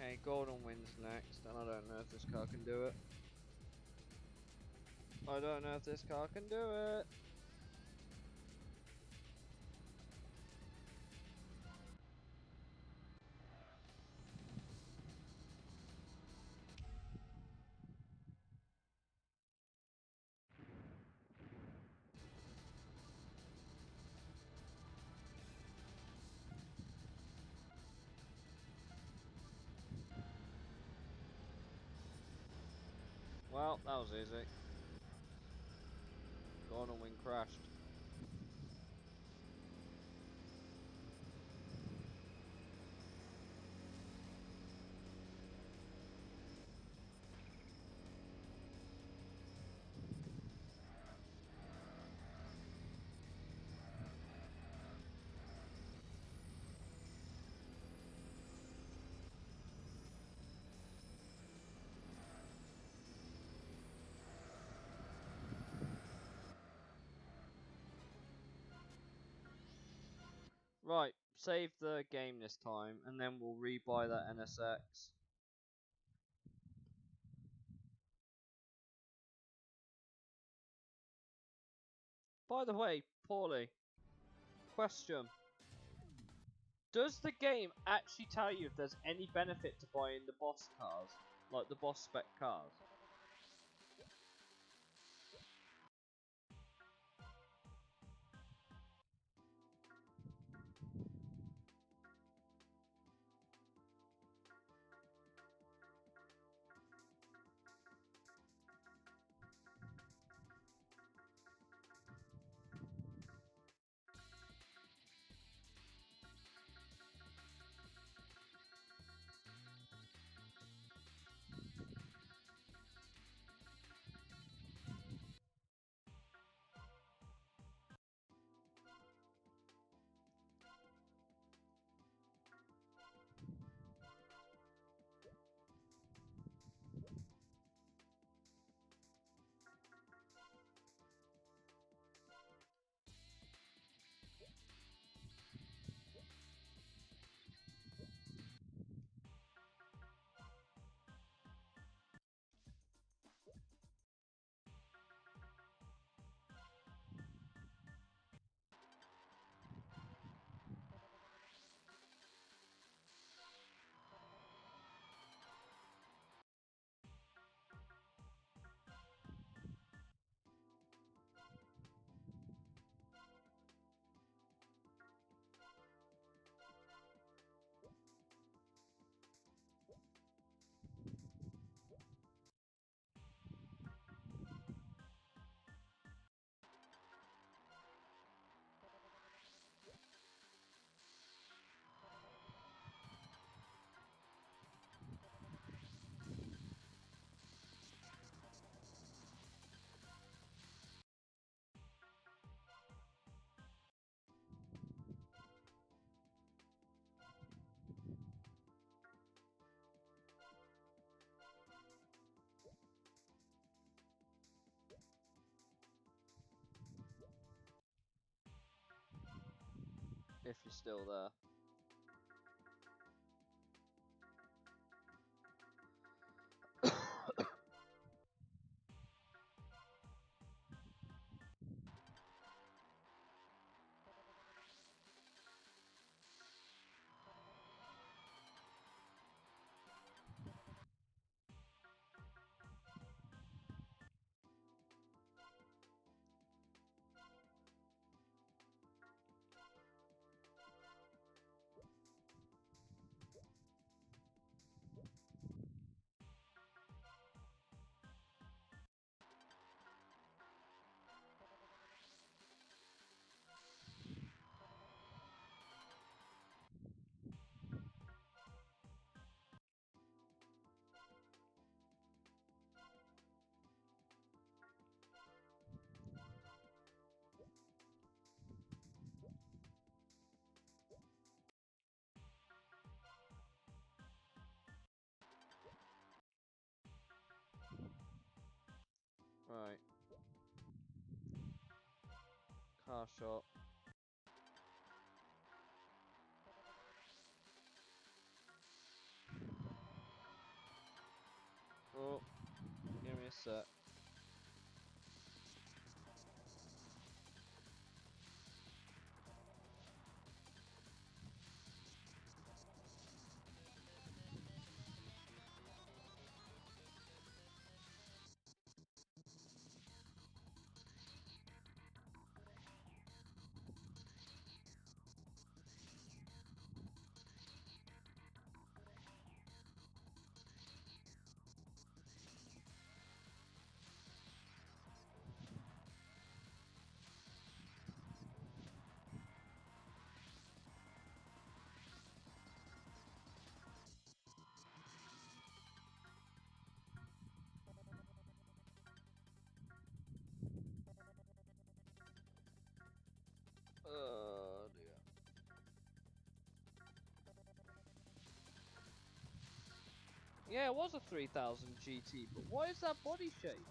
Okay, Golden Wind's next, and I don't know if this car can do it. I don't know if this car can do it. Well, that was easy. Gone and wing crashed. Right, save the game this time, and then we'll rebuy that NSX. By the way, Paulie, question. Does the game actually tell you if there's any benefit to buying the boss cars? Like the boss spec cars? If you're still there. Right. Car shop. Oh, give me a sec. Yeah, it was a 3000 GT, but why is that body shape?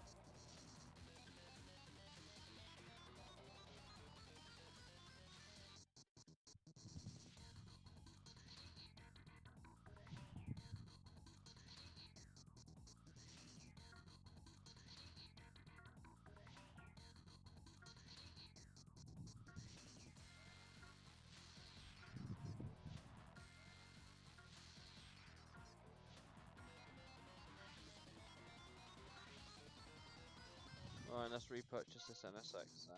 Alright, let's repurchase this NSX then.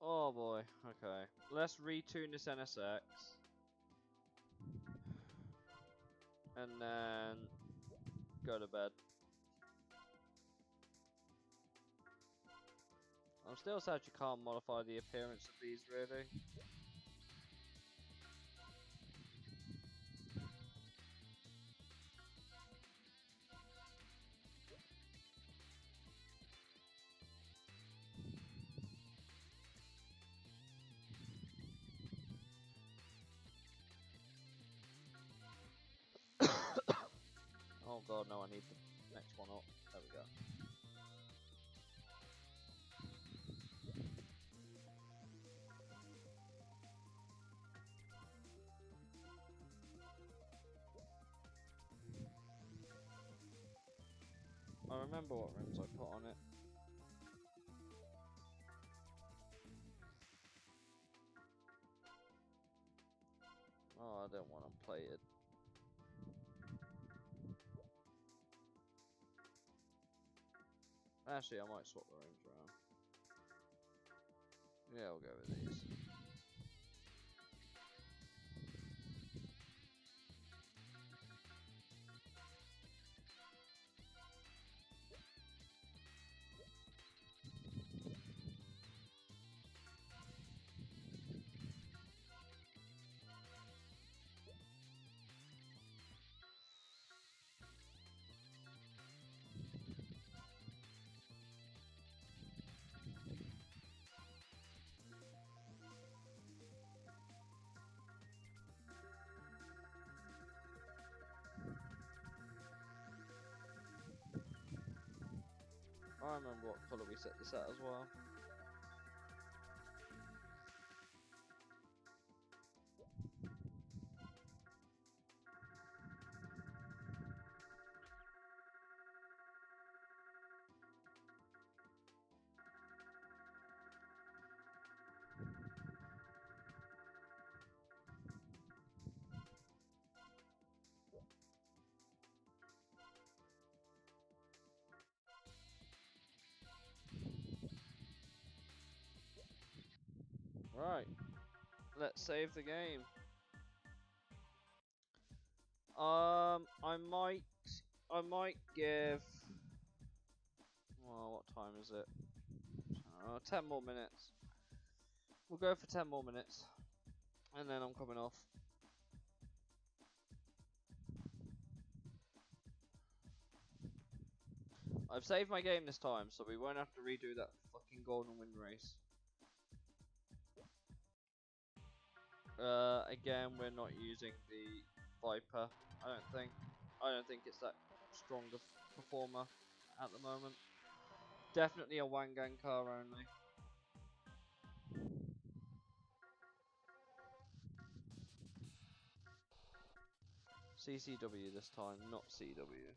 Oh boy, okay. Let's retune this NSX. And then go to bed. I'm still sad you can't modify the appearance of these really. Oh god, no, I need the next one up. There we go. I remember what rims I put on it. Oh, I don't want them plated. Actually, I might swap the rims around. Yeah, we'll go with these. I remember what colour we set this at as well. Right, let's save the game. I might give. Well, what time is it? 10 more minutes. We'll go for 10 more minutes, and then I'm coming off. I've saved my game this time, so we won't have to redo that fucking golden wind race. Again, we're not using the Viper. I don't think. I don't think it's that strong a performer at the moment. Definitely a Wangan car only. CCW this time, not CW.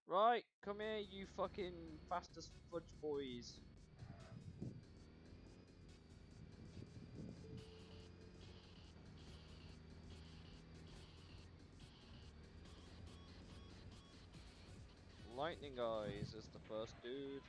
Right, come here, you fucking fastest fudge boys. Lightning Eyes is the first dude.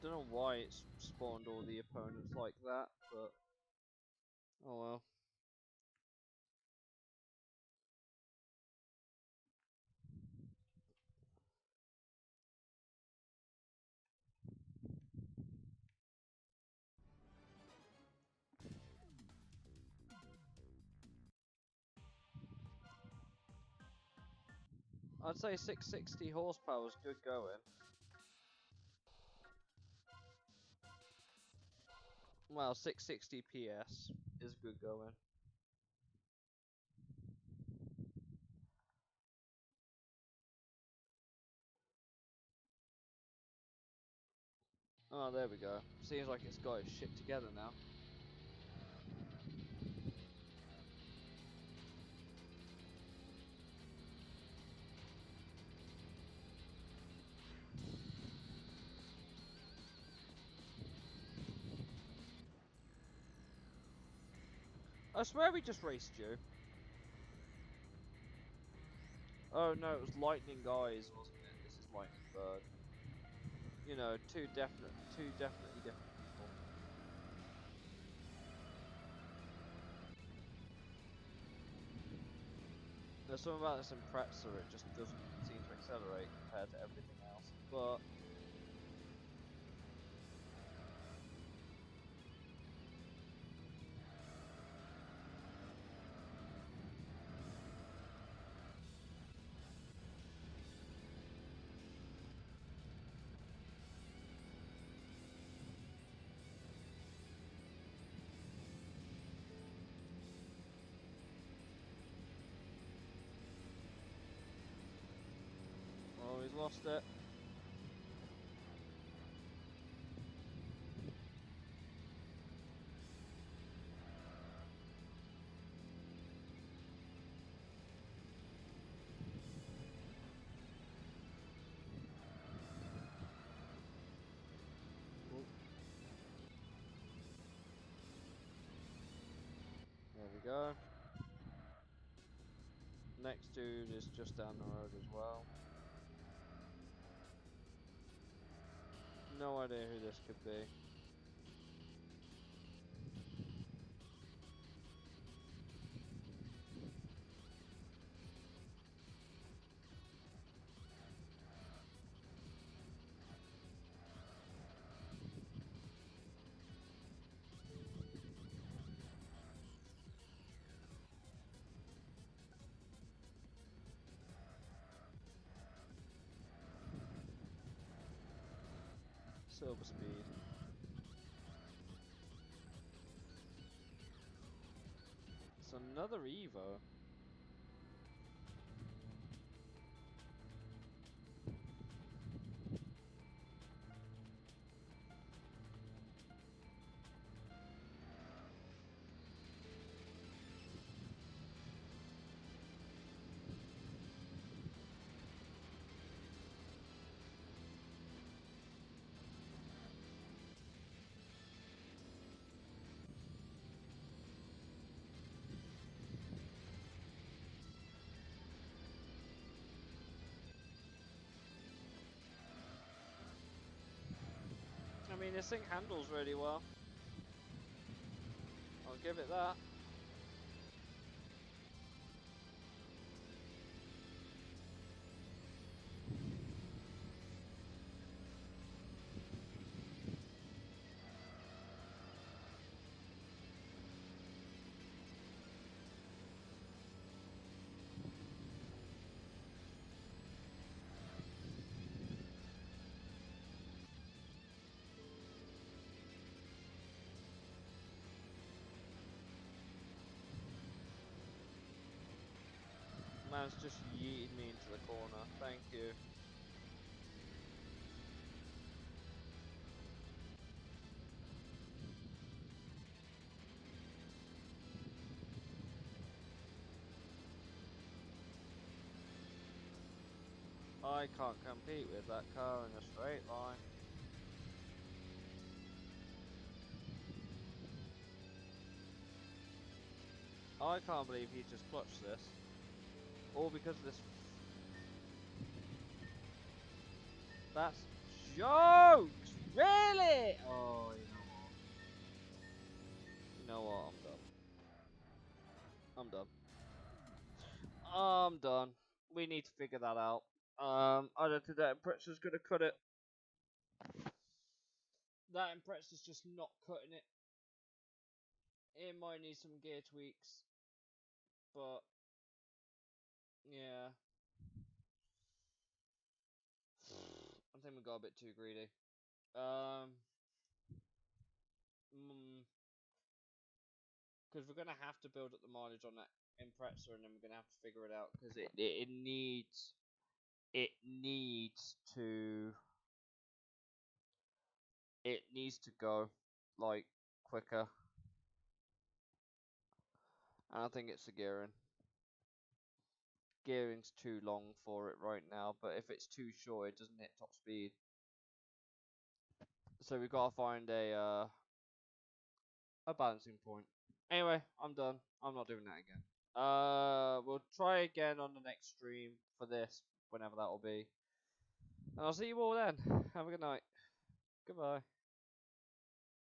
Don't know why it's spawned all the opponents like that, but oh well. I'd say 660 horsepower is good going. Well, 660 PS is good going. Oh, there we go. Seems like it's got its shit together now. I swear we just raced you. Oh no, it was Lightning Eyes, wasn't it? This is Lightning Bird. You know, two definitely different people. There's something about this Impreza, it just doesn't seem to accelerate compared to everything else. But oh, he's lost it. There we go. Next dude is just down the road as well. No idea who this could be. Silver speed. It's another Evo. mean, this thing handles really well. I'll give it that. Man's just yeeted me into the corner. Thank you. I can't compete with that car in a straight line. I can't believe he just clutched this. All because of this. That's jokes! Really? Oh, you know what? I'm done. I'm done. We need to figure that out. I don't think that impressor's gonna cut it. That impressor's just not cutting it. It might need some gear tweaks, but yeah. I think we got a bit too greedy. Because we're gonna have to build up the mileage on that impressor, and then we're gonna have to figure it out because it needs to go like quicker, and I think it's the gearing. Gearing's too long for it right now, but if it's too short, it doesn't hit top speed. So we've got to find a balancing point. Anyway, I'm done. I'm not doing that again. We'll try again on the next stream for this, whenever that will be. And I'll see you all then. Have a good night. Goodbye.